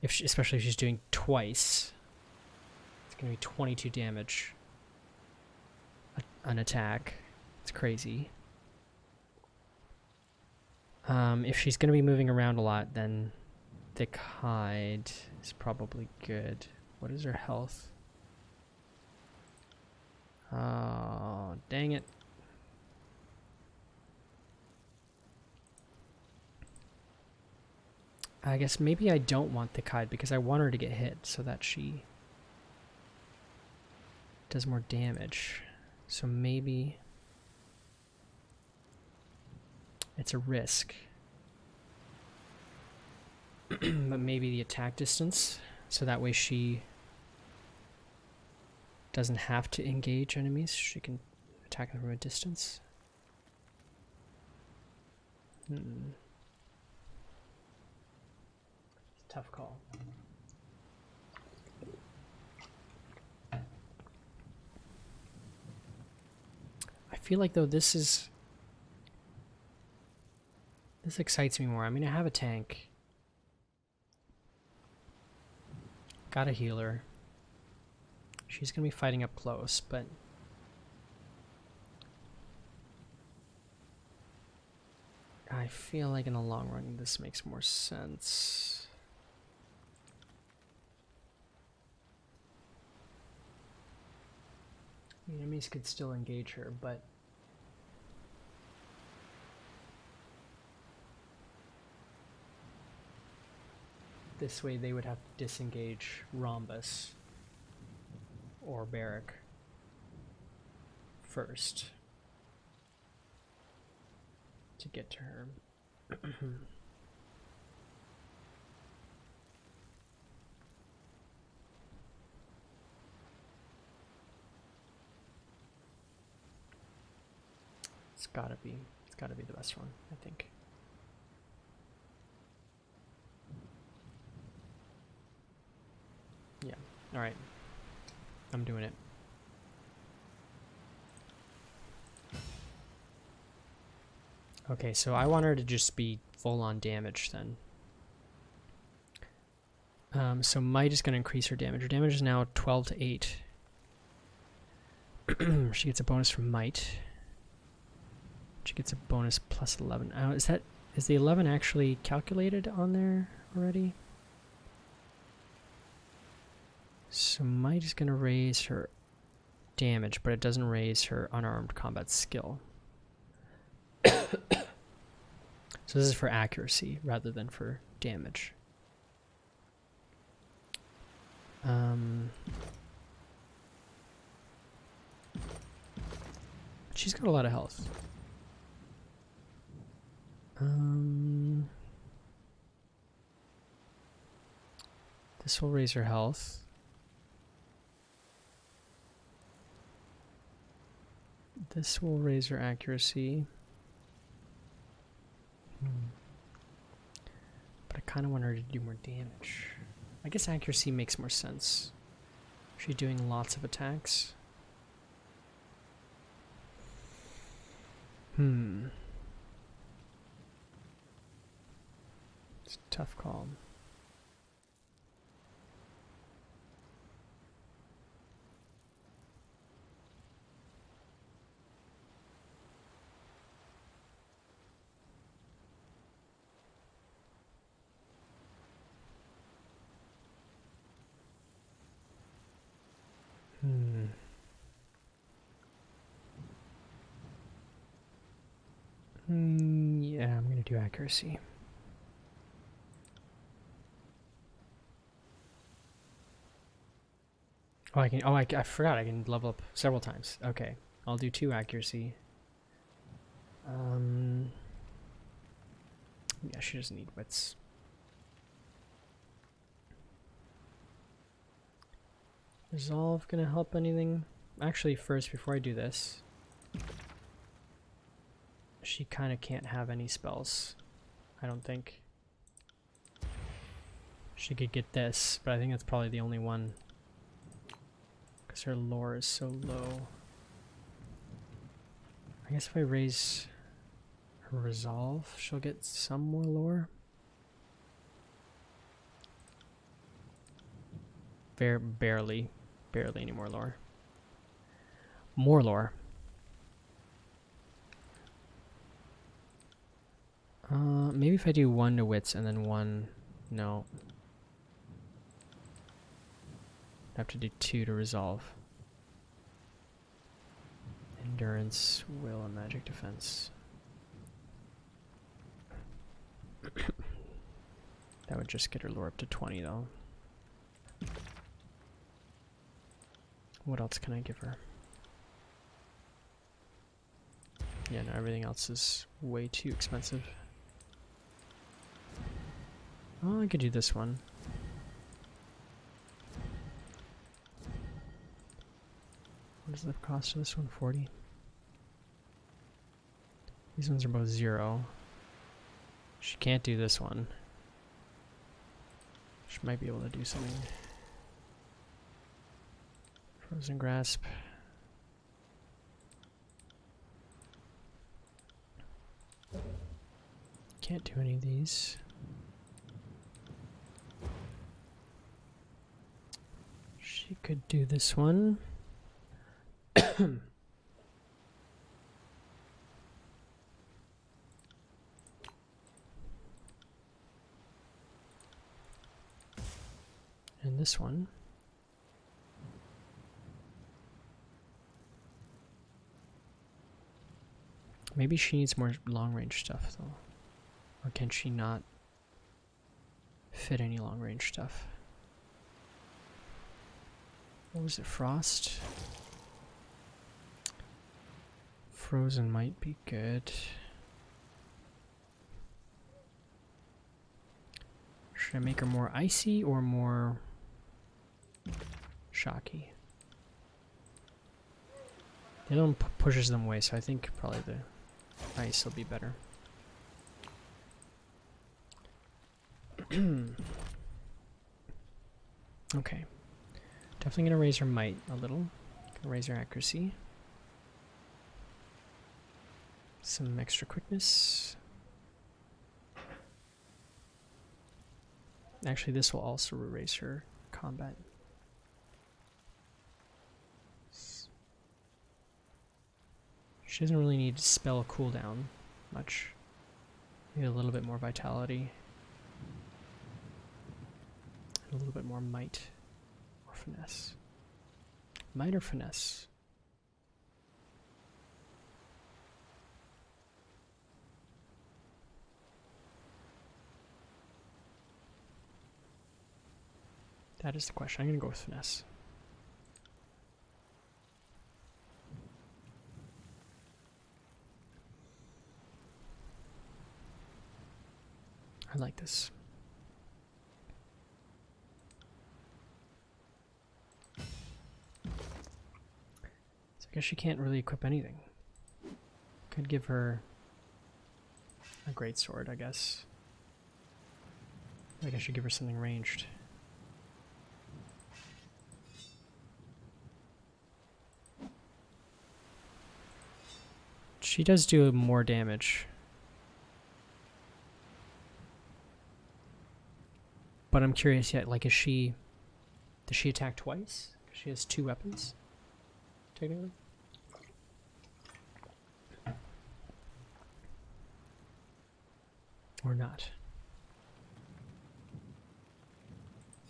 If she, especially if she's doing twice. It's going to be 22 damage. An attack. It's crazy. If she's going to be moving around a lot, then thick hide is probably good. What is her health? Oh, dang it. I guess maybe I don't want thick hide because I want her to get hit so that she does more damage. So maybe it's a risk. But maybe the attack distance, so that way she doesn't have to engage enemies. She can attack them from a distance. Tough call. I feel like though this excites me more. I mean, I have a tank. Got a healer. She's gonna be fighting up close, but I feel like in the long run this makes more sense. The enemies could still engage her, but this way they would have to disengage Rhombus or Barrack first to get to her. It's gotta be the best one, I think. Yeah, alright. I'm doing it. Okay, so I want her to just be full on damage then. So might is going to increase her damage. Her damage is now 12 to 8. She gets a bonus from might. She gets a bonus plus 11. Is the 11 actually calculated on there already? So might is going to raise her damage, but it doesn't raise her unarmed combat skill. So this is for accuracy rather than for damage. She's got a lot of health. This will raise her health. This will raise her accuracy. But I kind of want her to do more damage. I guess accuracy makes more sense. She's doing lots of attacks. It's a tough call. Yeah, I'm gonna do accuracy. Oh, I can. Oh, I forgot. I can level up several times. Okay, I'll do 2 accuracy. Yeah, she doesn't need wits. Resolve gonna help anything? Actually, first, before I do this, she kind of can't have any spells. I don't think. She could get this, but I think that's probably the only one. Because her lore is so low. I guess if I raise her resolve, she'll get some more lore. Barely any more lore. More lore. Maybe if I do 1 to wits and then 1, no. I have to do 2 to resolve. Endurance, will, and magic defense. That would just get her lore up to 20 though. What else can I give her? Yeah, no, everything else is way too expensive. Oh, I could do this one. What is the cost of this one? 40? These ones are both 0. She can't do this one. She might be able to do something. Frozen Grasp. Can't do any of these. She could do this one. And this one. Maybe she needs more long-range stuff, though. Or can she not fit any long-range stuff? What was it? Frost? Frozen might be good. Should I make her more icy or more shocky? The other one pushes them away, so I think probably the ice will be better. Okay. Definitely gonna raise her might a little. Gonna raise her accuracy. Some extra quickness. Actually, this will also raise her combat. She doesn't really need to spell cooldown much. Need a little bit more vitality. A little bit more might or finesse. Might or finesse? That is the question. I'm going to go with finesse. I like this. So I guess she can't really equip anything. Could give her a great sword, I guess. I guess I should give her something ranged. She does do more damage. But I'm curious yet, like, does she attack twice? She has 2 weapons, technically. Or not.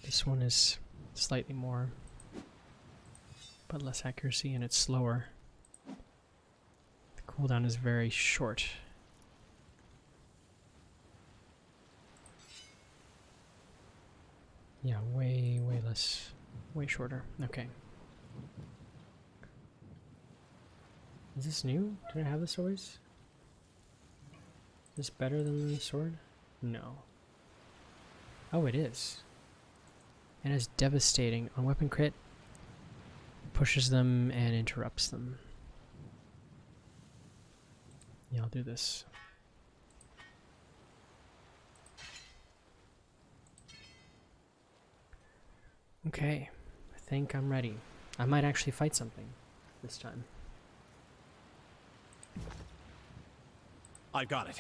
This one is slightly more, but less accuracy, and it's slower. The cooldown is very short. Yeah, way less. Way shorter. Okay. Is this new? Did I have this always? Is this better than the sword? No. Oh, it is. And it's devastating. On weapon crit, pushes them and interrupts them. Yeah, I'll do this. Okay, I think I'm ready. I might actually fight something this time. I got it.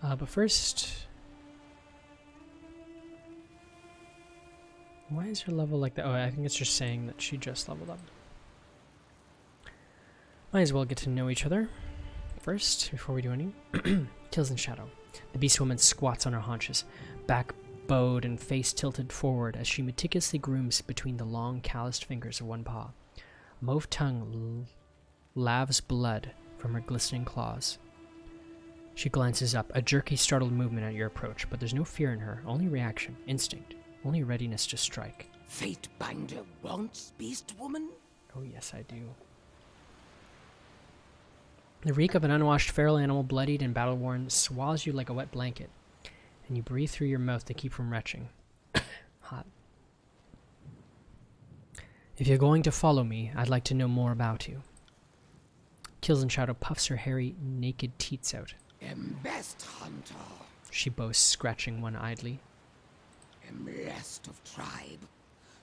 But first, why is her level like that? Oh, I think it's just saying that she just leveled up. Might as well get to know each other first before we do anything. Kills in shadow. The beast woman squats on her haunches, back bowed and face tilted forward as she meticulously grooms between the long, calloused fingers of one paw. A mauve tongue laves blood from her glistening claws. She glances up, a jerky, startled movement at your approach, but there's no fear in her, only reaction, instinct, only readiness to strike. Fate Binder wants Beast Woman? Oh yes, I do. The reek of an unwashed feral animal, bloodied and battle-worn, swallows you like a wet blanket, and you breathe through your mouth to keep from retching. Hot. If you're going to follow me, I'd like to know more about you. Kills in shadow puffs her hairy, naked teats out. Best hunter. She boasts, scratching one idly. Last of tribe.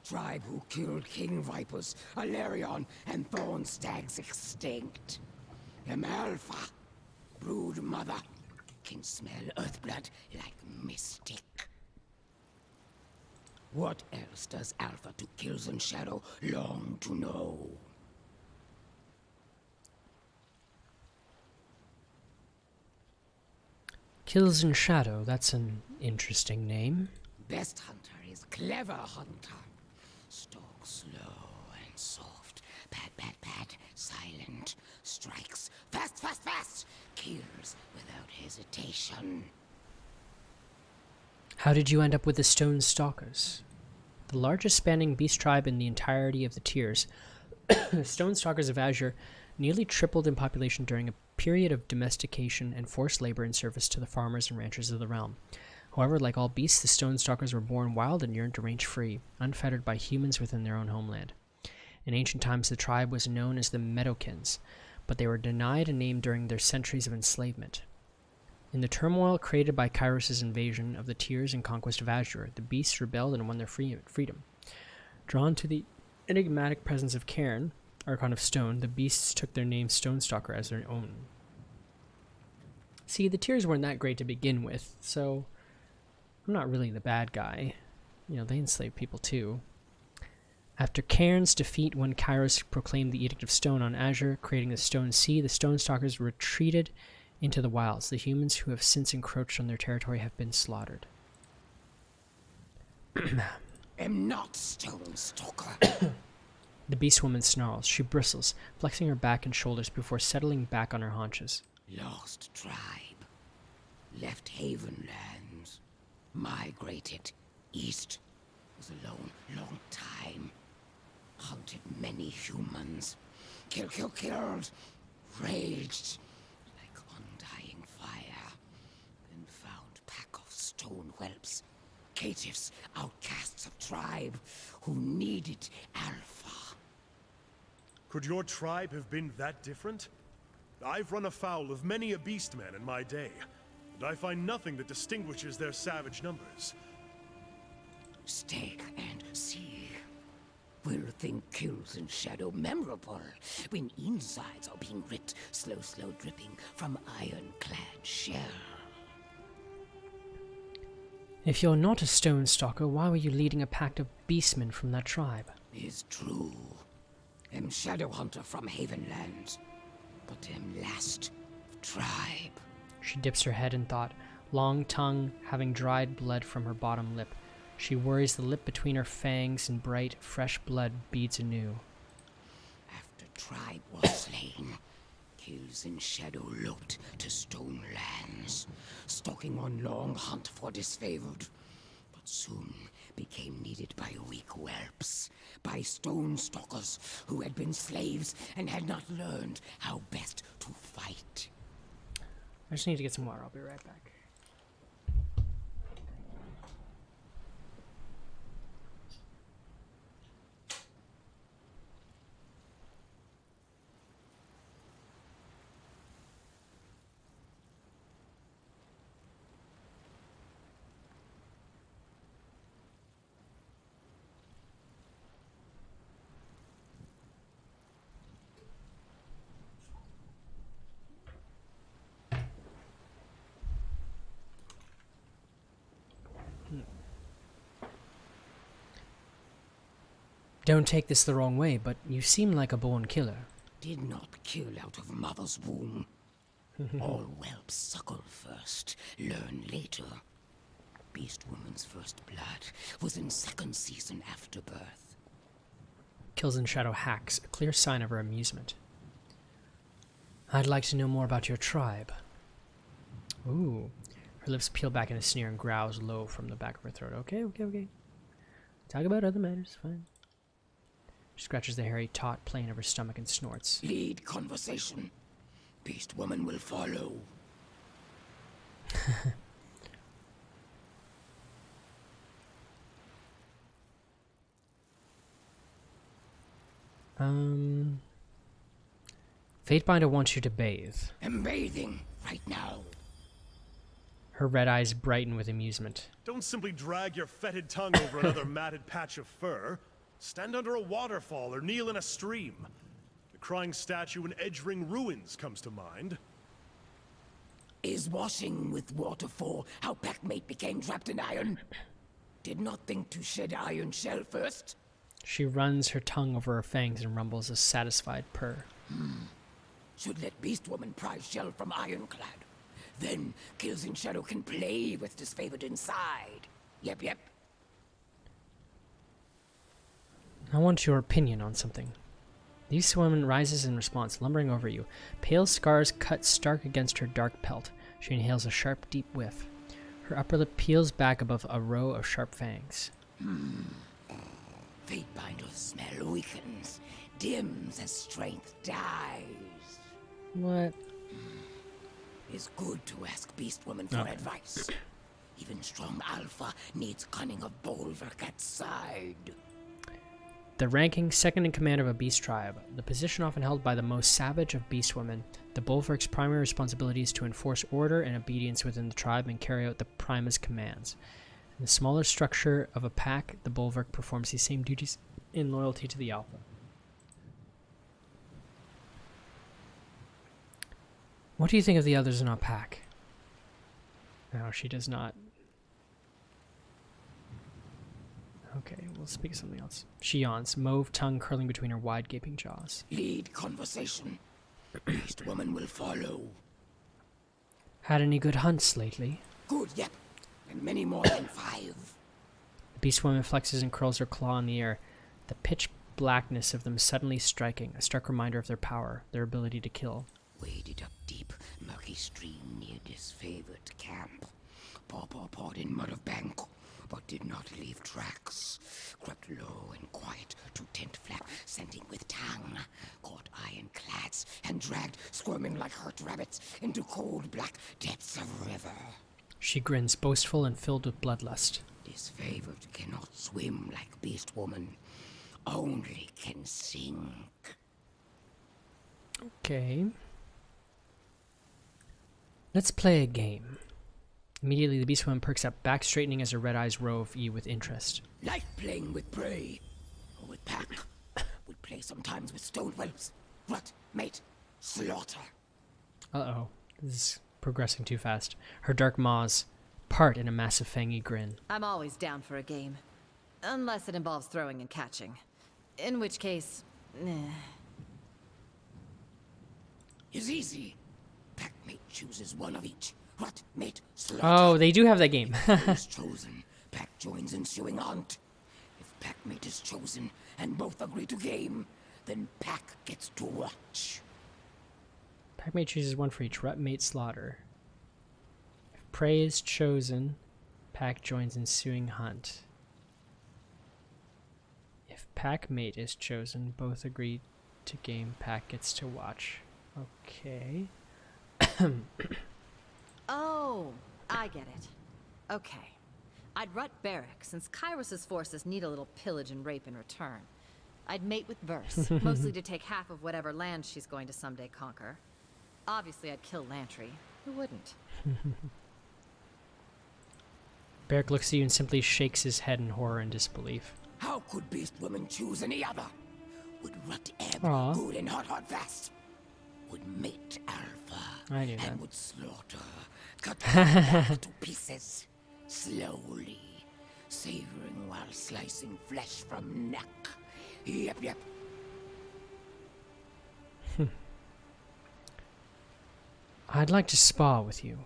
Tribe who killed king vipers, Alarion, and thorn stags extinct. Alpha. Brood mother. Can smell earthblood like mystic. What else does Alpha to Kills in Shadow long to know? Kills in Shadow, that's an interesting name. Best hunter is clever hunter. Stalk slow and soft. Pad, silent. Strikes fast. Kills without hesitation. How did you end up with the Stone Stalkers? The largest spanning beast tribe in the entirety of the tiers, the Stone Stalkers of Azure nearly tripled in population during a period of domestication and forced labor in service to the farmers and ranchers of the realm. However, like all beasts, the Stone Stalkers were born wild and yearned to range free, unfettered by humans within their own homeland. In ancient times, the tribe was known as the Meadowkins, but they were denied a name during their centuries of enslavement. In the turmoil created by Kairos' invasion of the Tiers and conquest of Azure, the beasts rebelled and won their freedom. Drawn to the enigmatic presence of Cairn, Archon of Stone, the beasts took their name Stonestalker as their own. See, the Tiers weren't that great to begin with, so I'm not really the bad guy. You know, they enslaved people too. After Cairn's defeat when Kairos proclaimed the Edict of Stone on Azure, creating the Stone Sea, the Stonestalkers retreated into the wilds. The humans who have since encroached on their territory have been slaughtered. Am not Stonestalker. The beast woman snarls. She bristles, flexing her back and shoulders before settling back on her haunches. Lost tribe. Left Haven lands. Migrated east. Was alone long time. Hunted many humans. Killed. Raged like undying fire. Then found pack of stone whelps. Caitiffs, outcasts of tribe who needed Alpha. Could your tribe have been that different? I've run afoul of many a beastman in my day, and I find nothing that distinguishes their savage numbers. Stay and see. We'll think Kills in Shadow memorable when insides are being ripped, slow dripping from iron-clad shell. If you're not a Stone Stalker, why were you leading a pack of beastmen from that tribe? Is true. Am Shadow Hunter from Havenlands, but am last of tribe. She dips her head in thought, long tongue having dried blood from her bottom lip. She worries the lip between her fangs and bright, fresh blood beads anew. After tribe was slain, Kills in shadow loped to stone lands, stalking on long hunt for disfavored, but soon became needed by weak whelps, by stone stalkers who had been slaves and had not learned how best to fight. I just need to get some water. I'll be right back. Don't take this the wrong way, but you seem like a born killer. Did not kill out of mother's womb. All whelps suckle first, learn later. Beast woman's first blood was in second season after birth. Kills in shadow hacks, a clear sign of her amusement. I'd like to know more about your tribe. Ooh. Her lips peel back in a sneer and growls low from the back of her throat. Okay. Talk about other matters, fine. She scratches the hairy, taut plane of her stomach and snorts. Lead conversation. Beast woman will follow. Fatebinder wants you to bathe. I'm bathing right now. Her red eyes brighten with amusement. Don't simply drag your fetid tongue over another matted patch of fur. Stand under a waterfall or kneel in a stream. The crying statue in Edgering Ruins comes to mind. Is washing with waterfall how Packmate became trapped in iron? Did not think to shed iron shell first? She runs her tongue over her fangs and rumbles a satisfied purr. Should let Beast Woman pry shell from Ironclad. Then Kills in Shadow can play with disfavored inside. Yep. I want your opinion on something. The Beast Woman rises in response, lumbering over you. Pale scars cut stark against her dark pelt. She inhales a sharp, deep whiff. Her upper lip peels back above a row of sharp fangs. Fatebinder's smell weakens, dims as strength dies. What? It's good to ask Beast Woman for advice. Even strong alpha needs cunning of bulwark at side. The ranking second in command of a beast tribe, the position often held by the most savage of beast women, the Bulwark's primary responsibility is to enforce order and obedience within the tribe and carry out the Prima's commands. In the smaller structure of a pack, the Bulwark performs these same duties in loyalty to the Alpha. What do you think of the others in our pack? No, she does not. Okay, we'll speak of something else. She yawns, mauve tongue curling between her wide gaping jaws. Lead conversation. Beast Woman will follow. Had any good hunts lately? Good, yep. And many more than 5. The beast woman flexes and curls her claw in the air, the pitch blackness of them suddenly striking, a stark reminder of their power, their ability to kill. Waded up deep, murky stream near disfavored camp. Pawed in mud of bank, but did not leave tracks. Crept low and quiet to tent flap, scenting with tongue. Caught ironclads and dragged, squirming like hurt rabbits, into cold black depths of river. She grins, boastful and filled with bloodlust. Disfavored cannot swim like Beast Woman, only can sink. Okay. Let's play a game. Immediately, the beast woman perks up, back straightening as her red eyes rove you with interest. Like playing with prey, or with pack. We play sometimes with stone whelps. What, mate? Slaughter. Uh-oh. This is progressing too fast. Her dark maws part in a massive fangy grin. I'm always down for a game. Unless it involves throwing and catching. In which case, Is easy. Packmate chooses one of each. What, mate? Slaughter. Oh, they do have that game. Is chosen. Pack joins ensuing hunt. If Packmate is chosen and both agree to game, then Pack gets to watch. Packmate chooses one for each mate slaughter. If prey is chosen, pack joins ensuing hunt. If packmate is chosen, both agree to game, pack gets to watch. Okay. Oh, I get it. Okay. I'd rut Barrack, since Kairos' forces need a little pillage and rape in return. I'd mate with Verse, mostly to take half of whatever land she's going to someday conquer. Obviously, I'd kill Lantry. Who wouldn't? Barrack looks at you and simply shakes his head in horror and disbelief. How could Beast Woman choose any other? Would Rut ebb good and hot fast? Would mate Alpha I knew that. and would slaughter, cut half to pieces, slowly, savoring while slicing flesh from neck. Yep. I'd like to spar with you.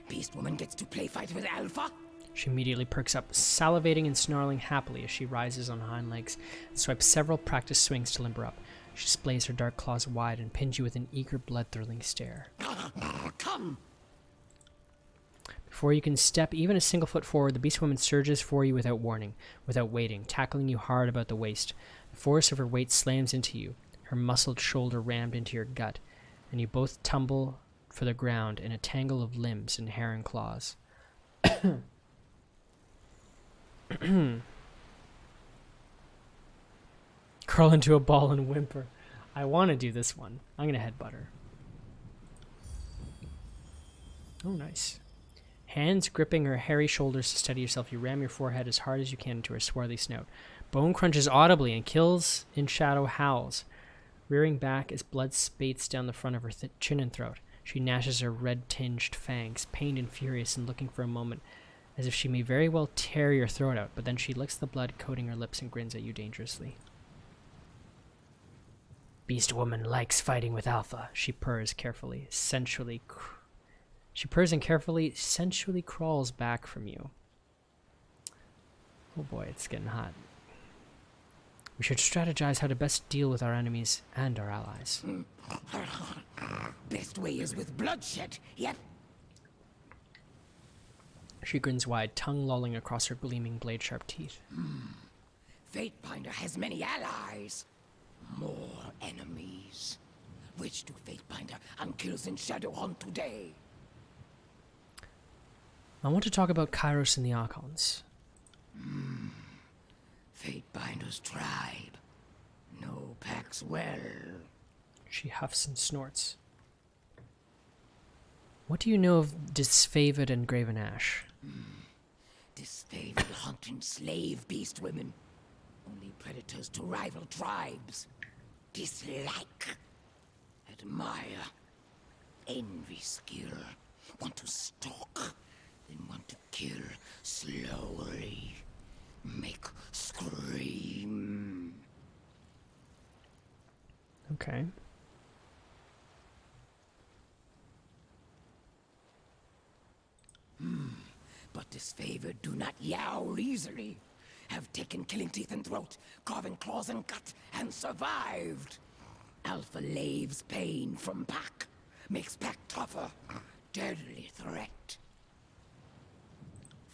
Beast Woman gets to play fight with Alpha? She immediately perks up, salivating and snarling happily as she rises on hind legs and swipes several practice swings to limber up. She displays her dark claws wide and pins you with an eager, blood-thrilling stare. Come! Before you can step even a single foot forward, the beast woman surges for you without warning, without waiting, tackling you hard about the waist. The force of her weight slams into you, her muscled shoulder rammed into your gut, and you both tumble for the ground in a tangle of limbs and hair and claws. Curl into a ball and whimper. I want to do this one. I'm going to headbutt her. Oh, nice. Hands gripping her hairy shoulders to steady yourself, you ram your forehead as hard as you can into her swarthy snout. Bone crunches audibly and Kills in Shadow howls, rearing back as blood spates down the front of her chin and throat. She gnashes her red-tinged fangs, pained and furious and looking for a moment, as if she may very well tear your throat out, but then she licks the blood coating her lips and grins at you dangerously. Beast woman likes fighting with Alpha, she purrs carefully, sensually. She purrs and carefully, sensually crawls back from you. Oh boy, it's getting hot. We should strategize how to best deal with our enemies and our allies. Best way is with bloodshed, yep. She grins wide, tongue lolling across her gleaming blade-sharp teeth. Fatebinder has many allies. More enemies. Which do Fatebinder and Kills in Shadow hunt today? I want to talk about Kairos and the Archons. Fatebinder's tribe. No packs well. She huffs and snorts. What do you know of Disfavored and Graven Ash? Disfavored hunt and slave beast women. Only predators to rival tribes. Dislike. Admire. Envy skill. Want to stalk. Then want to kill slowly. Make scream. Okay. But disfavored do not yowl easily. Have taken killing teeth and throat, carving claws and gut, and survived. Alpha laves pain from pack, makes pack tougher. Deadly threat.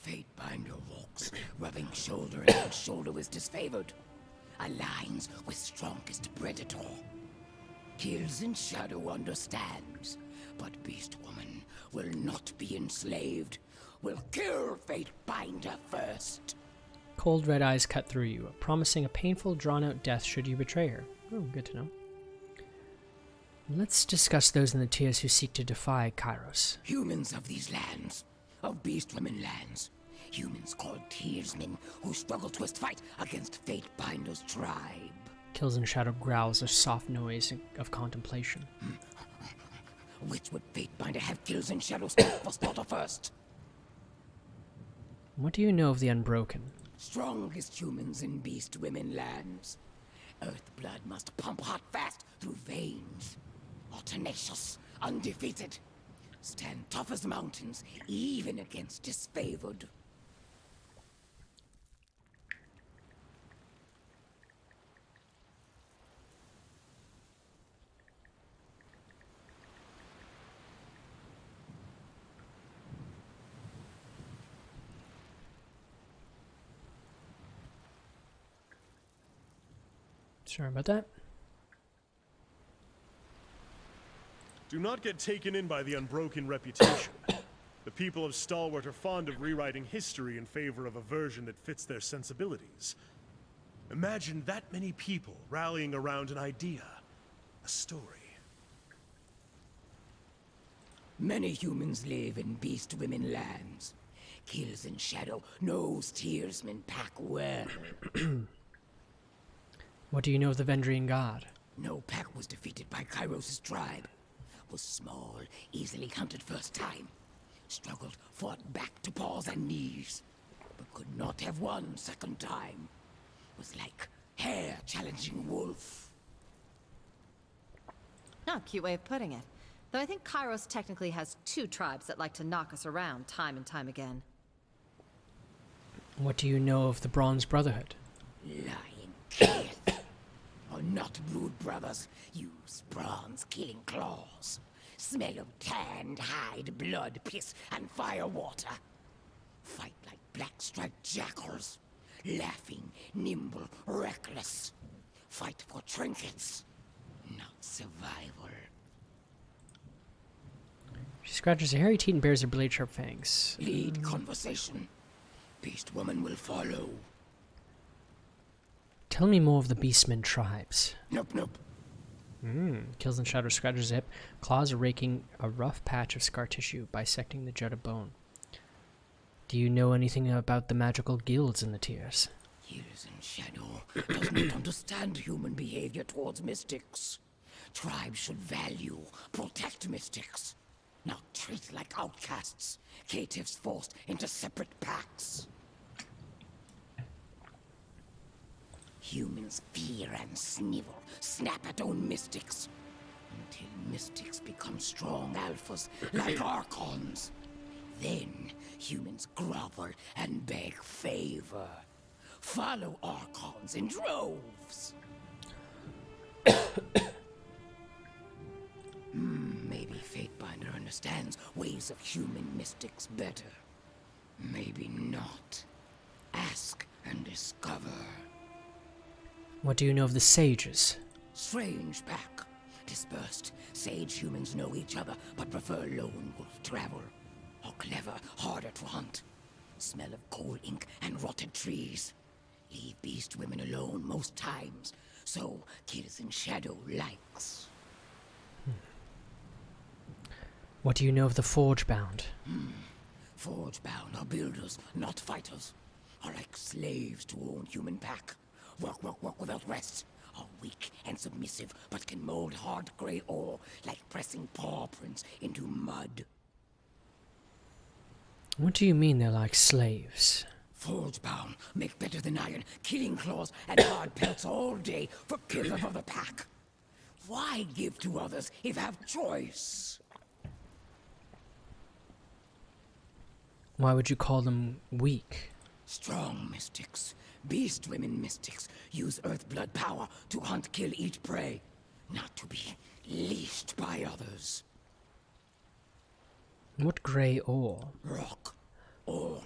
Fatebinder walks, rubbing shoulder against shoulder with disfavored. Aligns with strongest predator. Kills in Shadow understands, but Beast Woman will not be enslaved. Will kill Fatebinder first. Cold red eyes cut through you, promising a painful, drawn-out death should you betray her. Oh, good to know. Let's discuss those in the tiers who seek to defy Kairos. Humans of these lands, of Beast Women lands. Humans called Tearsmen who struggle to fight against Fatebinder's tribe. Kills in Shadow growls a soft noise of contemplation. Which would Fatebinder have Kills in Shadow stop for slaughter first? What do you know of the Unbroken? Strongest humans in Beast Women lands. Earth blood must pump hot fast through veins. Are tenacious, undefeated. Stand tough as mountains, even against disfavored. Sorry about that. Do not get taken in by the unbroken reputation. The people of Stalwart are fond of rewriting history in favor of a version that fits their sensibilities. Imagine that many people rallying around an idea, a story. Many humans live in beast women lands. Kills in shadow knows Tearsman pack well. What do you know of the Vendrian God? No pack was defeated by Kairos' tribe. Was small, easily hunted first time. Struggled, fought back to paws and knees. But could not have won second time. Was like hare challenging wolf. Oh, cute way of putting it. Though I think Kairos technically has 2 tribes that like to knock us around time and time again. What do you know of the Bronze Brotherhood? Lying kith. Are not brood brothers. Use bronze killing claws. Smell of tanned hide, blood, piss, and fire water. Fight like black-striped jackals. Laughing, nimble, reckless. Fight for trinkets, not survival. She scratches her hairy teeth and bares her blade-sharp fangs. Lead conversation. Beast woman will follow. Tell me more of the Beastmen tribes. Nope, nope. Kills in shadow, scratches his hip, claws raking a rough patch of scar tissue, bisecting the jut of bone. Do you know anything about the magical guilds in the tiers? Years in shadow does not understand human behavior towards mystics. Tribes should value, protect mystics, not treat like outcasts, caitiffs forced into separate packs. Humans fear and snivel, snap at own mystics, until mystics become strong alphas like archons. Then humans grovel and beg favor. Follow archons in droves. Maybe Fatebinder understands ways of human mystics better. Maybe not. Ask and discover. What do you know of the sages? Strange pack. Dispersed. Sage humans know each other, but prefer lone wolf travel. Or clever, harder to hunt. Smell of coal ink and rotted trees. Leave beast women alone most times. So, kills in shadow likes. What do you know of the Forgebound? Forgebound are builders, not fighters. Are like slaves to own human pack. Work, work, work without rest. Are weak and submissive, but can mold hard gray ore like pressing paw prints into mud. What do you mean they're like slaves? Forgebound make better than iron, killing claws and hard pelts all day for killer of the pack. Why give to others if have choice? Why would you call them weak? Strong mystics, beast women mystics, use earth blood power to hunt, kill, eat prey, not to be leashed by others. What grey ore? Rock, ore,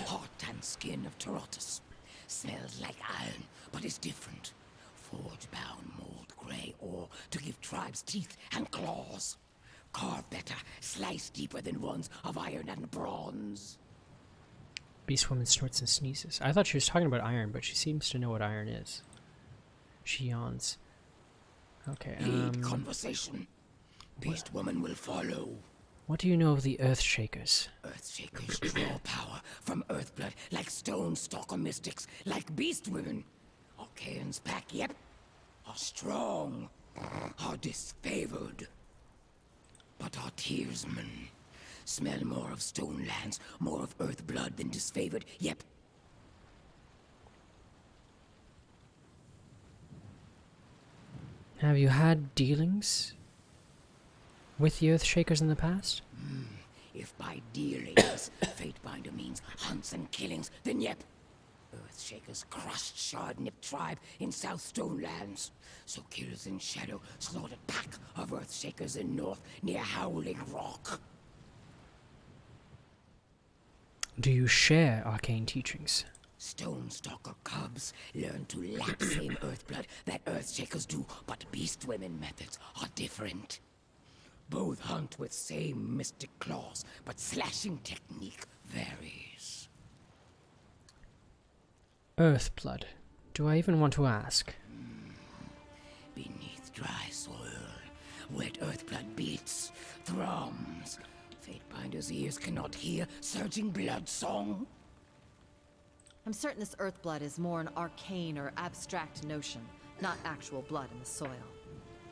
heart and skin of Tarotus. Smells like iron, but is different. Forge-bound mold grey ore to give tribes teeth and claws. Carve better, slice deeper than ones of iron and bronze. Beastwoman snorts and sneezes. I thought she was talking about iron, but she seems to know what iron is. She yawns. Okay, Lead conversation. Beast woman will follow. What do you know of the Earthshakers? Earthshakers draw power from earthblood like stone stalker mystics, like beast women. Archaeans pack, yep, are strong, are disfavored. But our tearsmen smell more of stone lands, more of earth blood than disfavored, yep. Have you had dealings with the Earthshakers in the past? If by dealings, Fatebinder means hunts and killings, then yep. Earthshakers crushed Shard-Nipped tribe in South Stonelands. So killers in shadow slaughtered pack of Earthshakers in north near Howling Rock. Do you share arcane teachings? Stonestalker cub cubs learn to lap same earth blood that earthshakers do, but beast women methods are different. Both hunt with same mystic claws, but slashing technique varies. Earthblood. Do I even want to ask? Beneath dry soil, wet earthblood beats, thrums. Fatebinder's ears cannot hear surging blood song. I'm certain this Earthblood is more an arcane or abstract notion, not actual blood in the soil.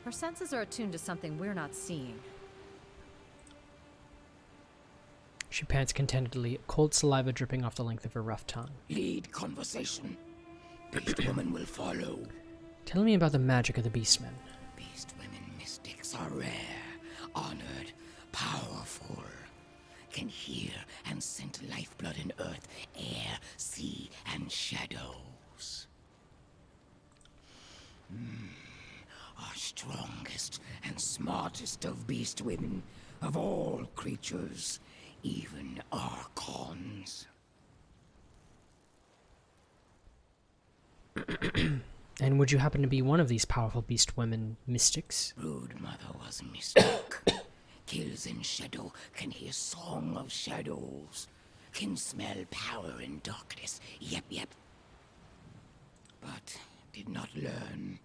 Her senses are attuned to something we're not seeing. She pants contentedly, cold saliva dripping off the length of her rough tongue. Lead conversation. Beast woman will follow. Tell me about the magic of the beastmen. Beast women mystics are rare, honored, powerful. Can hear and scent lifeblood in earth, air, sea, and shadows. Are strongest and smartest of beast women, of all creatures, even archons. And would you happen to be one of these powerful beast women mystics? Brood mother was mystic. Kills in shadow, can hear song of shadows. Can smell power in darkness, yep. But did not learn.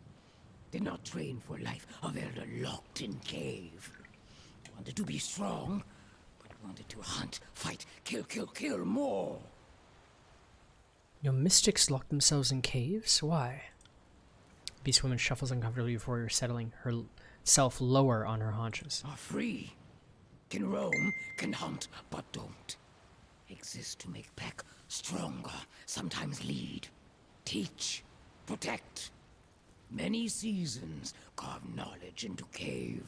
Did not train for life of elder locked in cave. Wanted to be strong, but wanted to hunt, fight, kill more. Your mystics lock themselves in caves? Why? Beast woman shuffles uncomfortably before her, settling herself lower on her haunches. Are free. Can roam, can hunt, but don't. Exist to make pack stronger, sometimes lead. Teach, protect. Many seasons carve knowledge into cave.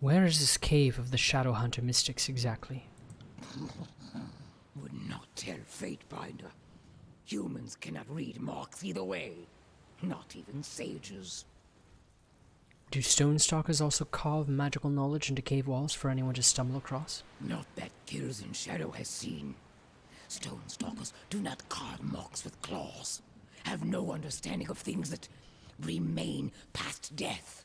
Where is this cave of the Shadow Hunter mystics exactly? Would not tell Fatebinder. Humans cannot read marks either way. Not even sages. Do stone stalkers also carve magical knowledge into cave walls for anyone to stumble across? Not that Kills in Shadow has seen. Stone stalkers do not carve marks with claws. Have no understanding of things that remain past death.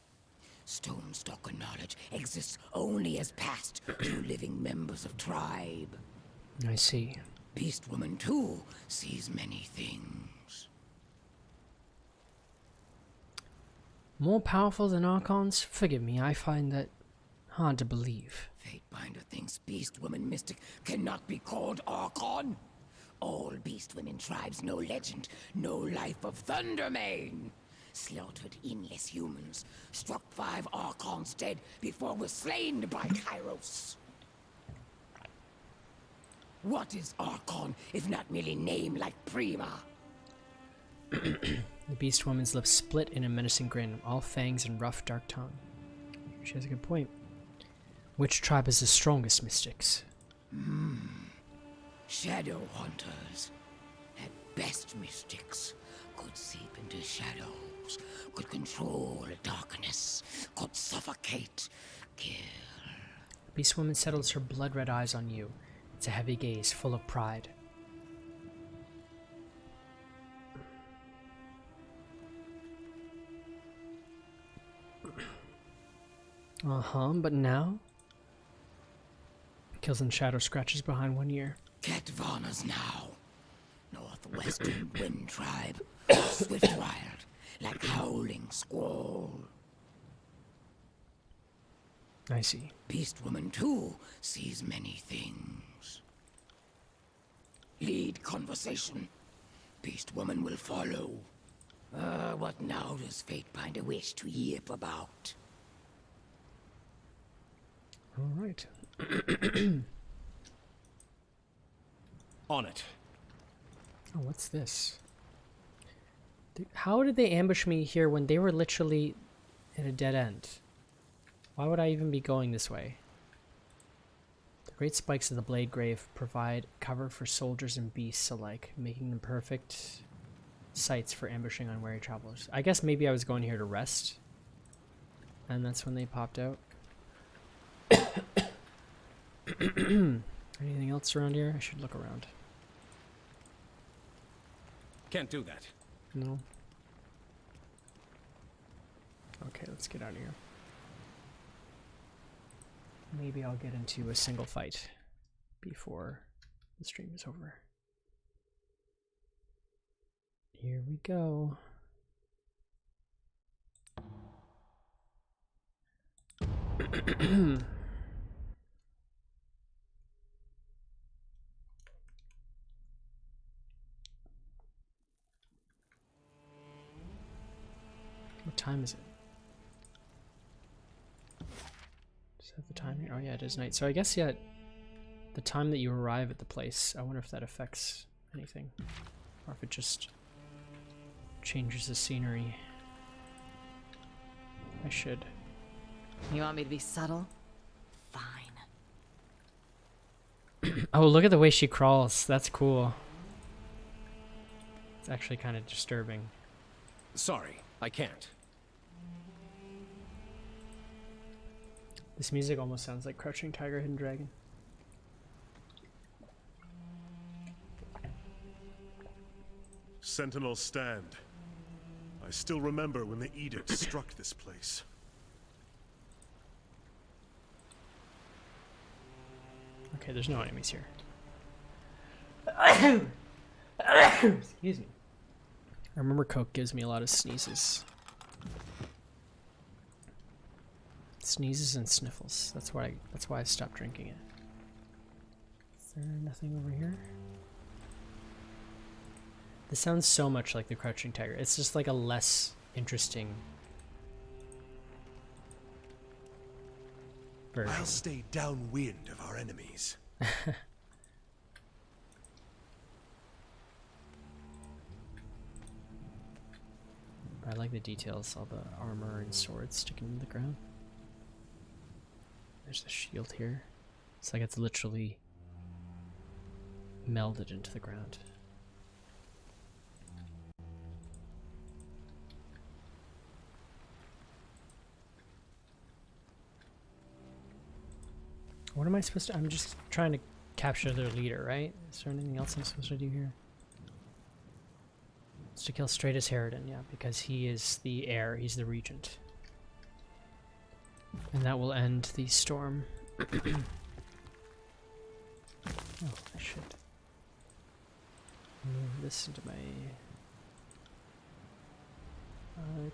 Stone stalker knowledge exists only as passed to living members of tribe. I see. Beast woman too sees many things. More powerful than archons? Forgive me, I find that hard to believe. Fatebinder thinks beast woman mystic cannot be called archon. All beast women tribes know legend, no life of Thundermane. Slaughtered inless humans, struck 5 archons dead before we're slain by Kairos. What is archon if not merely name like Prima? The beast woman's lips split in a menacing grin, all fangs and rough, dark tongue. She has a good point. Which tribe is the strongest mystics? Shadow hunters. At best mystics. Could seep into shadows. Could control darkness. Could suffocate. Kill. The beast woman settles her blood-red eyes on you. It's a heavy gaze, full of pride. But now? Kills in Shadow scratches behind one ear. Ketvana's now. Northwestern Wind Tribe. Swift wild, like howling squall. I see. Beast woman too sees many things. Lead conversation. Beast woman will follow. What now does Fatebinder wish to yip about? All right. On it. Oh, what's this? How did they ambush me here when they were literally at a dead end? Why would I even be going this way? The great spikes of the Blade Grave provide cover for soldiers and beasts alike, making them perfect sites for ambushing unwary travelers. I guess maybe I was going here to rest, and that's when they popped out. Anything else around here? I should look around. Can't do that. No. Okay, let's get out of here. Maybe I'll get into a single fight before the stream is over. Here we go. What time is it? Does it have the time here? Oh yeah, it is night. So I guess, yeah, the time that you arrive at the place, I wonder if that affects anything. Or if it just changes the scenery. I should. You want me to be subtle? Fine. Oh, look at the way she crawls. That's cool. It's actually kind of disturbing. Sorry, I can't. This music almost sounds like Crouching Tiger, Hidden Dragon. Sentinels stand. I still remember when the edict struck this place. Okay, there's no enemies here. Excuse me. I remember Coke gives me a lot of sneezes. Sneezes and sniffles. That's why I stopped drinking it. Is there nothing over here? This sounds so much like the Crouching Tiger. It's just like a less interesting version. I'll stay downwind of our enemies. I like the details, all the armor and swords sticking to the ground. There's the shield here. It's like it's literally melded into the ground. What am I supposed to... I'm just trying to capture their leader, right? Is there anything else I'm supposed to do here? It's to kill Stratus Harridan, yeah, because he is the heir, he's the regent. And that will end the storm. Oh, I should move this into my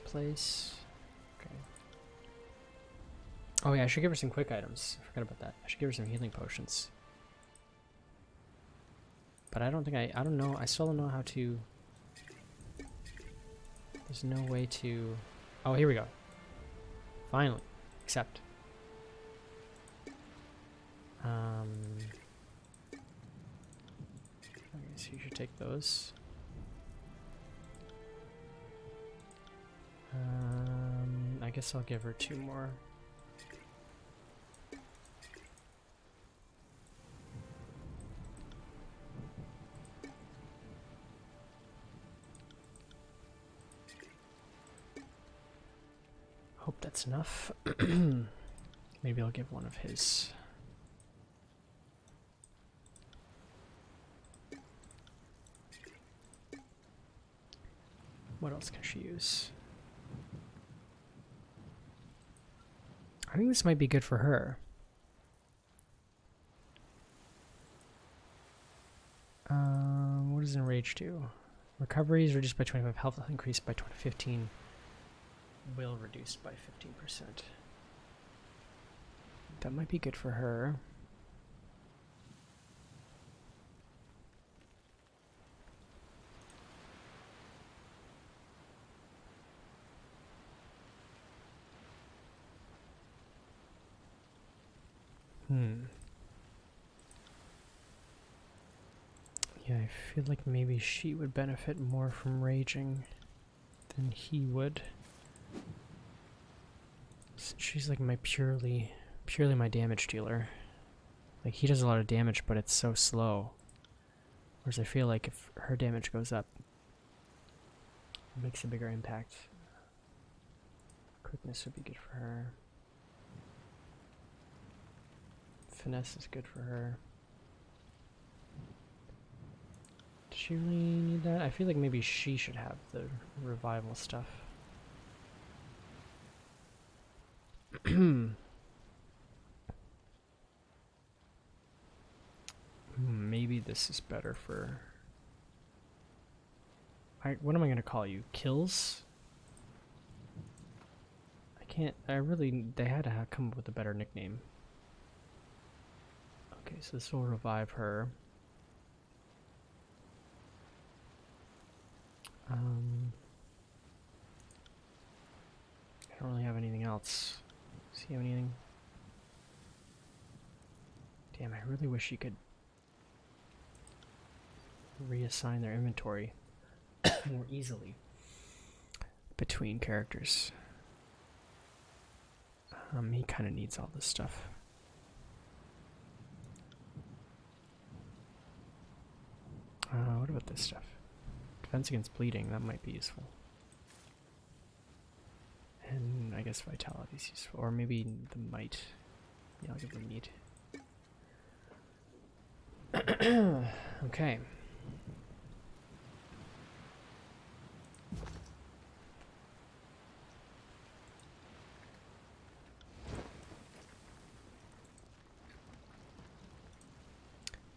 place. Okay. Oh yeah, I should give her some quick items. I forgot about that. I should give her some healing potions. But I don't think I don't know. I still don't know how to... There's no way to... Oh, here we go. Finally. Accept. I guess you should take those. I guess I'll give her 2 more. Hope that's enough. Maybe I'll give one of his. What else can she use? I think this might be good for her. What does Enrage do? Recovery is reduced by 25, health increased by 15. Will reduced by 15%. That might be good for her. Yeah, I feel like maybe she would benefit more from raging than he would. She's like my purely my damage dealer. Like, he does a lot of damage, but it's so slow. Whereas I feel like if her damage goes up, Makes a bigger impact. Quickness would be good for her. Finesse is good for her. Does she really need that? I feel like maybe she should have the revival stuff. Maybe this is better for... what am I going to call you? Kills? I can't... They had to come up with a better nickname. Okay, so this will revive her. I don't really have anything else. Does he have anything? Damn, I really wish you could reassign their inventory more easily between characters. He kind of needs all this stuff. What about this stuff? Defense against bleeding, that might be useful. And I guess vitality is useful. Or maybe the might. Yeah, I'll give the meat. Okay.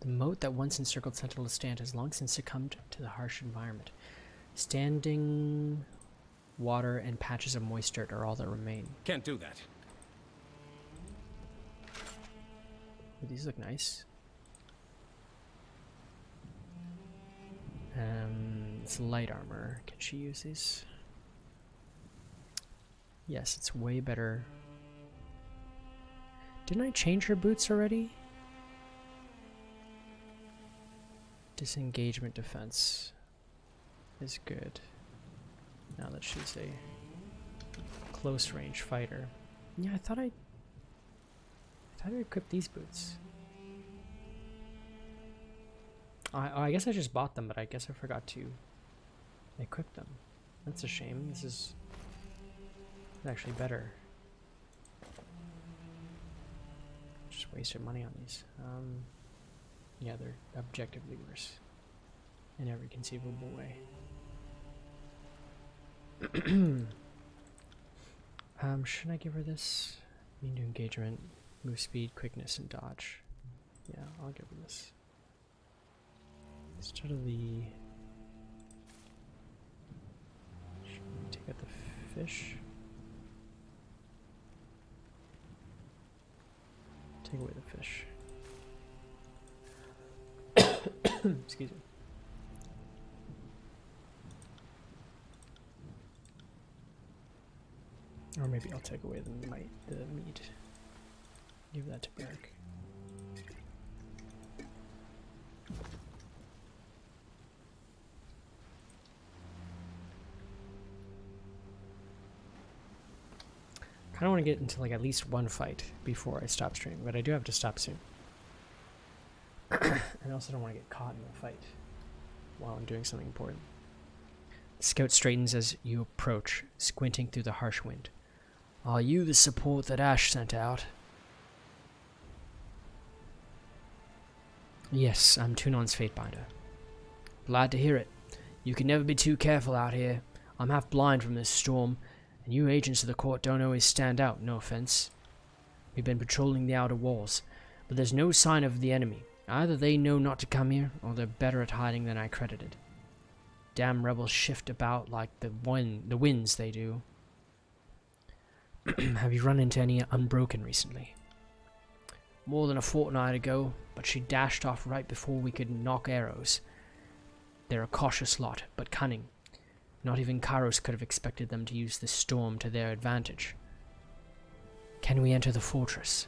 The moat that once encircled Sentinel's stand has long since succumbed to the harsh environment. Standing water and patches of moist dirt are all that remain. Can't do that. These look nice. It's light armor. Can she use these? Yes, it's way better. Didn't I change her boots already? Disengagement defense is good. Now that she's a close range fighter. Yeah, I thought I equipped these boots. I guess I just bought them, but I guess I forgot to equip them. That's a shame. This is actually better. Just wasted money on these. Yeah, they're objectively worse in every conceivable way. Should I give her this? Mean to engagement, move speed, quickness, and dodge. Yeah, I'll give her this. Instead of the... Should we take out the fish? Take away the fish. Excuse me. Or maybe I'll take away the meat. Give that to Beric. I kind of want to get into like at least one fight before I stop streaming, but I do have to stop soon. And I also don't want to get caught in a fight while I'm doing something important. The scout straightens as you approach, squinting through the harsh wind. Are you the support that Ash sent out? Yes, I'm Tunon's Fatebinder. Glad to hear it. You can never be too careful out here. I'm half blind from this storm, and you agents of the court don't always stand out, no offense. We've been patrolling the outer walls, but there's no sign of the enemy. Either they know not to come here, or they're better at hiding than I credited. Damn rebels shift about like the winds they do. Have you run into any Unbroken recently? More than a fortnight ago, but she dashed off right before we could knock arrows. They're a cautious lot, but cunning. Not even Kairos could have expected them to use this storm to their advantage. Can we enter the fortress?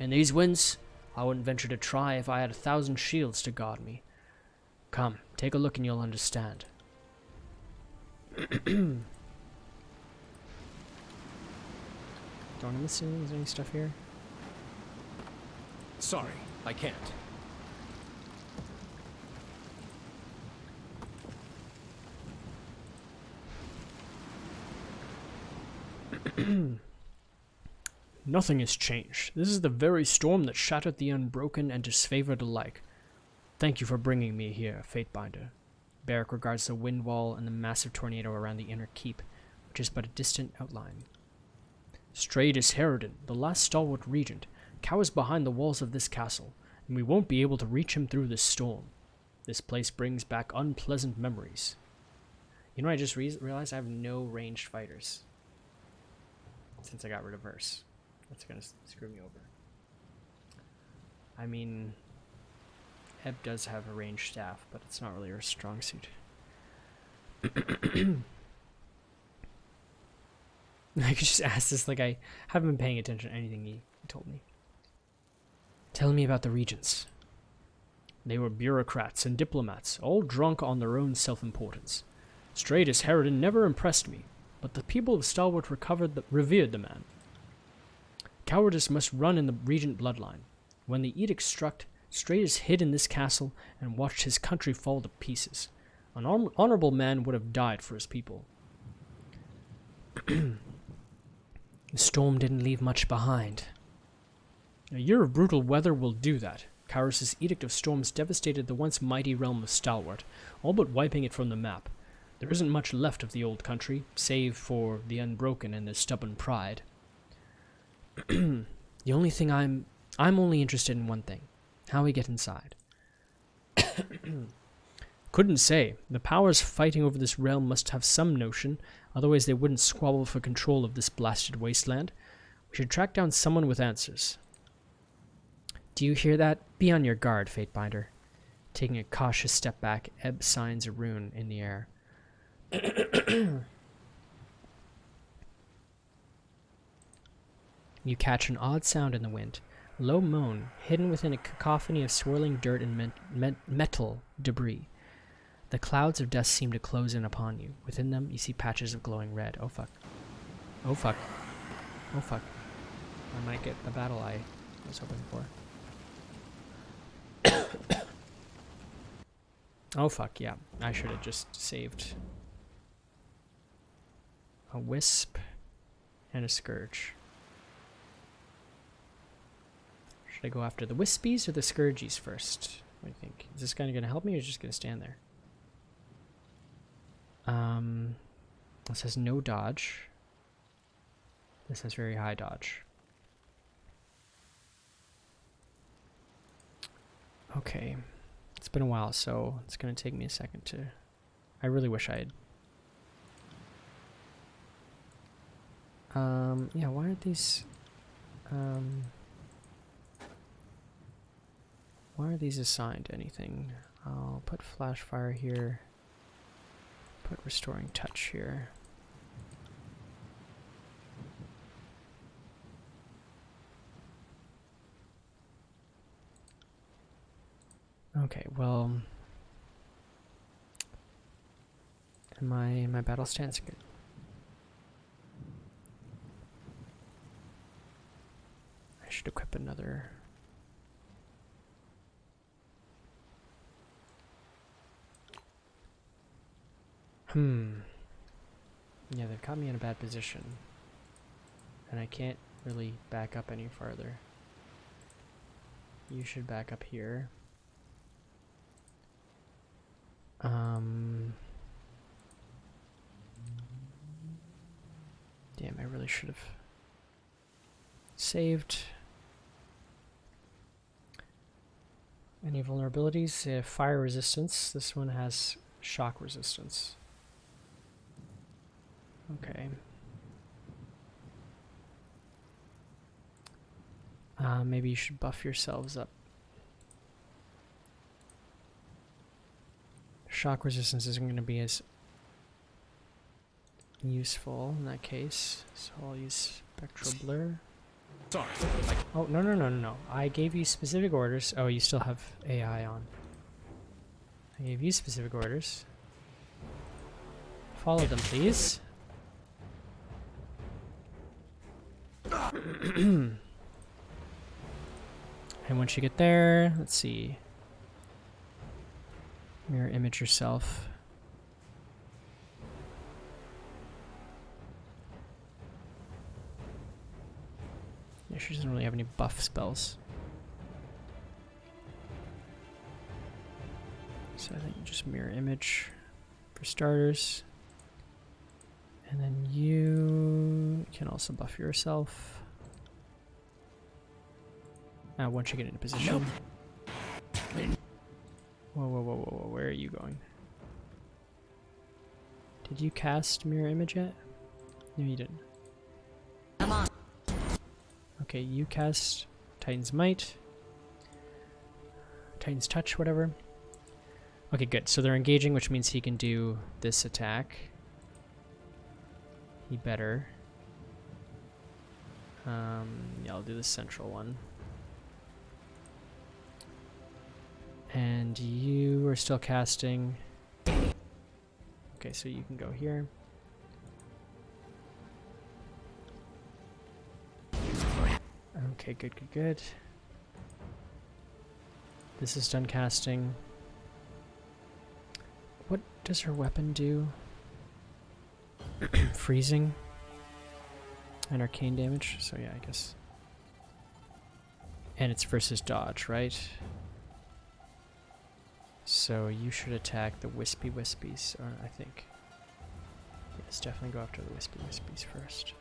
In these winds, I wouldn't venture to try if I had 1,000 shields to guard me. Come, take a look and you'll understand. Don't I miss any stuff here? Sorry, I can't. Nothing has changed. This is the very storm that shattered the Unbroken and disfavored alike. Thank you for bringing me here, Fatebinder. Beric regards the wind wall and the massive tornado around the inner keep, which is but a distant outline. Stratus Harridan, the last stalwart regent, cowers behind the walls of this castle, and we won't be able to reach him through this storm. This place brings back unpleasant memories. You know, I just realized I have no ranged fighters since I got rid of Verse. That's gonna screw me over. I mean, Eb does have a ranged staff, but it's not really her strong suit. I could just ask this like I haven't been paying attention to anything he told me. Tell me about the regents. They were bureaucrats and diplomats, all drunk on their own self-importance. Stratus Harridan never impressed me, but the people of Stalwart revered the man. Cowardice must run in the regent bloodline. When the edict struck, Stratus hid in this castle and watched his country fall to pieces. An honorable man would have died for his people. The storm didn't leave much behind. A year of brutal weather will do that. Kyros's Edict of Storms devastated the once mighty realm of Stalwart, all but wiping it from the map. There isn't much left of the old country, save for the Unbroken and their stubborn pride. The only thing I'm only interested in one thing. How we get inside. Couldn't say. The powers fighting over this realm must have some notion, otherwise they wouldn't squabble for control of this blasted wasteland. We should track down someone with answers. Do you hear that? Be on your guard, Fatebinder. Taking a cautious step back, Eb signs a rune in the air. You catch an odd sound in the wind. A low moan, hidden within a cacophony of swirling dirt and metal debris. The clouds of dust seem to close in upon you. Within them, you see patches of glowing red. Oh fuck. Oh fuck. Oh fuck. I might get the battle I was hoping for. Oh fuck, yeah. I should have just saved a wisp and a scourge. Should I go after the wispies or the scourgies first? What do you think? Is this guy gonna help me or is he just gonna stand there? This has no dodge. This has very high dodge. Okay. It's been a while, so it's gonna take me a second to... I really wish I had... yeah, why aren't these... why are these assigned to anything? I'll put flash fire here. Put restoring touch here. Okay, well, and my battle stance good. I should equip another. Yeah, they've caught me in a bad position, and I can't really back up any farther. You should back up here. Damn, I really should have saved. Any vulnerabilities? Fire resistance. This one has shock resistance. Okay. Maybe you should buff yourselves up. Shock resistance isn't going to be as useful in that case, so I'll use spectral blur. Sorry. Oh, no. I gave you specific orders. Oh, you still have AI on. I gave you specific orders. Follow them, please. And once you get there, let's see. Mirror image yourself. Yeah, she doesn't really have any buff spells. So I think just mirror image for starters. And then you can also buff yourself. Once you get into position. Whoa, whoa, whoa, whoa, whoa, where are you going? Did you cast mirror image yet? No, you didn't. Come on. Okay, you cast Titan's Might. Titan's Touch, whatever. Okay, good. So they're engaging, which means he can do this attack. He better. Yeah, I'll do the central one. And you are still casting. Okay, so you can go here. Okay, good, good, good. This is done casting. What does her weapon do? Freezing. And arcane damage, so yeah, I guess. And it's versus dodge, right? So you should attack the Wispy Wispies, or I think. Yes, definitely go after the Wispy Wispies first.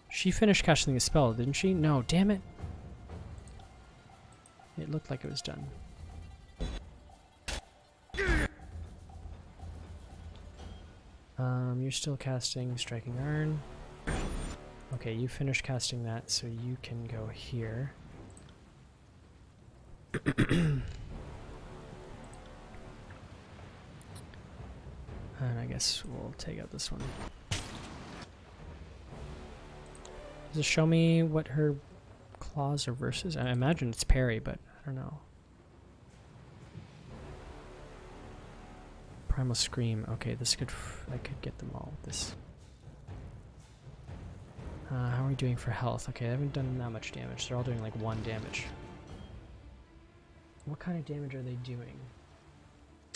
She finished casting the spell, didn't she? No, damn it. It looked like it was done. You're still casting Striking Iron. Okay, you finished casting that, so you can go here. And I guess we'll take out this one. Does it show me what her claws are versus? I imagine it's parry, but I don't know. Primal Scream. Okay, this could I could get them all. This. How are we doing for health? Okay, I haven't done that much damage. They're all doing like 1 damage. What kind of damage are they doing?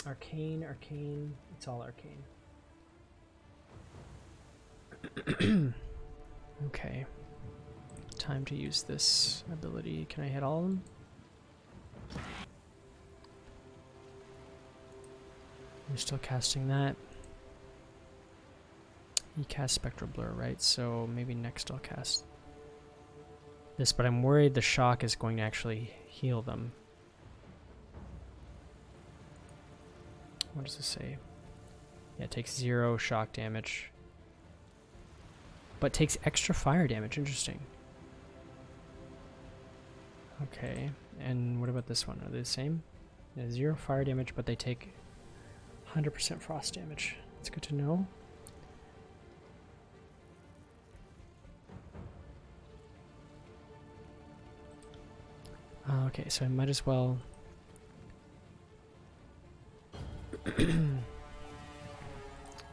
Arcane, arcane. It's all arcane. Okay. Time to use this ability. Can I hit all of them? I'm still casting that. He cast Spectral Blur, right? So maybe next I'll cast this, but I'm worried the shock is going to actually heal them. What does this say? Yeah, it takes 0 shock damage. But takes extra fire damage. Interesting. Okay. And what about this one? Are they the same? Yeah, 0 fire damage, but they take 100% frost damage. That's good to know. Okay, so I might as well... yeah,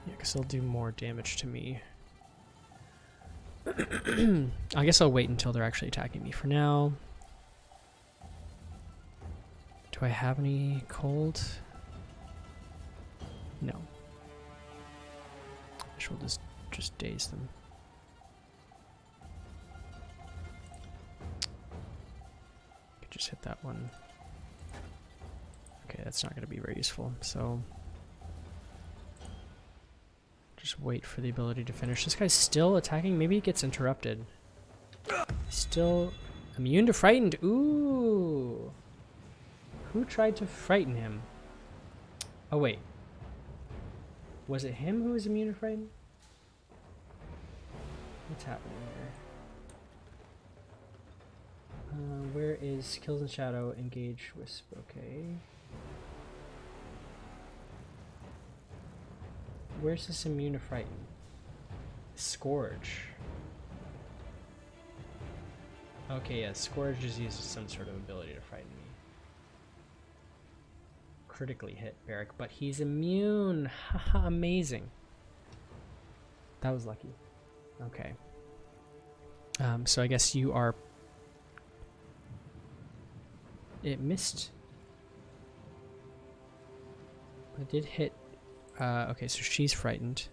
because they'll do more damage to me. I guess I'll wait until they're actually attacking me. For now... Do I have any cold? No. I guess we'll just daze them. Could just hit that one. Okay, that's not going to be very useful, so... Just wait for the ability to finish. This guy's still attacking? Maybe he gets interrupted. Still immune to frightened. Ooh! Who tried to frighten him? Oh, wait. Was it him who was immune to frightened? What's happening here? Where is Kills in Shadow? Engage Wisp. Okay. Where's this immune to frighten? Scourge. Okay, yeah, Scourge just uses some sort of ability to frighten me. Critically hit Barrick, but he's immune. Haha, amazing. That was lucky. Okay. So I guess you are... It missed. It did hit... okay, so she's frightened.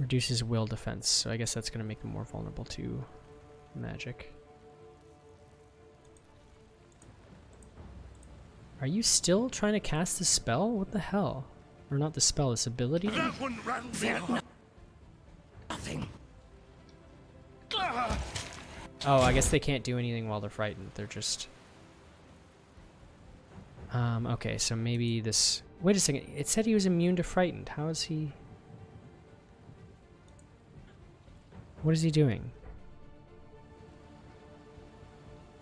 Reduces will defense, so I guess that's going to make them more vulnerable to magic. Are you still trying to cast the spell? What the hell? Or not the spell, this ability? That one rattled me. Nothing. Oh, I guess they can't do anything while they're frightened. They're just... okay, so maybe this... Wait a second, it said he was immune to frightened. How is he... What is he doing?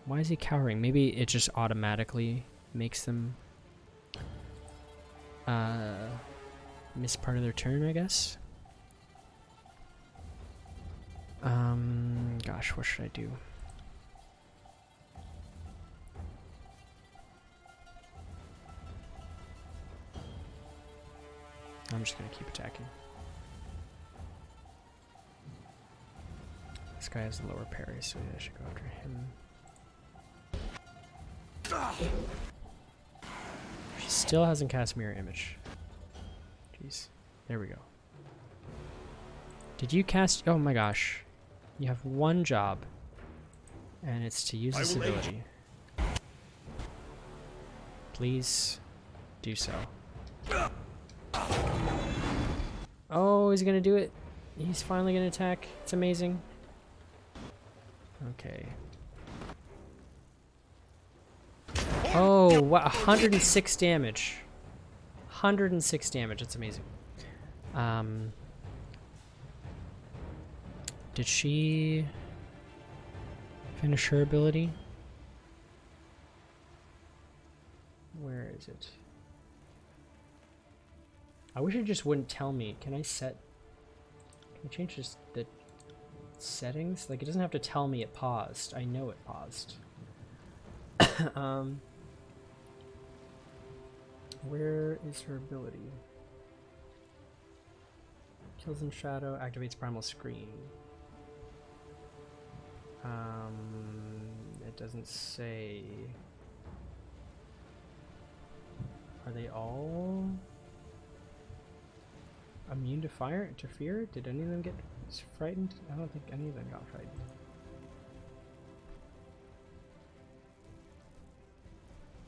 Why is he cowering? Maybe it just automatically makes them miss part of their turn, I guess. Gosh, what should I do? I'm just gonna keep attacking. This guy has a lower parry, so I should go after him. She still hasn't cast Mirror Image. Jeez. There we go. Did you cast... Oh my gosh. You have one job. And it's to use this ability. Please do so. Oh, he's gonna do it. He's finally gonna attack. It's amazing. Okay. Oh, wow, 106 damage. 106 damage, that's amazing. Did she finish her ability? Where is it? I wish it just wouldn't tell me. Can I change this, the settings? Like, it doesn't have to tell me it paused. I know it paused. Where is her ability? Kills in shadow, activates primal screen. It doesn't say. Are they all immune to fire? To fear? Did any of them get frightened? I don't think any of them got frightened.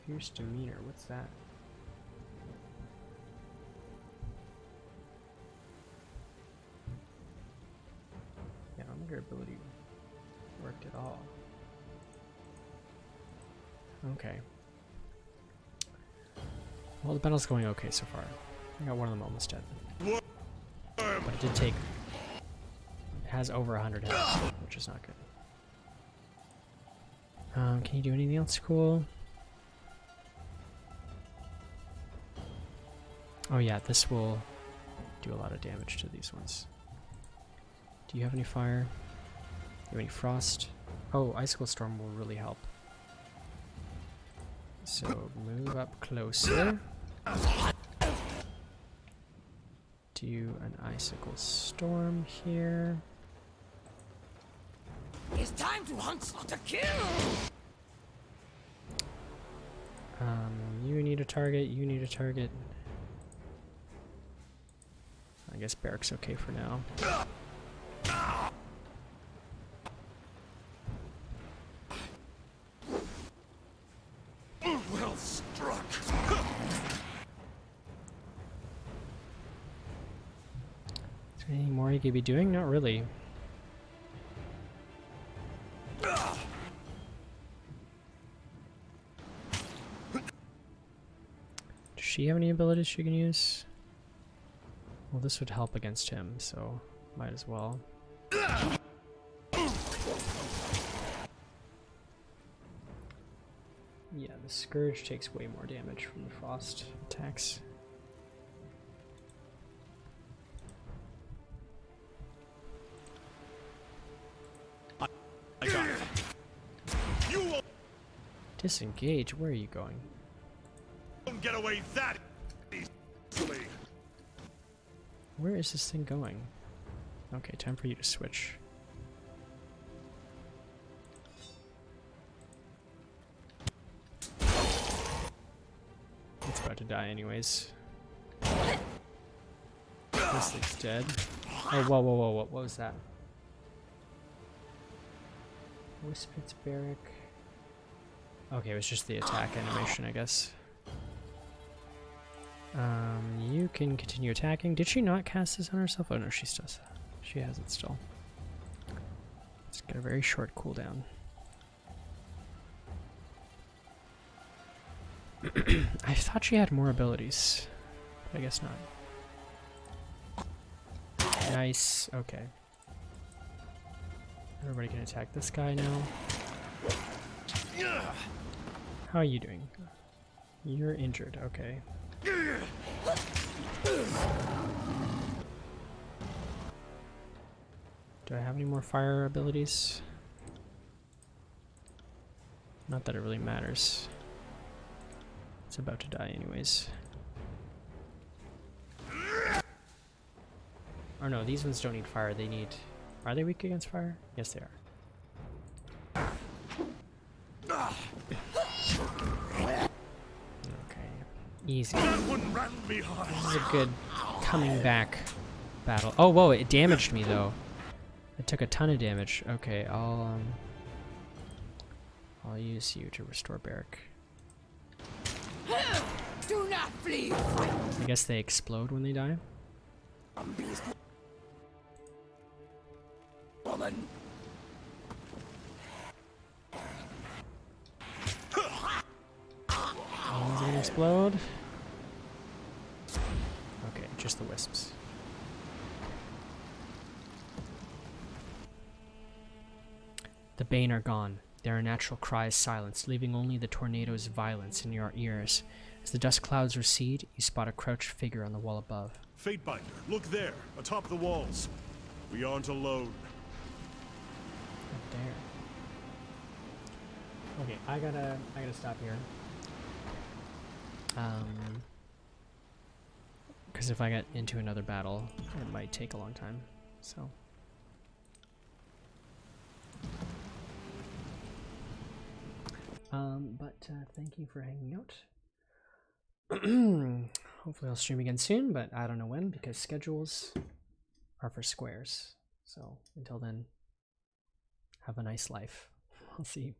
Fierce demeanor, what's that? Yeah, I don't think her ability worked at all. Okay. Well, the battle's going okay so far. I got one of them almost dead. But it did take... It has over 100 health, which is not good. Can you do anything else cool? Oh yeah, this will do a lot of damage to these ones. Do you have any fire? Do you have any frost? Oh, Icicle Storm will really help. So move up closer. Do an Icicle Storm here. It's time to hunt, not to kill. You need a target. You need a target. I guess Barrack's okay for now. Well struck. Is there any more you could be doing? Not really. Does she have any abilities she can use? Well, this would help against him, so might as well. Yeah, the Scourge takes way more damage from the frost attacks. I got it. You won't Disengage? Where are you going? get away that easily. Where is this thing going? Okay, time for you to switch. It's about to die anyways. This thing's dead. Oh, whoa, whoa, whoa, what was that? Whispits Barrack. Okay, it was just the attack animation, I guess. You can continue attacking. Did she not cast this on herself? Oh no, she still has. She has it still. It's got a very short cooldown. I thought she had more abilities, but I guess not. Nice. Okay. Everybody can attack this guy now. How are you doing? You're injured. Okay. Do I have any more fire abilities? Not that it really matters. It's about to die anyways. Oh no, these ones don't need fire, they need... Are they weak against fire? Yes, they are. Okay, easy. This is a good coming back battle. Oh, whoa, it damaged me though. It took a ton of damage. Okay, I'll use you to restore Barrack. Do not flee. I guess they explode when they die. Woman. One's gonna explode. Okay, just the wisps. The Bane are gone. Their unnatural cries silenced, leaving only the tornado's violence in your ears. As the dust clouds recede, you spot a crouched figure on the wall above. Fatebinder, look there, atop the walls. We aren't alone. Up there. Okay, I gotta stop here. Because if I get into another battle, it might take a long time. So. Thank you for hanging out. Hopefully I'll stream again soon, but I don't know when because schedules are for squares. So until then, have a nice life. I'll see you.